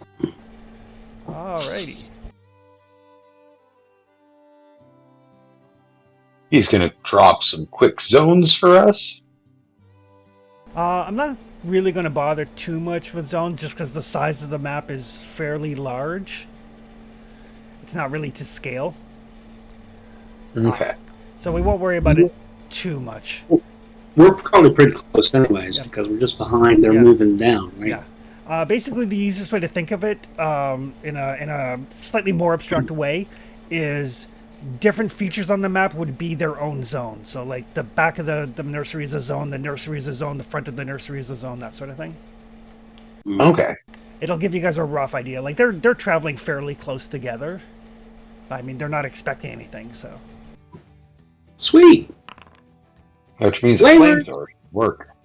Alrighty. He's gonna drop some quick zones for us. I'm not really going to bother too much with zones just because the size of the map is fairly large. It's not really to scale, Okay. so we won't worry about it too much. We're probably pretty close anyways, because we're just behind. They're Yeah. moving down, right? Yeah. Basically, the easiest way to think of it, in a slightly more abstract way, is different features on the map would be their own zone. So, like the back of the nursery is a zone, the nursery is a zone, the front of the nursery is a zone, that sort of thing. Okay. It'll give you guys a rough idea. Like they're traveling fairly close together. I mean, they're not expecting anything, so. Sweet! Which means Flavors. flames already work.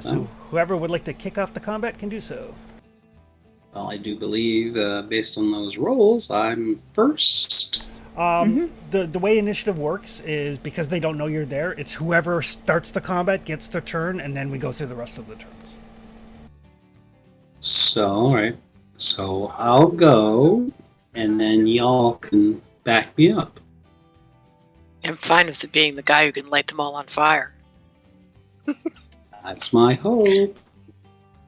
So whoever would like to kick off the combat can do so. Well, I do believe, based on those rolls, I'm first. The way initiative works is because they don't know you're there. It's whoever starts the combat gets their turn, and then we go through the rest of the turns. So, alright. So I'll go, and then y'all can back me up. I'm fine with it being the guy who can light them all on fire. That's my hope.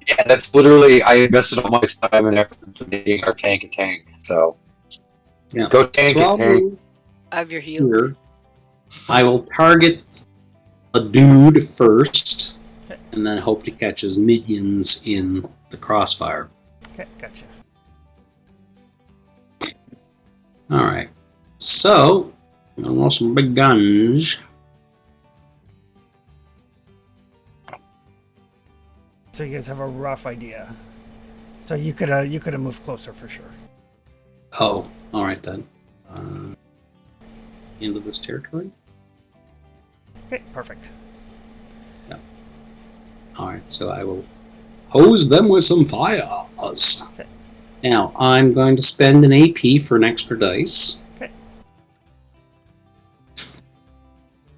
Yeah, that's literally, I invested all my time and effort into making our tank a tank. So, Yeah. go tank So it, I'll tank. move I have your heal. here. I will target a dude first, and then hope to catch his minions in the crossfire. Okay, gotcha. Alright. So, I'm gonna roll some big guns. So you guys have a rough idea. So you could have moved closer for sure. Oh, alright then. Into this territory? Okay, perfect. Alright, so I will hose them with some fires. Okay. Now, I'm going to spend an AP for an extra dice. Okay.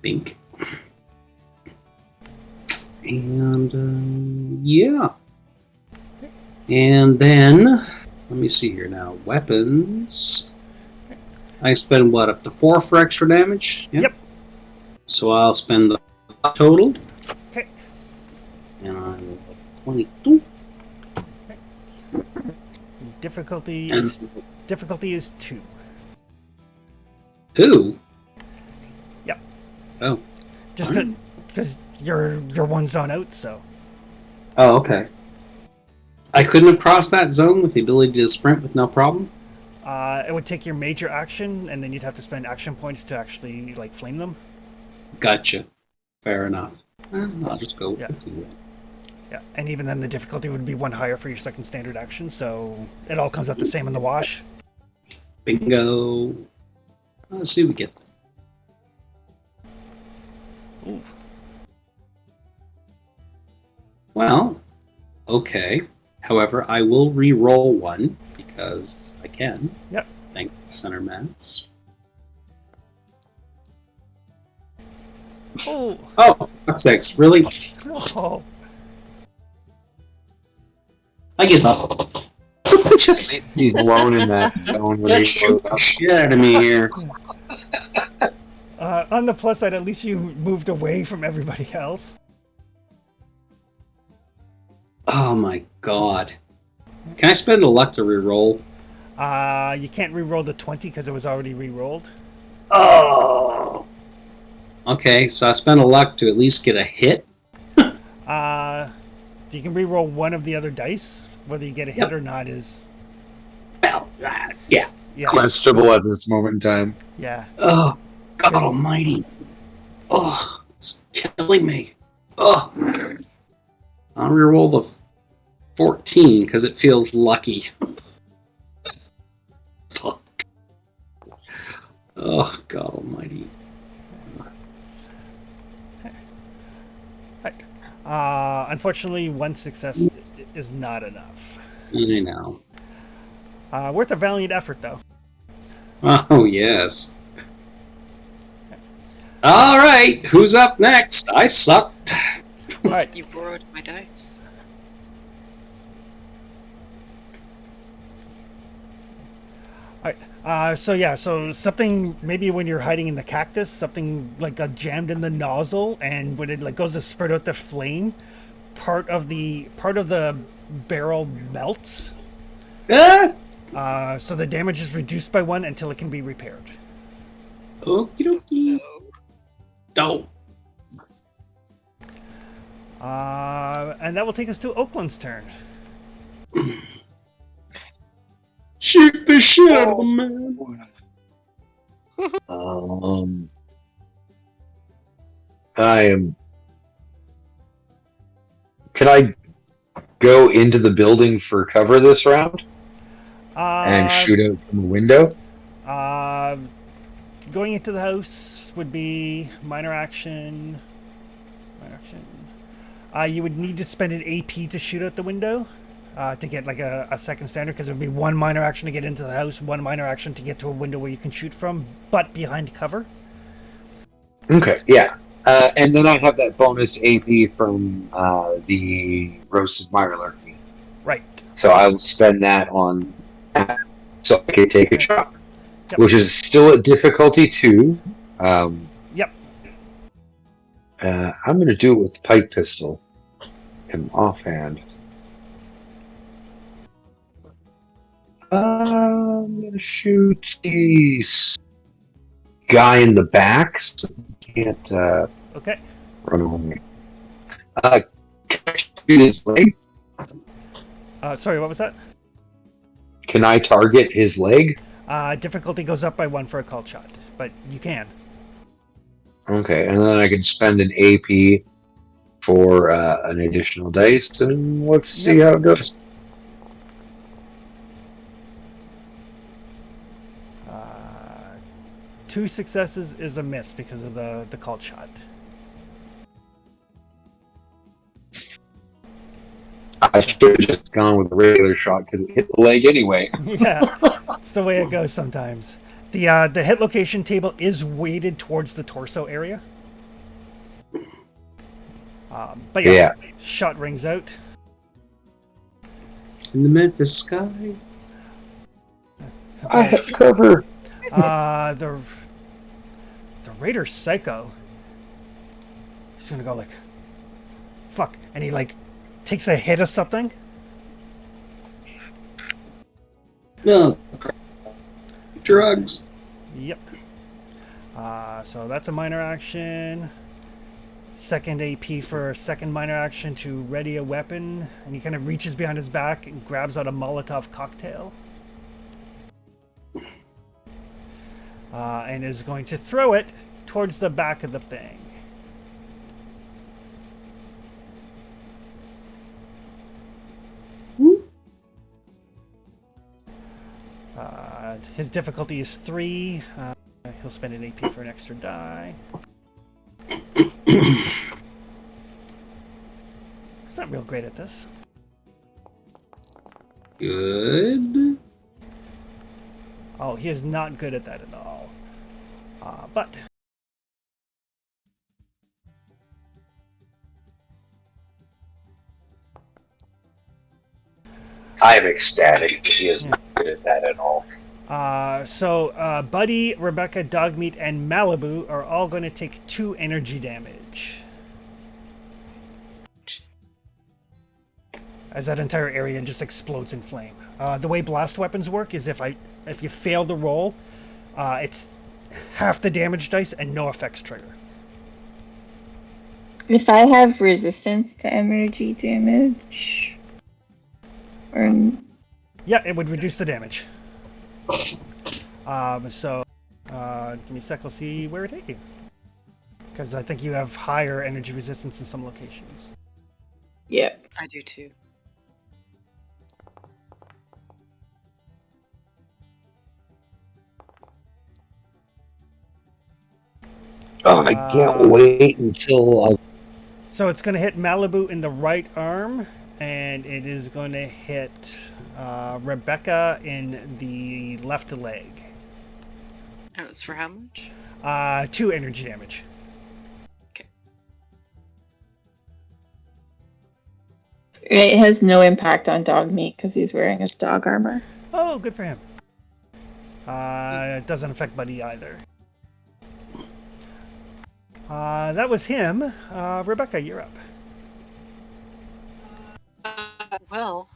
Bink. And, yeah. And then, let me see here now. Weapons. I spend what, up to 4 for extra damage? Yep. So I'll spend the total. Okay. And I will 22. Difficulty And is 2. 2? Yep. Oh. Just Alright. because you're one zone out, so. Oh, okay. I couldn't have crossed that zone with the ability to sprint with no problem? It would take your major action, and then you'd have to spend action points to actually like flame them. Gotcha. Fair enough. I'll just go Yeah. with you. Yeah, and even then the difficulty would be 1 higher for your second standard action, so it all comes out the same in the wash. Bingo. Let's see what we get. Ooh. Well, okay. However, I will re-roll one because I can. Yep. Thank Center Mass. Oh. Oh, fuck's sakes. Really? Oh. I give up. Just He's alone in that zone where get he shoot blows the up. shit out of me here. On the plus side, at least you moved away from everybody else. Oh my god. Can I spend a luck to re-roll? You can't re-roll the 20 because it was already re-rolled. Oh. Okay, so I spent a luck to at least get a hit. You can re-roll one of the other dice. Whether you get a hit Yep. or not is Well, yeah. yeah, Questionable at this moment in time. yeah. Oh, God Almighty. Oh, it's killing me. Oh. I'll re-roll the 14 because it feels lucky. Fuck. Oh, God almighty. Unfortunately, one success is not enough. I know. Worth a valiant effort, though. Oh, yes. All right, who's up next? I sucked. All right. You borrowed my dice. So something maybe when you're hiding in the cactus, something like got jammed in the nozzle, and when it like goes to spurt out the flame, part of the barrel melts. Ah! So the damage is reduced by 1 until it can be repaired. Okie dokie. Oh. And that will take us to Oakland's turn. Shoot the shit out of him, man. I am. Can I go into the building for cover this round and shoot out from a window? Going into the house would be minor action. You would need to spend an AP to shoot out the window to get like a second standard, because it would be 1 minor action to get into the house, 1 minor action to get to a window where you can shoot from, but behind cover. Okay, yeah. And then I have that bonus AP from the Roasted Mirelurking. Right. So I will spend that on that so I can take a shot. Yep. Which is still at difficulty 2. Yep. I'm going to do it with the pipe pistol. And offhand. I'm going to shoot the guy in the back, so he can't Okay. run away. Can I shoot his leg? Sorry, what was that? Can I target his leg? Difficulty goes up by 1 for a called shot, but you can. Okay, and then I can spend an AP for an additional dice, and let's see how it goes. Uh, 2 successes is a miss because of the called shot. I should have just gone with a regular shot because it hit the leg anyway. Yeah, it's the way it goes sometimes. The hit location table is weighted towards the torso area. But yeah, shot rings out. In the Memphis sky. I have cover. The Raider Psycho. He's gonna go like, fuck, and he like takes a hit of something. Oh, crap. Drugs. Yep. So that's a minor action. Second AP for a second minor action to ready a weapon, and he kind of reaches behind his back and grabs out a Molotov cocktail. And is going to throw it towards the back of the thing. His difficulty is 3. He'll spend an AP for an extra die. He's not real great at this. Good. Oh, he is not good at that at all. But I am ecstatic that he is not good at that at all. So Buddy, Rebecca, Dogmeat, and Malibu are all going to take 2 energy damage. As that entire area just explodes in flame. The way blast weapons work is if you fail the roll, it's half the damage dice and no effects trigger. If I have resistance to energy damage, or Yeah, it would reduce the damage. So give me a sec, I'll see where it hit you. Because I think you have higher energy resistance in some locations. yeah, I do too. Oh, I can't wait until. So it's going to hit Malibu in the right arm, and it is going to hit Rebecca in the left leg. That was for how much? 2 energy damage. It has no impact on dog meat because he's wearing his dog armor. Oh, good for him. It doesn't affect Buddy either. That was him. Rebecca, you're up. Well,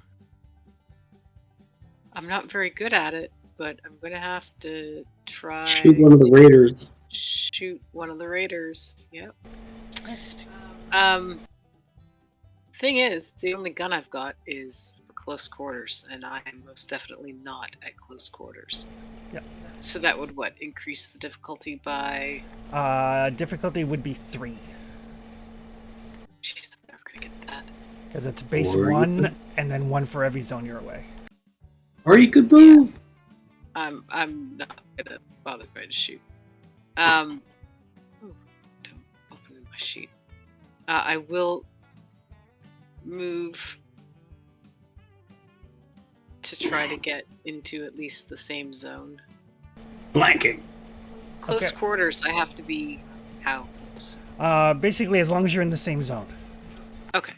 I'm not very good at it, but I'm gonna have to try. Shoot one of the raiders. Shoot one of the raiders. Yep. Thing is, the only gun I've got is for close quarters, and I am most definitely not at close quarters. Yep. So that would increase the difficulty by. Difficulty would be 3. Jeez, I'm never gonna get that. Because it's base Or you 1 and then 1 for every zone you're away. Or you could move. I'm not gonna bother trying to shoot. Don't open my sheet. I will move to try to get into at least the same zone. Blanking. Close Okay. quarters, I have to be how close? Basically, as long as you're in the same zone. Okay.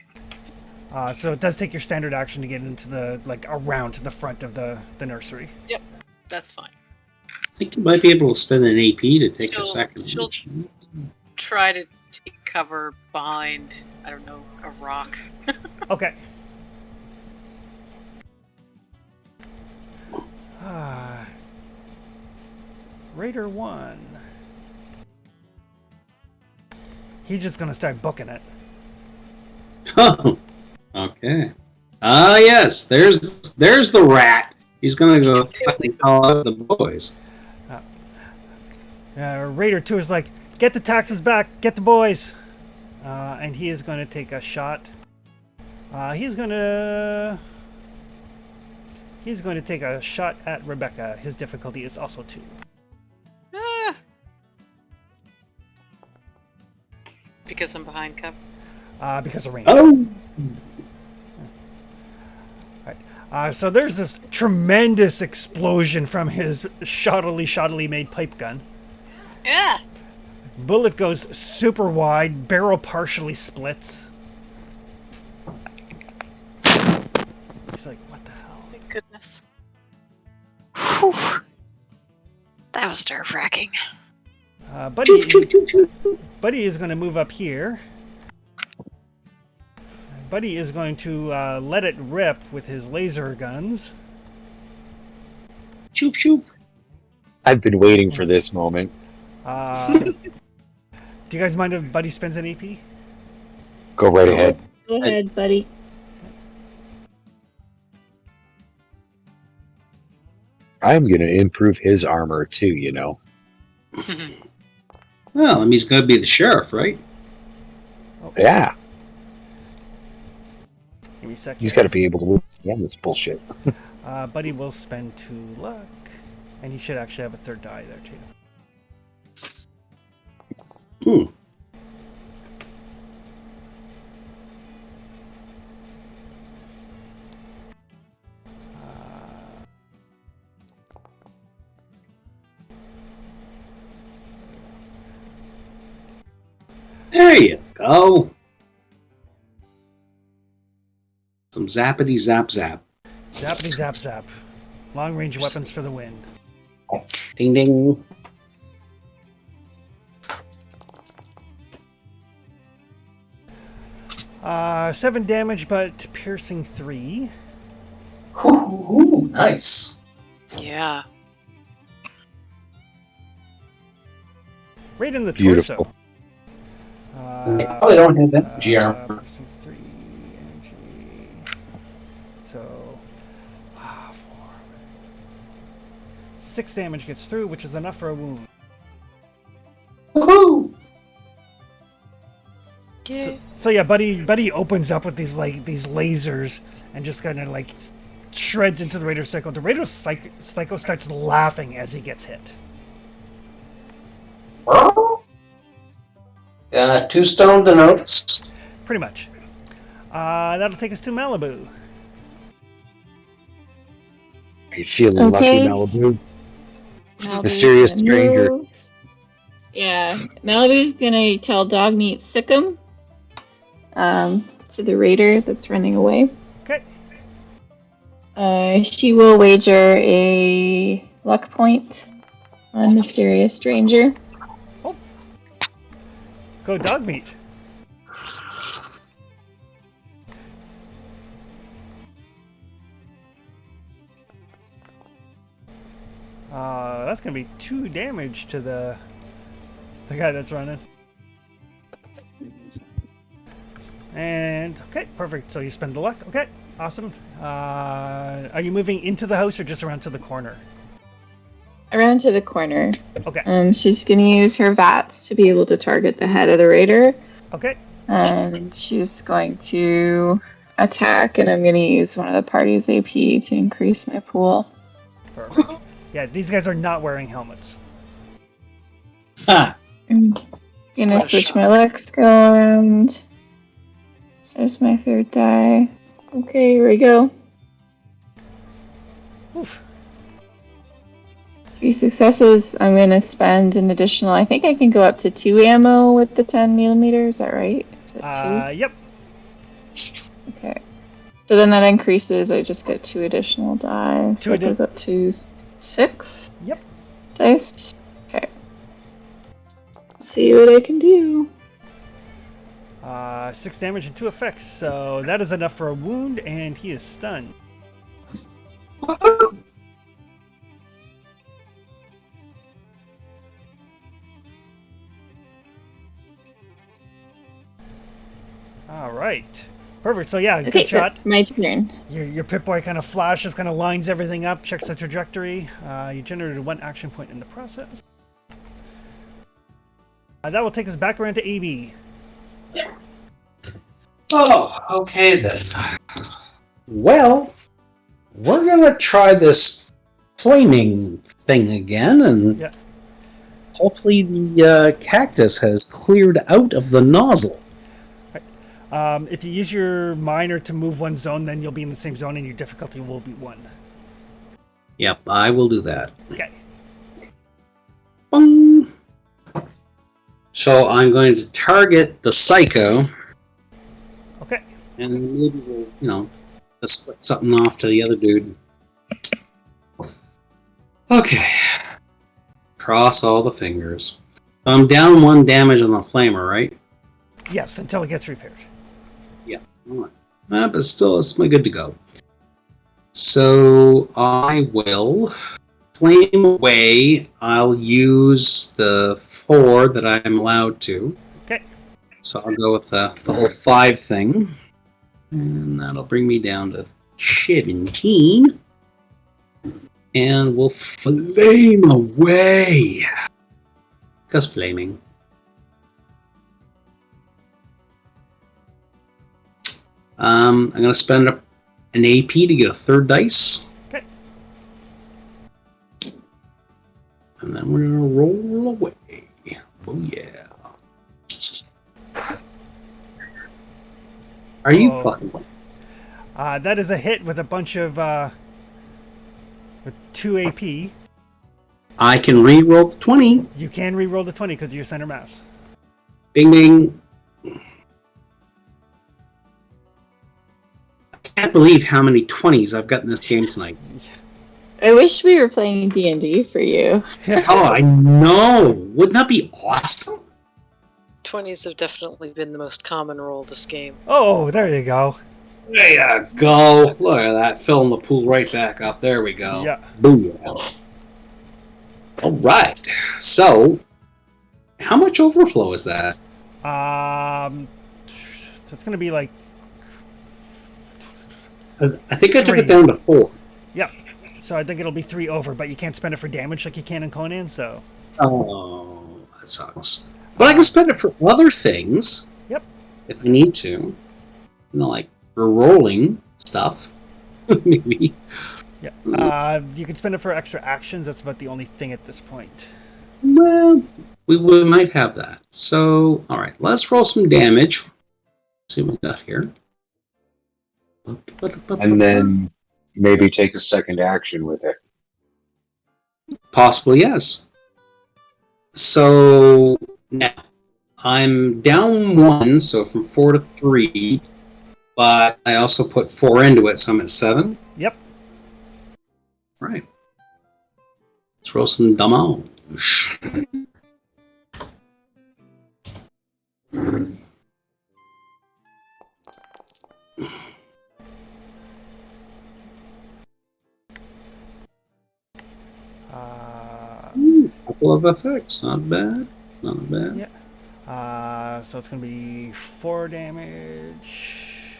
So it does take your standard action to get into the, around to the front of the nursery. That's fine. I think you might be able to spend an AP to take a second. She'll try to take cover behind, I don't know, a rock. Okay. Raider 1. He's just gonna start booking it. Oh, okay. Ah, yes. There's the rat. He's gonna go fucking call out the boys. Raider 2 is like, get the taxes back, get the boys. And he is going to take a shot. He's going to take a shot at Rebecca. His difficulty is also 2. Because I'm behind cover. Because of range. Oh, So there's this tremendous explosion from his shoddily made pipe gun. Yeah. Bullet goes super wide, barrel partially splits. He's like, what the hell? Thank goodness. Whew. That was nerve-wracking. Buddy is going to move up here. Buddy is going to let it rip with his laser guns. shoof shoof. I've been waiting for this moment. Do you guys mind if Buddy spends an AP? Go right ahead. Go ahead, buddy. I'm going to improve his armor too, you know. Well, I mean, he's gonna be the sheriff, right? Yeah, Give me a second. he's got to be able to withstand this bullshit. Buddy will spend 2 luck. And he should actually have a 3rd die there, too. There you go. Some zappity zap zap. Zappity zap zap. Long range weapons for the win. Ding ding. Uh, 7 damage, but piercing 3. Ooh, nice. Yeah. Right in the Beautiful. torso. They probably don't have energy armor. Piercing 3 energy. So, 4. 6 damage gets through, which is enough for a wound. Woohoo! So yeah, Buddy opens up with these lasers and just kind of shreds into the Raider Psycho. The Raider Psycho starts laughing as he gets hit. 2 stone denotes. Pretty much. That'll take us to Malibu. Are you feeling Okay. lucky, Malibu? Malibu's Mysterious gonna stranger. move. Yeah, Malibu's gonna tell Dogmeat Sick'em to the raider that's running away. Okay. She will wager a luck point on Mysterious Stranger. Go dog meat. That's gonna be 2 damage to the guy that's running. And okay, perfect. So you spend the luck. Okay, awesome. Are you moving into the house or just around to the corner? Around to the corner. Okay. She's gonna use her VATS to be able to target the head of the raider. Okay. And she's going to attack, and I'm gonna use one of the party's AP to increase my pool. Perfect. Yeah, these guys are not wearing helmets. Ha! I'm gonna switch my luck skill around. There's my 3rd die. Okay, here we go. Oof. 3 successes. I'm gonna spend an additional. I think I can go up to 2 ammo with the 10mm. Is that right? Is it 2? Yep. Okay. So then that increases. I just get 2 additional die. So it Two goes up to 6. Yep. Dice. Okay. See what I can do. 6 damage and 2 effects. So that is enough for a wound, and he is stunned. All right. Perfect. So yeah, good Okay, shot. that's my turn. Your Pip-Boy kind of flashes, kind of lines everything up, checks the trajectory. You generated 1 action point in the process. That will take us back around to AB. Oh, okay then. Well, we're gonna try this flaming thing again, and Yeah. hopefully the cactus has cleared out of the nozzle. If you use your minor to move one zone, then you'll be in the same zone, and your difficulty will be 1. Yep, I will do that. Okay. Bong. So I'm going to target the psycho, Okay. and maybe we'll, just split something off to the other dude. Okay. Cross all the fingers. I'm down 1 damage on the flamer, right? Yes, until it gets repaired. Alright. But still, it's good to go. So I will flame away. I'll use the 4 that I'm allowed to. Okay. So I'll go with the whole 5 thing. And that'll bring me down to 17. And we'll flame away. Because flaming. I'm going to spend an AP to get a 3rd dice. Okay. And then we're going to roll away. Oh, yeah. Are you Oh. fucking... That is a hit with a bunch of with 2 AP. I can re-roll the 20. You can re-roll the 20 because of your center mass. Bing, bing. I can't believe how many 20s I've got in this game tonight. I wish we were playing D&D for you. Oh, I know. Wouldn't that be awesome? 20s have definitely been the most common roll this game. Oh, there you go. There you go. Look at that. Filling the pool right back up. There we go. Yeah. Booyah. All right. So, how much overflow is that? That's gonna be like I think I took 3. it down to 4. Yeah. So I think it'll be 3 over, but you can't spend it for damage like you can in Conan. So Oh, that sucks. But I can spend it for other things. Yep. If I need to. Like for rolling stuff. Maybe. yeah, you can spend it for extra actions. That's about the only thing at this point. Well, we might have that. So, all right, let's roll some damage. See what we got here. And then maybe take a second action with it. Possibly, yes. So now I'm down 1, so from 4 to 3, but I also put 4 into it, so I'm at 7. Yep. Right. Let's roll some damage. Couple of effects, not bad. Not bad. Yeah. So it's going to be 4 damage.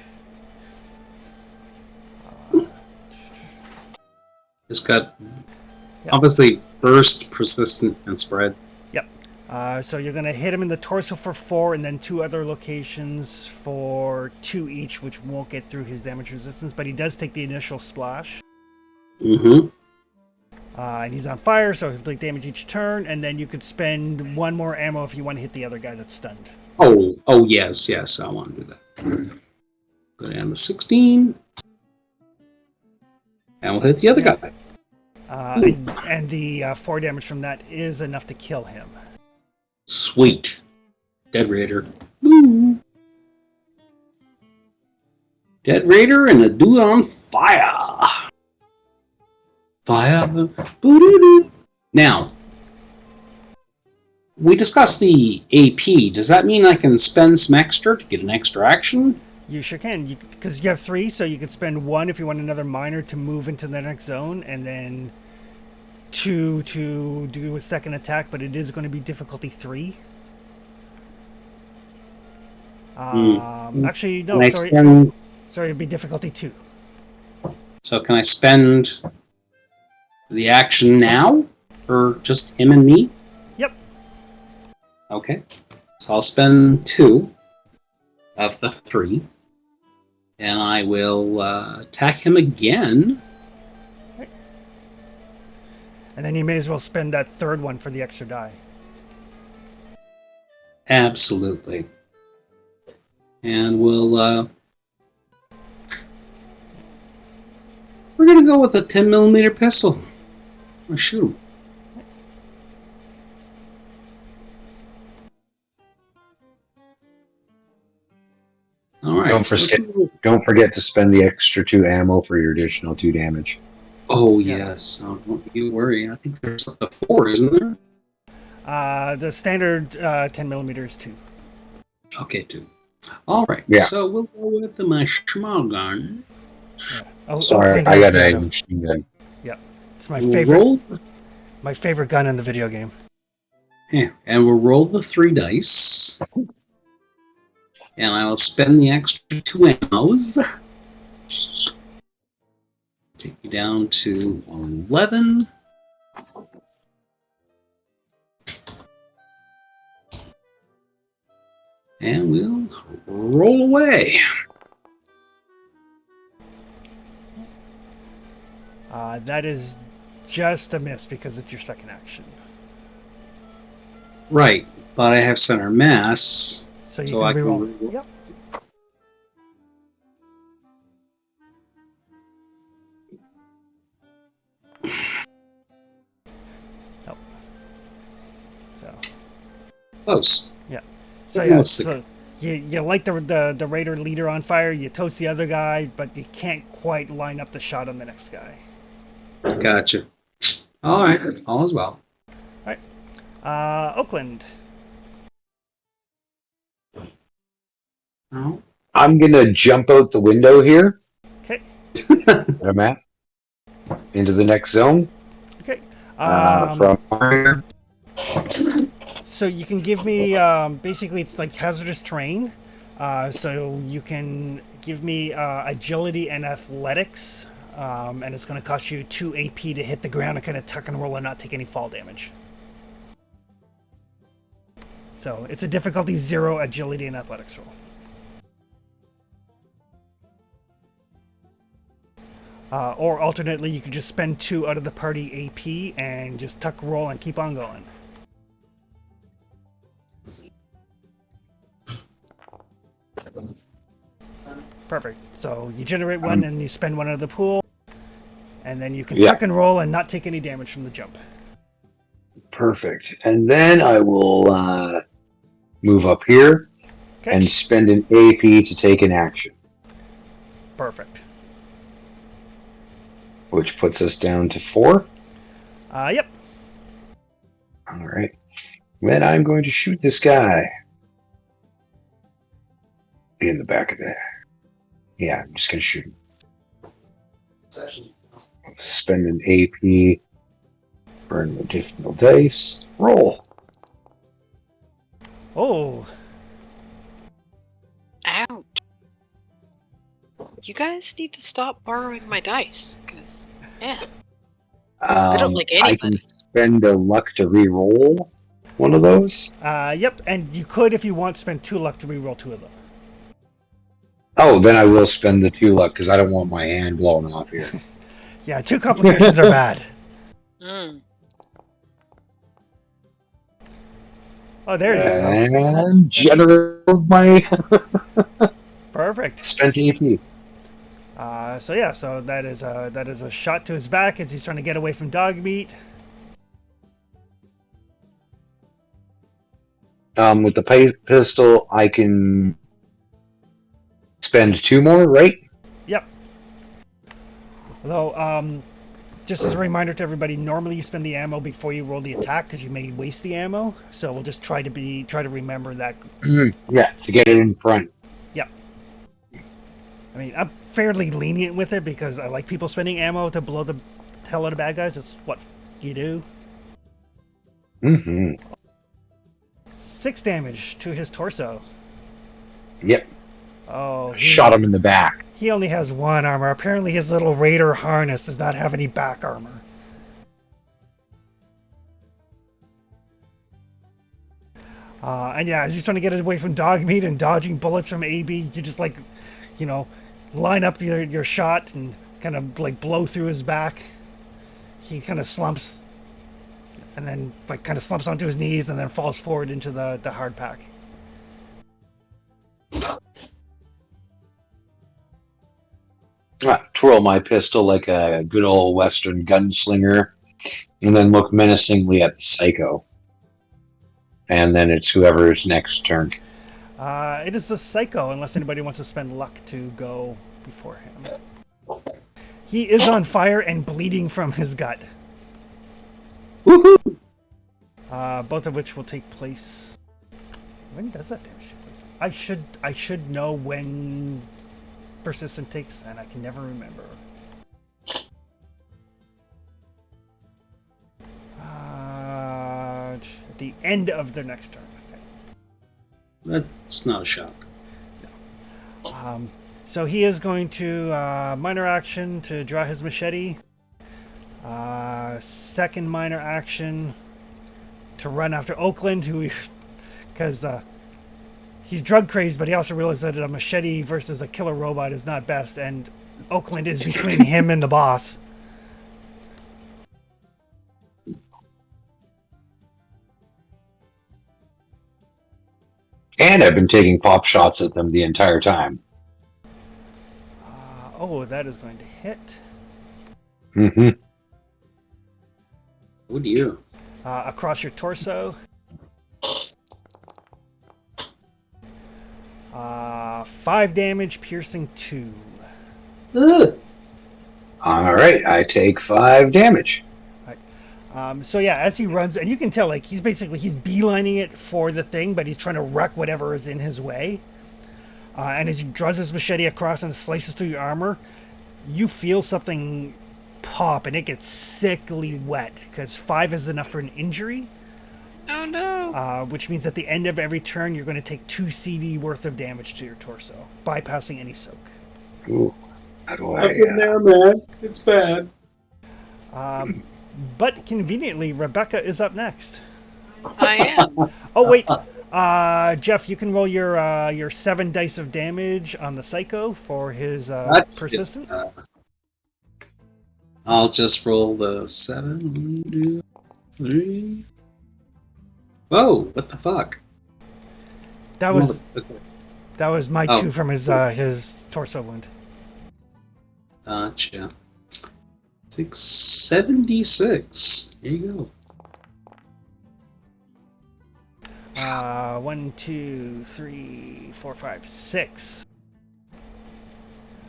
It's got obviously burst, persistent, and spread. Yep. So you're going to hit him in the torso for 4, and then 2 other locations for 2 each, which won't get through his damage resistance, but he does take the initial splash. Mm-hmm. And he's on fire, so he'll take damage each turn, and then you could spend 1 more ammo if you want to hit the other guy that's stunned. Oh, yes, I want to do that. Go down to 16. And we'll hit the other guy. And the 4 damage from that is enough to kill him. Sweet. Dead Raider. Woo. Dead Raider and a dude on fire. Fire. Boo-doo-doo. Now, we discussed the AP. Does that mean I can spend some extra to get an extra action? You sure can, because you have 3, so you could spend 1 if you want another miner to move into the next zone, and then 2 to do a second attack, but it is going to be difficulty 3. Actually, no, sorry, it'd be difficulty 2. So can I spend the action now? Or just him and me? Yep. Okay. So I'll spend 2 of the 3. And I will attack him again. And then you may as well spend that 3rd one for the extra die. Absolutely. And we'll... we're going to go with a 10mm pistol. Or shoot him. All right. Don't forget to spend the extra 2 ammo for your additional 2 damage. Oh, yes. Oh, don't you worry. I think there's up to 4, isn't there? The standard 10mm is 2. Okay, 2. All right. Yeah. So we'll go with the machine gun. Yeah. Oh, Sorry, I got a machine gun. Yep. It's my We'll favorite. roll, My favorite gun in the video game. yeah, and we'll roll the 3 dice. And I will spend the extra 2 ammos. Take you down to 11. And we'll roll away. That is just a miss because it's your second action. Right, but I have center mass. So you So can I can reroll. reroll. Yep. Nope. So Close. So Yeah, yeah, it's so you light the raider leader on fire, you toast the other guy, but you can't quite line up the shot on the next guy. Gotcha. All right, all is well. Oakland. Oh. I'm gonna jump out the window here. Okay. Where I'm at. Into the next zone. Okay. From here. So you can give me basically it's like hazardous terrain. So you can give me agility and athletics, and it's going to cost you 2 AP to hit the ground and kind of tuck and roll and not take any fall damage. So it's a difficulty 0 agility and athletics roll. Or alternately, you could just spend 2 out of the party AP and just tuck roll and keep on going. Perfect. So you generate one and you spend one out of the pool, and then you can Yeah. tuck and roll and not take any damage from the jump. Perfect. And then I will move up here Okay. and spend an AP to take an action, Perfect. which puts us down to 4. Yep. All right. Then I'm going to shoot this guy in the back of the. Yeah, I'm just going to shoot him. Spend an AP for an additional dice. Roll. Oh, Ouch. You guys need to stop borrowing my dice, because, yeah. don't like I can anybody. spend a luck to re-roll one of those. yep. And you could, if you want, spend 2 luck to reroll 2 of them. Oh, then I will spend the 2 luck because I don't want my hand blown off here. Yeah, 2 complications are bad. Mm. Oh, there you go. And generate my Perfect. spent AP. So yeah, so that is a shot to his back as he's trying to get away from dog meat. With the pistol, I can spend 2 more, right? Yep. Although, just as a reminder to everybody, normally you spend the ammo before you roll the attack because you may waste the ammo. So we'll just try to remember that. Yeah, to get it in front. Yep. I mean, I'm fairly lenient with it because I like people spending ammo to blow the hell out of bad guys. It's what you do. Mm-hmm. 6 damage to his torso. Yep. Oh, Shot him in the back. He only has 1 armor. Apparently his little raider harness does not have any back armor. And yeah, as he's trying to get away from dog meat and dodging bullets from AB, you just line up your shot and kind of blow through his back. He kind of slumps and then kind of slumps onto his knees and then falls forward into the hard pack. Twirl my pistol like a good old Western gunslinger, and then look menacingly at the psycho. And then it's whoever's next turn. It is the psycho, unless anybody wants to spend luck to go before him. He is on fire and bleeding from his gut. Woohoo! Both of which will take place. When does that damage take place? I should know when persistent takes, and I can never remember. At the end of their next turn. Okay. That's not a shock. So he is going to minor action to draw his machete. Second minor action to run after Oakland, because he's drug crazed, but he also realized that a machete versus a killer robot is not best, and Oakland is between him and the boss. And I've been taking pop shots at them the entire time. That is going to hit. Mm-hmm. Oh dear. Across your torso. 5 damage, piercing 2. Ugh. All right, I take 5 damage. So yeah, as he runs, and you can tell he's beelining it for the thing, but he's trying to wreck whatever is in his way. And as he draws his machete across and slices through your armor, you feel something pop, and it gets sickly wet because 5 is enough for an injury. Oh no! Which means at the end of every turn, you're going to take 2 CD worth of damage to your torso, bypassing any soak. Ooh, how do I've been there, man. It's bad. But conveniently, Rebecca is up next. I am. Oh wait, Jeff, you can roll your 7 dice of damage on the psycho for his persistent. I'll just roll the 7. 1, 2, 3. Whoa! What the fuck? That was That was my Oh. 2 from his torso wound. Gotcha. 676. There you go. 1, 2, 3, 4, 5, 6.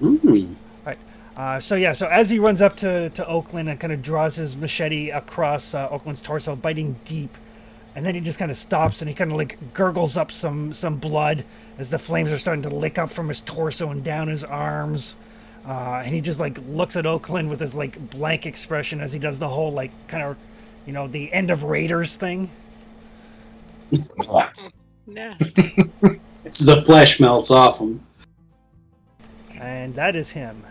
Mm. So as he runs up to Oakland and kind of draws his machete across Oakland's torso, biting deep, and then he just kind of stops and he kind of like gurgles up some blood as the flames are starting to lick up from his torso and down his arms. And he just like looks at Oakland with his like blank expression as he does the whole like kind of, the end of Raiders thing. Nasty. It's the flesh melts off him. And that is him.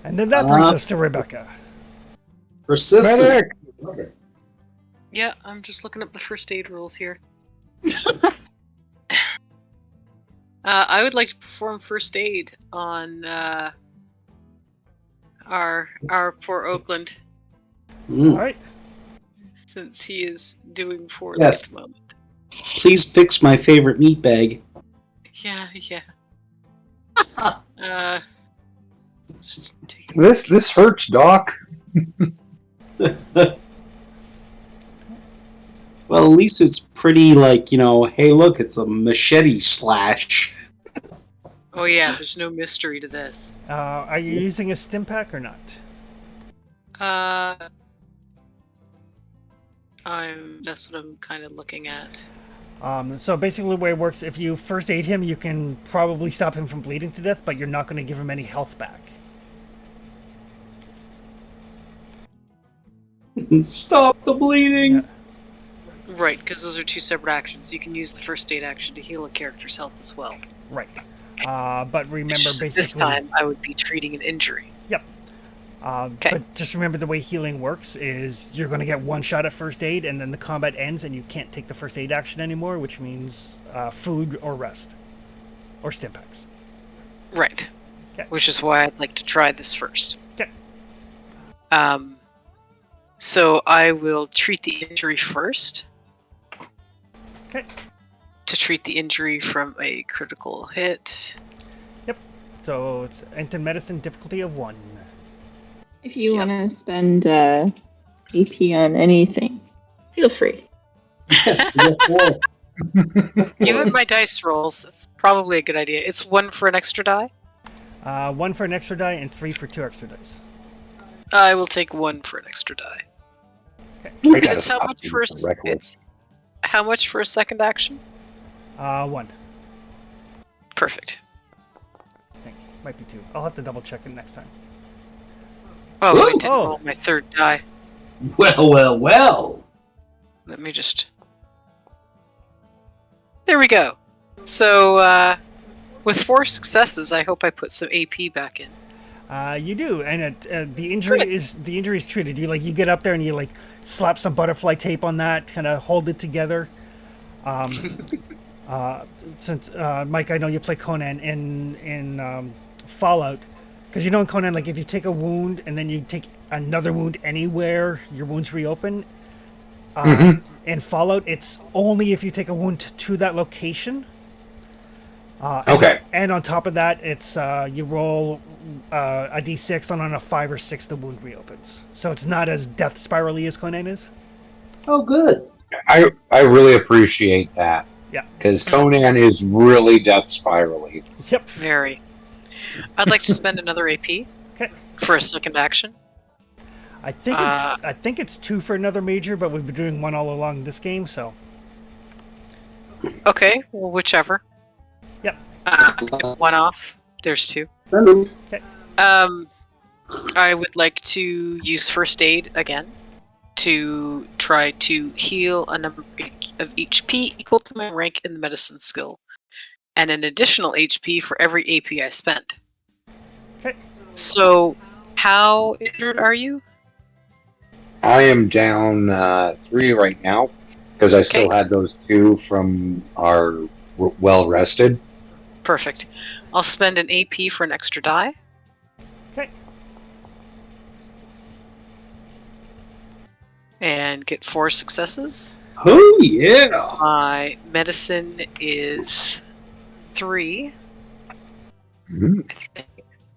And then that brings us to Rebecca. Persistent. Yeah, I'm just looking up the first aid rules here. I would like to perform first aid on our poor Oakland, Mm. All right. since he is doing poorly Yes. at the moment. Please fix my favorite meat bag. Yeah. Just take- This hurts, Doc. Well, at least it's pretty like, hey, look, it's a machete slash. Oh yeah, there's no mystery to this. Are you using a stim pack or not? That's what I'm kind of looking at. So basically the way it works, if you first aid him, you can probably stop him from bleeding to death, but you're not going to give him any health back. Stop the bleeding. Yeah. Right, because those are two separate actions. You can use the first aid action to heal a character's health as well. Right. But remember, It's just that basically, this time I would be treating an injury. Okay. But just remember the way healing works is you're going to get one shot at first aid, and then the combat ends, and you can't take the first aid action anymore, which means food or rest, or stim packs. Right. Okay. Which is why I'd like to try this first. Okay. So I will treat the injury first. Okay. To treat the injury from a critical hit. So it's Enten Medicine difficulty of 1. If you want to spend AP on anything, feel free. Given my dice rolls, it's probably a good idea. It's 1 for an extra die. 1 for an extra die and 3 for 2 extra dice. I will take 1 for an extra die. I And gotta it's how stop much being for so reckless. it's how much for a second action? 1. Perfect. I think. Might be 2. I'll have to double check it next time. Oh, Whoa! I didn't Oh. roll my third die. Well. Let me just. There we go. So, with 4 successes, I hope I put some AP back in. You do, and the injury Good. is treated. You get up there and you like slap some butterfly tape on that, kind of hold it together. Since Mike, I know you play Conan in Fallout, because in Conan, like if you take a wound and then you take another wound anywhere, your wounds reopen. In Fallout, it's only if you take a wound to that location. Okay. And on top of that, it's you roll a d6, and on a 5 or 6, the wound reopens. So it's not as death spirally as Conan is. Oh, good. I really appreciate that. Yeah. Because Conan is really death spirally. Yep. Very. I'd like to spend another AP Okay. for a second action. I think it's 2 for another major, but we've been doing 1 all along this game, so Okay, well, whichever. Yep. 1 off. There's 2. Okay. I would like to use first aid again to try to heal a number of HP equal to my rank in the medicine skill, and an additional HP for every AP I spend. Okay. So, how injured are you? I am down 3 right now because I still Okay. had those 2 from our well rested. Perfect. I'll spend an AP for an extra die. okay. and get 4 successes. Oh yeah. My medicine is 3. Mhm. I think.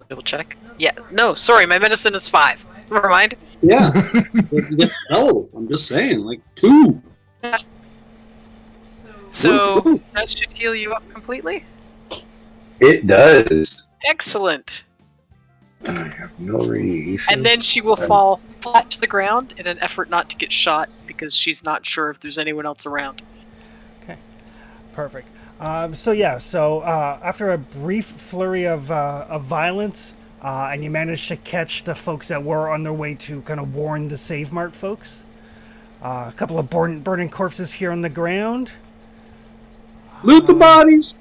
Double check. Yeah, no, sorry, my medicine is 5. Never mind. Yeah. No, I'm just saying, like 2. So that should heal you up completely. It does. Excellent. I have no radiation. And then she will fall flat to the ground in an effort not to get shot because she's not sure if there's anyone else around. Perfect. So after a brief flurry of violence, and you managed to catch the folks that were on their way to kind of warn the Save Mart folks. A couple of burning corpses here on the ground. Loot the bodies.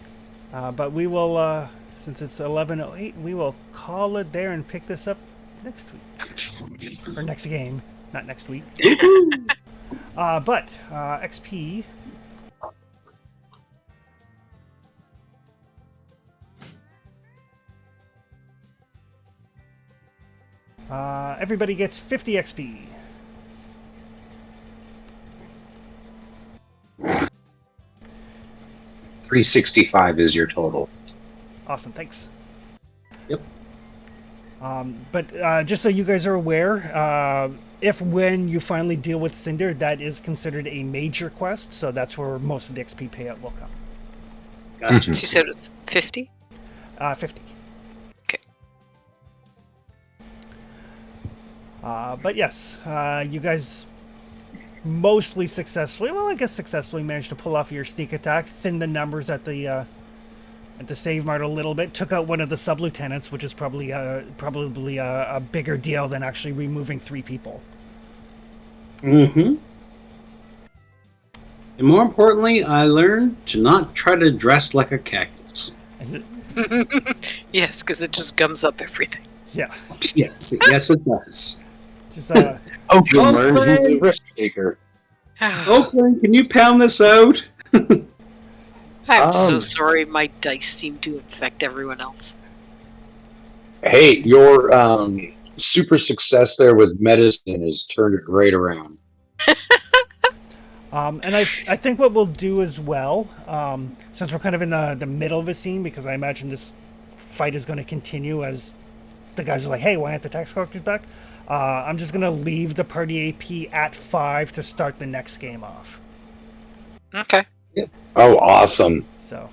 But we will, since it's 11:08, we will call it there and pick this up next week. Or next game, not next week. But XP. Everybody gets 50 XP. $365 is your total. Awesome, thanks. Yep. But just so you guys are aware, if when you finally deal with Cinder, that is considered a major quest, so that's where most of the XP payout will come. Gotcha. She said it was 50? 50. Okay. But yes, you guys mostly successfully, well, I guess successfully managed to pull off your sneak attack, thin the numbers at the Save Mart a little bit, took out one of the sub-lieutenants, which is probably a bigger deal than actually removing 3 people. Mm-hmm. And more importantly, I learned to not try to dress like a cactus. Yes, because it just gums up everything. Yeah. Yes, yes it does. Just Oakland learned he's a risk taker. Oakland, can you pound this out? I'm so sorry my dice seem to infect everyone else. Hey, your super success there with medicine has turned it right around. and I think what we'll do as well, since we're kind of in the middle of a scene, because I imagine this fight is going to continue as the guys are like, hey, why aren't the tax collectors back? I'm just going to leave the party AP at 5 to start the next game off. Okay. Oh, awesome. So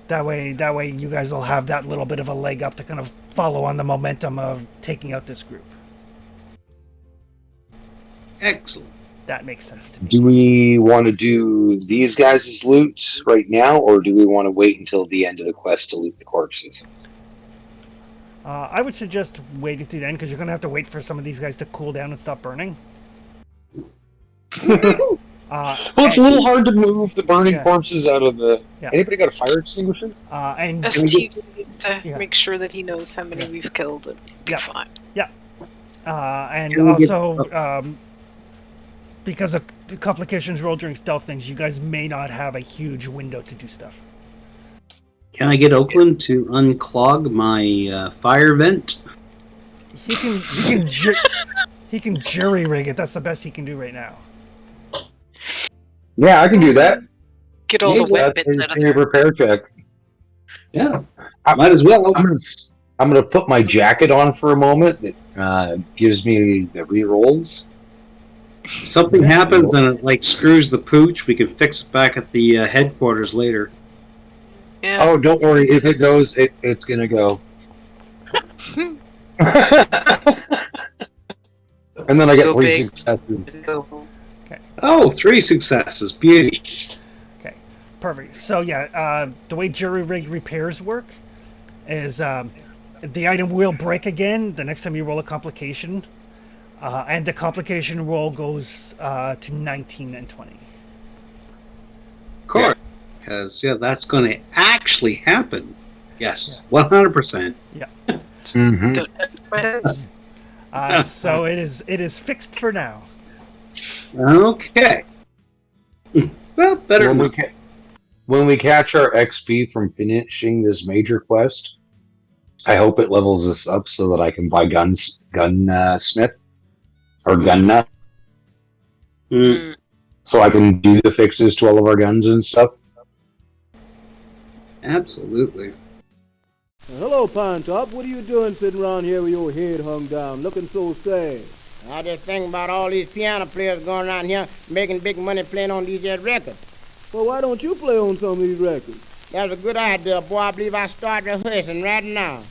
that way you guys will have that little bit of a leg up to kind of follow on the momentum of taking out this group. Excellent. That makes sense to me. Do we want to do these guys' loot right now, or do we want to wait until the end of the quest to loot the corpses? I would suggest waiting to the end, because you're going to have to wait for some of these guys to cool down and stop burning. Well, it's a little hard to move the burning corpses out of the... Yeah. Anybody got a fire extinguisher? And ST needs to Yeah. make sure that he knows how many we've killed and be Yeah. fine. and Can we get- also, because of the complications rolled during stealth things, you guys may not have a huge window to do stuff. Can I get Oakland to unclog my fire vent? He can jury rig it. That's the best he can do right now. Yeah, I can do that. Get all the wet That's bits out of a there. repair check. Yeah, might as well. I'm gonna put my jacket on for a moment. That gives me the re-rolls. Something happens and it like screws the pooch. We can fix it back at the headquarters later. Yeah. Oh, don't worry. If it goes, it's gonna go. And then I get Go 3 big. successes. Oh, 3 successes. Beauty. Okay, perfect. So yeah, the way jury-rigged repairs work is the item will break again the next time you roll a complication, and the complication roll goes to 19 and 20. Of course. Because, that's going to actually happen. Yes, 100%. Mm-hmm. Don't touch my dice. So it is fixed for now. Okay. Well, better When we, than when we catch our XP from finishing this major quest, I hope it levels us up so that I can buy gunsmith or gun nut. Mm. so I can do the fixes to all of our guns and stuff. Absolutely. Hello, Pine Top. What are you doing sitting around here with your head hung down, looking so sad? I just think about all these piano players going around here making big money playing on these here records. Well, why don't you play on some of these records? That's a good idea, boy. I believe I start rehearsing right now.